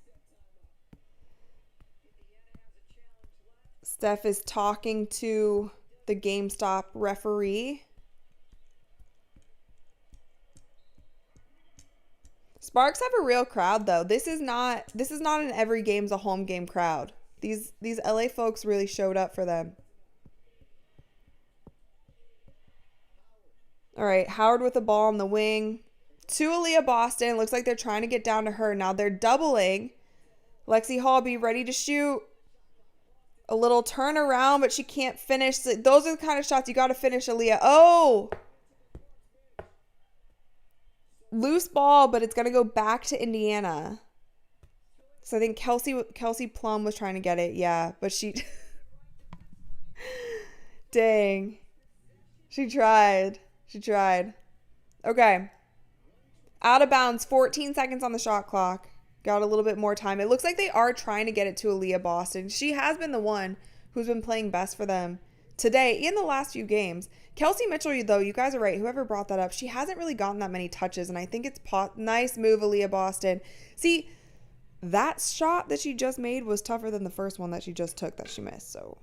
Speaker 1: Steph is talking to the GameStop referee. Sparks have a real crowd though. This is not an every game's a home game crowd. These LA folks really showed up for them. All right, Howard with the ball on the wing. To Aaliyah Boston. Looks like they're trying to get down to her. Now they're doubling. Lexi Hall be ready to shoot. A little turnaround, but she can't finish. Those are the kind of shots you got to finish, Aaliyah. Oh! Loose ball, but it's going to go back to Indiana. So I think Kelsey Plum was trying to get it. Yeah, but she... Dang. She tried. Okay. Out of bounds. 14 seconds on the shot clock. Got a little bit more time. It looks like they are trying to get it to Aaliyah Boston. She has been the one who's been playing best for them today in the last few games. Kelsey Mitchell, though, you guys are right. Whoever brought that up, she hasn't really gotten that many touches, and I think it's nice move, Aaliyah Boston. See, that shot that she just made was tougher than the first one that she just took that she missed. So,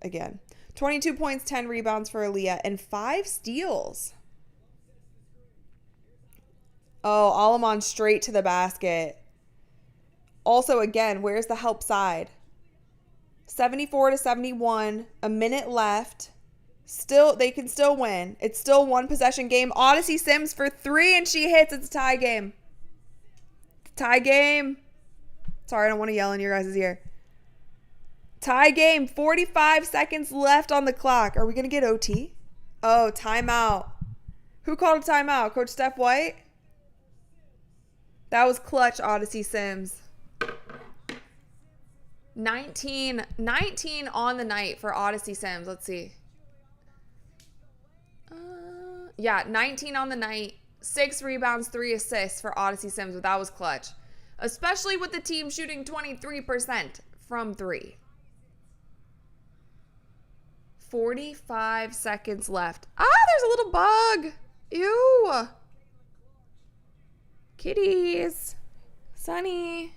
Speaker 1: again, 22 points, 10 rebounds for Aaliyah, and 5 steals. Oh, Alamon straight to the basket. Also, again, where's the help side? 74-71, a minute left. Still, they can still win. It's still one possession game. Odyssey Sims for 3, and she hits. It's a tie game. Tie game. Sorry, I don't want to yell in your guys' ear. Tie game. 45 seconds left on the clock. Are we going to get OT? Oh, timeout. Who called a timeout? Coach Steph White? That was clutch, Odyssey Sims. 19 on the night for Odyssey Sims. Let's see. Yeah, 19 on the night. 6 rebounds, 3 assists for Odyssey Sims, but that was clutch. Especially with the team shooting 23% from 3. 45 seconds left. Ah, there's a little bug. Ew. Kitties. Sunny.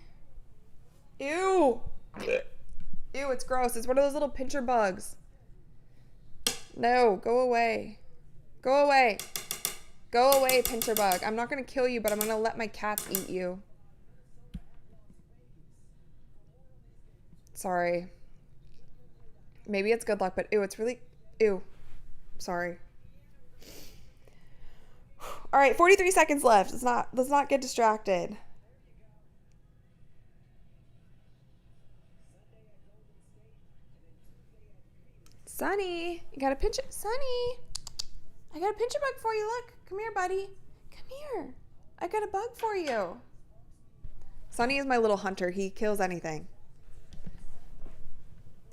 Speaker 1: Ew. Ew, it's gross. It's one of those little pincher bugs. No, go away. Go away. Go away, pincher bug. I'm not going to kill you, but I'm going to let my cats eat you. Sorry. Maybe it's good luck, but ew, it's really... Ew. Sorry. All right, 43 seconds left. Let's not get distracted. Sunny, you gotta pinch it. Sunny, I got a pincher bug for you. Look, come here, buddy. Come here. I got a bug for you. Sunny is my little hunter. He kills anything.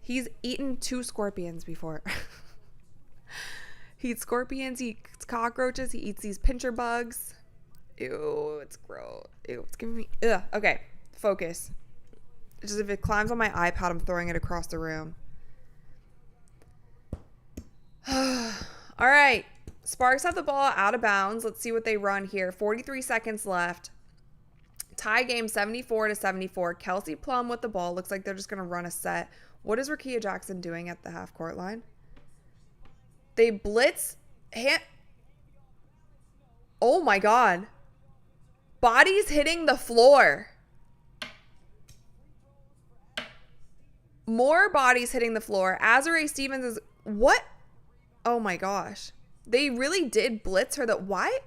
Speaker 1: He's eaten 2 scorpions before. He eats scorpions, he eats cockroaches, he eats these pincher bugs. Ew, it's gross. Ew, it's giving me... Ugh. Okay, focus. Just if it climbs on my iPad, I'm throwing it across the room. All right. Sparks have the ball out of bounds. Let's see what they run here. 43 seconds left. Tie game 74-74. Kelsey Plum with the ball. Looks like they're just going to run a set. What is Rakia Jackson doing at the half court line? They blitz. Oh my God. Bodies hitting the floor. More bodies hitting the floor. Azare Stevens is... What? Oh my gosh. They really did blitz her. Why?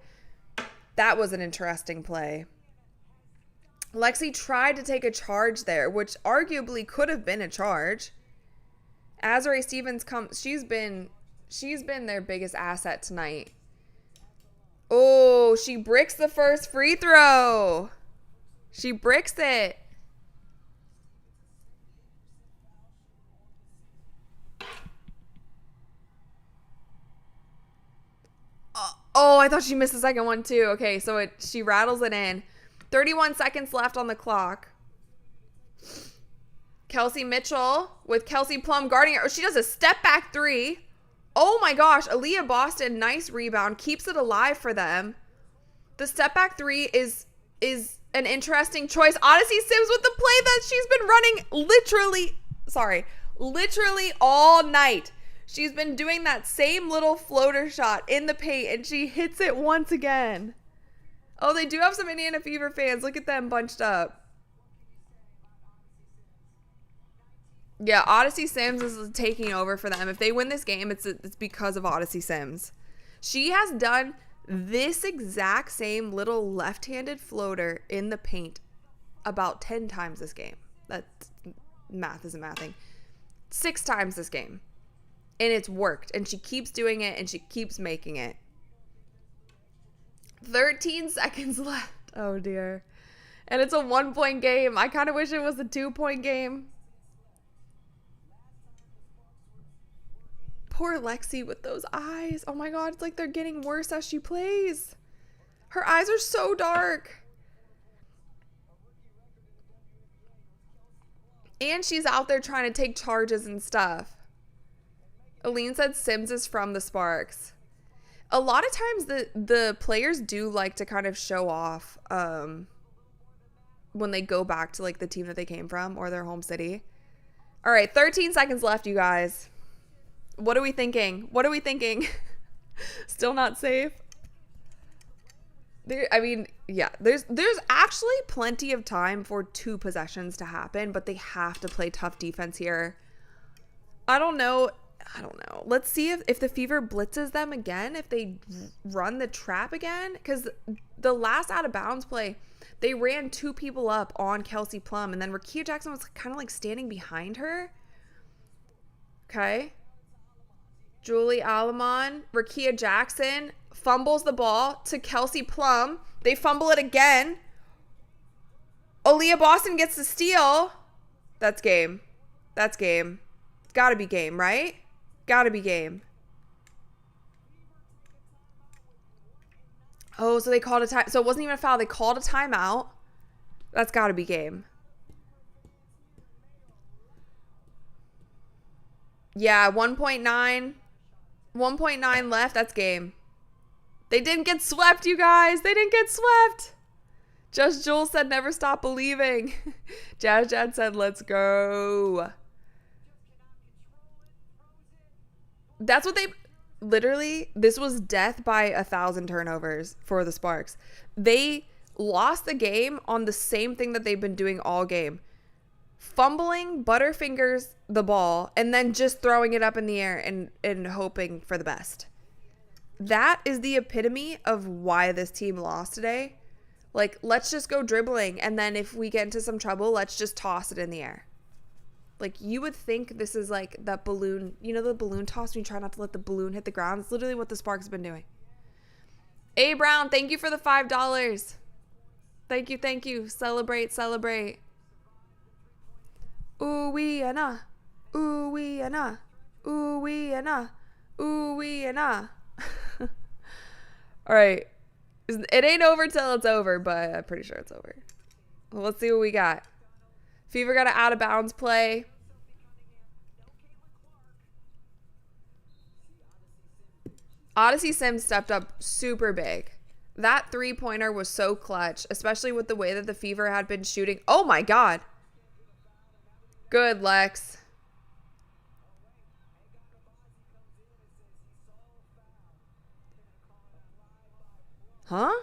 Speaker 1: That was an interesting play. Lexi tried to take a charge there, which arguably could have been a charge. Azare Stevens she's been their biggest asset tonight. Oh, she bricks the first free throw. She bricks it. Oh, I thought she missed the second one too. Okay, so she rattles it in. 31 seconds left on the clock. Kelsey Mitchell with Kelsey Plum guarding her. She does a step back three. Oh my gosh, Aaliyah Boston, nice rebound, keeps it alive for them. The step back three is an interesting choice. Odyssey Sims with the play that she's been running literally all night. She's been doing that same little floater shot in the paint, and she hits it once again. Oh, they do have some Indiana Fever fans. Look at them bunched up. Yeah, Odyssey Sims is taking over for them. If they win this game, it's because of Odyssey Sims. She has done this exact same little left-handed floater in the paint about 10 times this game. That's math isn't mathing. 6 times this game. And it's worked. And she keeps doing it and she keeps making it. 13 seconds left. Oh dear. And it's a 1-point game. I kind of wish it was a 2-point game. Poor Lexi with those eyes. Oh my god, it's like they're getting worse as she plays. Her eyes are so dark. And she's out there trying to take charges and stuff. Aline said Sims is from the Sparks. A lot of times the players do like to kind of show off when they go back to like the team that they came from or their home city. All right, 13 seconds left, you guys. What are we thinking? What are we thinking? Still not safe? There's actually plenty of time for 2 possessions to happen, but they have to play tough defense here. I don't know. Let's see if the Fever blitzes them again, if they run the trap again, because the last out of bounds play, they ran 2 people up on Kelsey Plum, and then Rakia Jackson was kind of like standing behind her. Okay. Julie Alamon, Rakia Jackson fumbles the ball to Kelsey Plum. They fumble it again. Aaliyah Boston gets the steal. That's game. That's game. It's got to be game, right? Got to be game. Oh, so they called a time. So it wasn't even a foul. They called a timeout. That's got to be game. Yeah, 1.9 left. That's game. They didn't get swept, you guys. They didn't get swept. Just Jules said never stop believing. Jazz Jad said let's go. That's what they literally, this was death by 1,000 turnovers for the Sparks. They lost the game on the same thing that they've been doing all game. Fumbling Butterfingers the ball and then just throwing it up in the air and hoping for the best. That is the epitome of why this team lost today. Like, let's just go dribbling, and then if we get into some trouble, let's just toss it in the air. Like, you would think this is like that balloon, you know, the balloon toss when you try not to let the balloon hit the ground. It's literally what the Sparks have been doing. A Brown, thank you for the $5. Thank you. Celebrate. Ooh wee and ah. Ooh wee and ah. Ooh wee and ah. Ooh wee and ah. All right. It ain't over till it's over, but I'm pretty sure it's over. Well, let's see what we got. Fever got an out of bounds play. Odyssey Sims stepped up super big. That 3-pointer was so clutch, especially with the way that the Fever had been shooting. Oh my God. Good, Lex. Huh?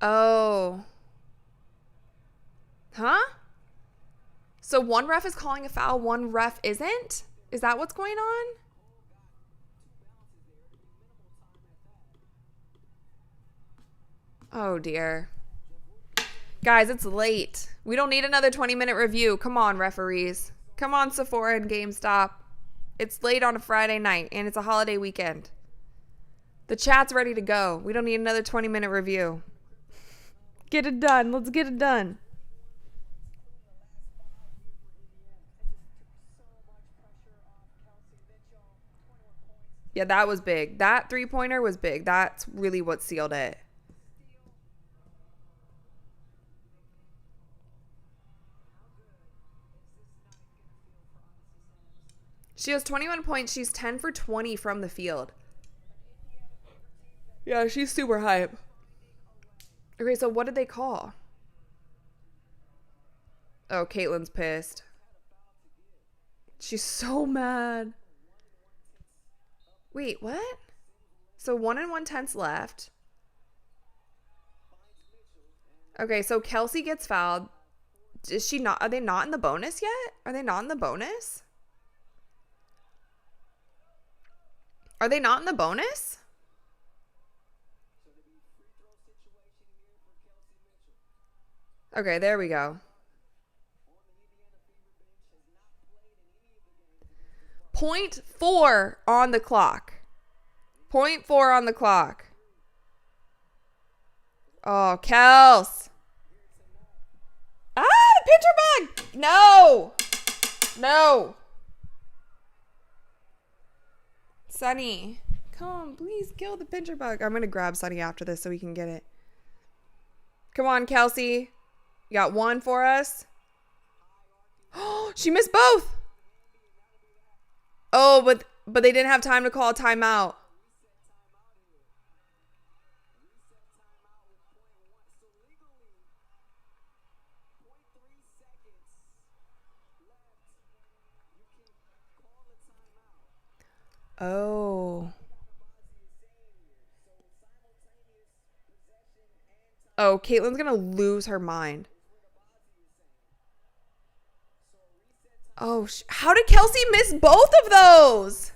Speaker 1: Oh. Huh? So one ref is calling a foul, one ref isn't? Is that what's going on? Oh dear. Guys, it's late. We don't need another 20-minute review. Come on, referees. Come on, Sephora and GameStop. It's late on a Friday night, and it's a holiday weekend. The chat's ready to go. We don't need another 20-minute review. Get it done. Let's get it done. Yeah, that was big. That three-pointer was big. That's really what sealed it. She has 21 points. She's 10 for 20 from the field. Yeah, she's super hype. Okay, so what did they call? Oh, Caitlin's pissed. She's so mad. Wait, what? So 1 1/10 left. Okay, so Kelsey gets fouled. Is she not? Are they not in the bonus yet? Are they not in the bonus? Are they not in the bonus? Okay, there we go. .4 on the clock. .4 on the clock. Oh, Kels. Ah, the pitcher bug. No. No. Sunny. Come on, please kill the pincher bug. I'm going to grab Sunny after this so we can get it. Come on, Kelsey. You got one for us? Oh, she missed both. Oh, but they didn't have time to call a timeout. Oh. Oh, Caitlin's going to lose her mind. Oh, how did Kelsey miss both of those?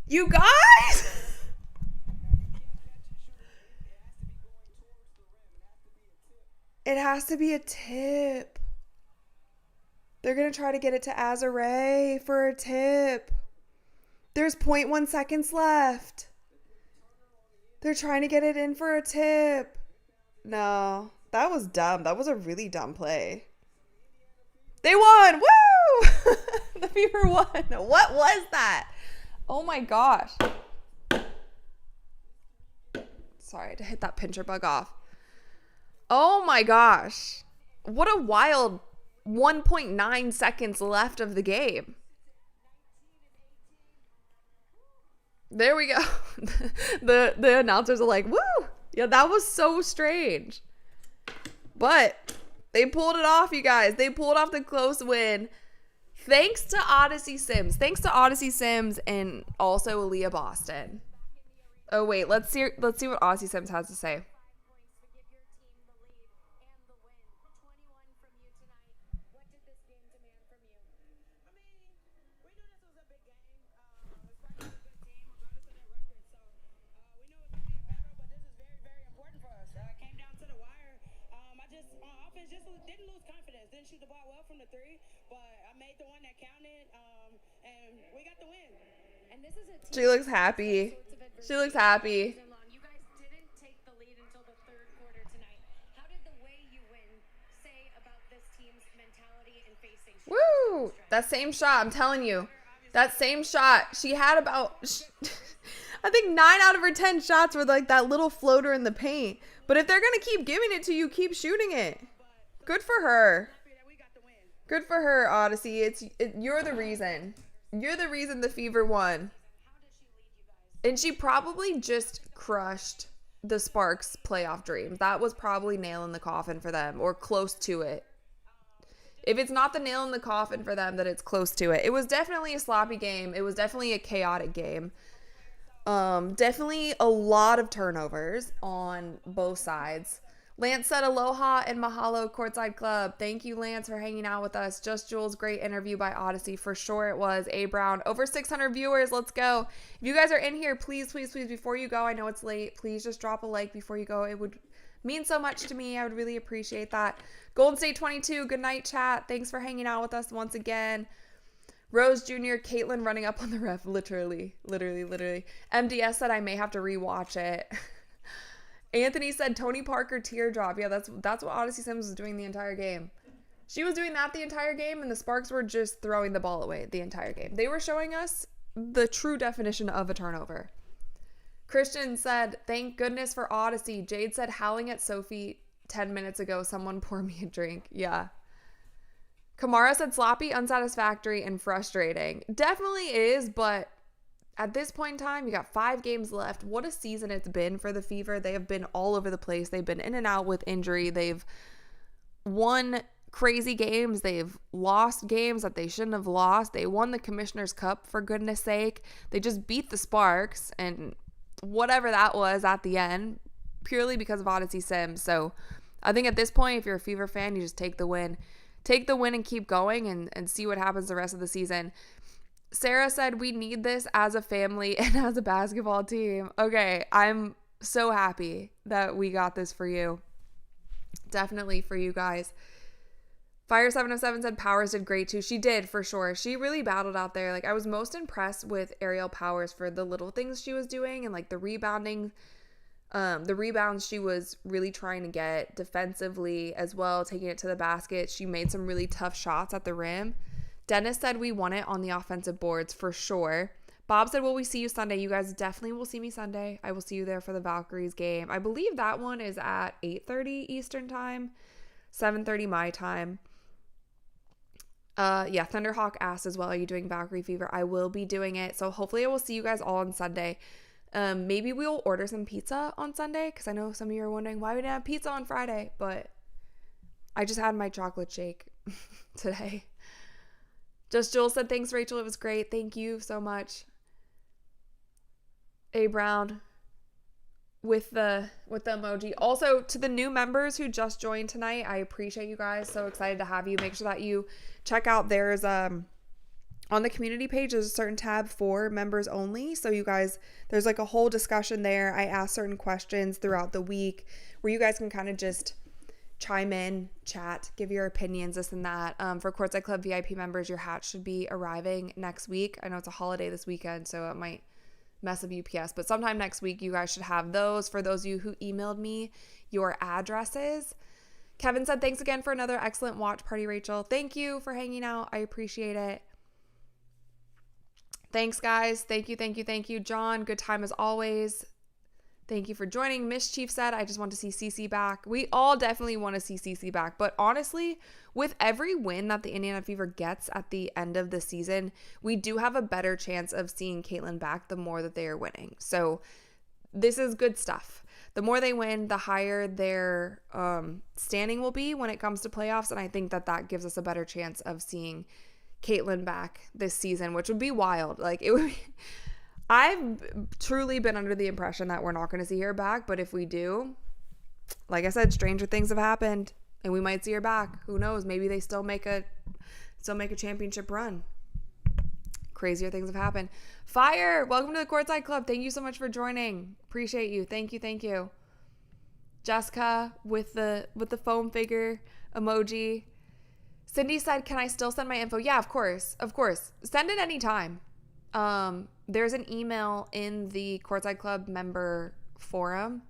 Speaker 1: You guys? It has to be a tip. They're going to try to get it to Azare for a tip. There's 0.1 seconds left. They're trying to get it in for a tip. No, that was dumb. That was a really dumb play. They won! Woo! The Fever won. What was that? Oh my gosh. Sorry, I had to hit that pincher bug off. Oh my gosh. What a wild 1.9 seconds left of the game. There we go. The announcers are like, woo! Yeah, that was so strange. But they pulled it off, you guys. They pulled off the close win. Thanks to Odyssey Sims. Thanks to Odyssey Sims and also Aaliyah Boston. Oh, wait. Let's see what Odyssey Sims has to say.
Speaker 3: Shoot the ball well from the three, but I made the one that counted, and we got the win. And this is a
Speaker 1: She looks happy. She looks happy.
Speaker 3: You guys didn't take the lead until the third quarter tonight. How did the way you win say about this team's mentality and facing?
Speaker 1: Woo! That same shot, I'm telling you. That same shot. She had about, I think 9 out of her 10 shots were like that little floater in the paint. But if they're going to keep giving it to you, keep shooting it. Good for her. Good for her, Odyssey. You're the reason. You're the reason the Fever won. And she probably just crushed the Sparks playoff dream. That was probably nail in the coffin for them, or close to it. If it's not the nail in the coffin for them, then it's close to it. It was definitely a sloppy game. It was definitely a chaotic game. Definitely a lot of turnovers on both sides. Lance said aloha and mahalo Courtside Club. Thank you, Lance, for hanging out with us. Just Jules, great interview by Odyssey. For sure it was. A Brown, over 600 viewers. Let's go. If you guys are in here, please, please, please, before you go, I know it's late, please just drop a like before you go. It would mean so much to me. I would really appreciate that. Golden State 22, good night, chat. Thanks for hanging out with us once again. Rose Jr., Caitlin running up on the ref. Literally. MDS said I may have to rewatch it. Anthony said Tony Parker teardrop. Yeah, that's what Odyssey Sims was doing the entire game. She was doing that the entire game, and the Sparks were just throwing the ball away the entire game. They were showing us the true definition of a turnover. Christian said, thank goodness for Odyssey. Jade said, howling at Sophie 10 minutes ago. Someone pour me a drink. Yeah. Kamara said, sloppy, unsatisfactory, and frustrating. Definitely is, but at this point in time, you got 5 games left. What a season it's been for the Fever. They have been all over the place. They've been in and out with injury. They've won crazy games. They've lost games that they shouldn't have lost. They won the Commissioner's Cup, for goodness sake. They just beat the Sparks and whatever that was at the end, purely because of Odyssey Sims. So I think at this point, if you're a Fever fan, you just take the win. Take the win and keep going and see what happens the rest of the season. Sarah said, we need this as a family and as a basketball team. Okay, I'm so happy that we got this for you. Definitely for you guys. Fire707 said Powers did great too. She did, for sure. She really battled out there. Like, I was most impressed with Ariel Powers for the little things she was doing and like the rebounding. The rebounds she was really trying to get defensively as well, taking it to the basket. She made some really tough shots at the rim. Dennis said we won it on the offensive boards for sure. Bob said, will we see you Sunday? You guys definitely will see me Sunday. I will see you there for the Valkyries game. I believe that one is at 8:30 Eastern time, 7:30 my time. Yeah, Thunderhawk asked as well, are you doing Valkyrie Fever? I will be doing it. So hopefully I will see you guys all on Sunday. Maybe we'll order some pizza on Sunday, because I know some of you are wondering why we didn't have pizza on Friday, but I just had my chocolate shake today. Just Jules said, thanks, Rachel. It was great. Thank you so much. A Brown with the emoji. Also, to the new members who just joined tonight, I appreciate you guys. So excited to have you. Make sure that you check out, there's on the community page, there's a certain tab for members only. So you guys, there's like a whole discussion there. I ask certain questions throughout the week where you guys can kind of just chime in, chat, give your opinions, this and that. For Courtside Club VIP members, your hat should be arriving next week. I know it's a holiday this weekend, so it might mess up UPS, but sometime next week you guys should have those. For those of you who emailed me your addresses. Kevin said, thanks again for another excellent watch party, Rachel. Thank you for hanging out. I appreciate it. Thanks, guys. Thank you. John, good time as always. Thank you for joining. Mischief said, I just want to see CC back. We all definitely want to see CC back. But honestly, with every win that the Indiana Fever gets at the end of the season, we do have a better chance of seeing Caitlin back the more that they are winning. So this is good stuff. The more they win, the higher their standing will be when it comes to playoffs. And I think that gives us a better chance of seeing Caitlin back this season, which would be wild. Like, it would be... I've truly been under the impression that we're not going to see her back, but if we do, like I said, stranger things have happened, and we might see her back. Who knows? Maybe they still make a championship run. Crazier things have happened. Fire, welcome to the Courtside Club. Thank you so much for joining. Appreciate you. Thank you. Jessica with the foam figure emoji. Cindy said, "Can I still send my info?" Yeah, of course. Send it anytime. There's an email in the Courtside Club member forum.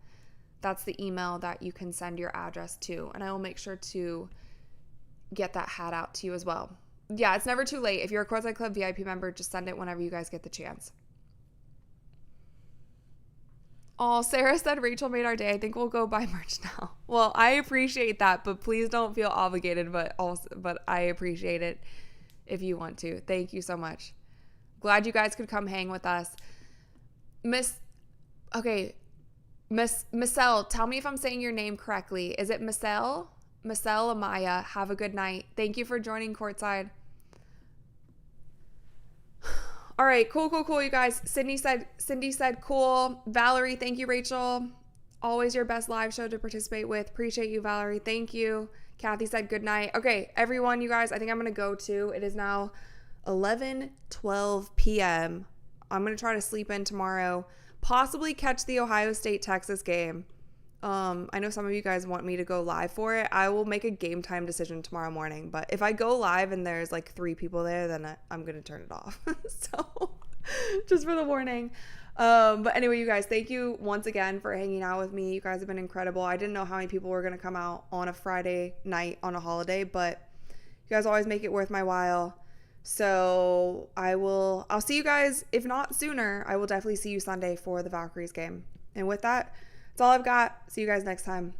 Speaker 1: That's the email that you can send your address to, and I will make sure to get that hat out to you as well. Yeah, it's never too late. If you're a Courtside Club VIP member, just send it whenever you guys get the chance. Oh, Sarah said Rachel made our day. I think we'll go buy merch now. Well, I appreciate that, but please don't feel obligated, but I appreciate it if you want to. Thank you so much. Glad you guys could come hang with us. Miss Michelle, tell me if I'm saying your name correctly. Is it Michelle? Michelle Amaya, have a good night. Thank you for joining Courtside. All right, cool, you guys. Cindy said cool. Valerie, thank you, Rachel. Always your best live show to participate with. Appreciate you, Valerie. Thank you. Kathy said good night. Okay, everyone, you guys, I think I'm going to go too. It is now 11:12 p.m. I'm going to try to sleep in tomorrow. Possibly catch the Ohio State-Texas game. I know some of you guys want me to go live for it. I will make a game time decision tomorrow morning. But if I go live and there's like 3 people there, then I'm going to turn it off. So just for the warning. But anyway, you guys, thank you once again for hanging out with me. You guys have been incredible. I didn't know how many people were going to come out on a Friday night on a holiday, but you guys always make it worth my while. So I'll see you guys. If not sooner, I will definitely see you Sunday for the Valkyries game. And with that, that's all I've got. See you guys next time.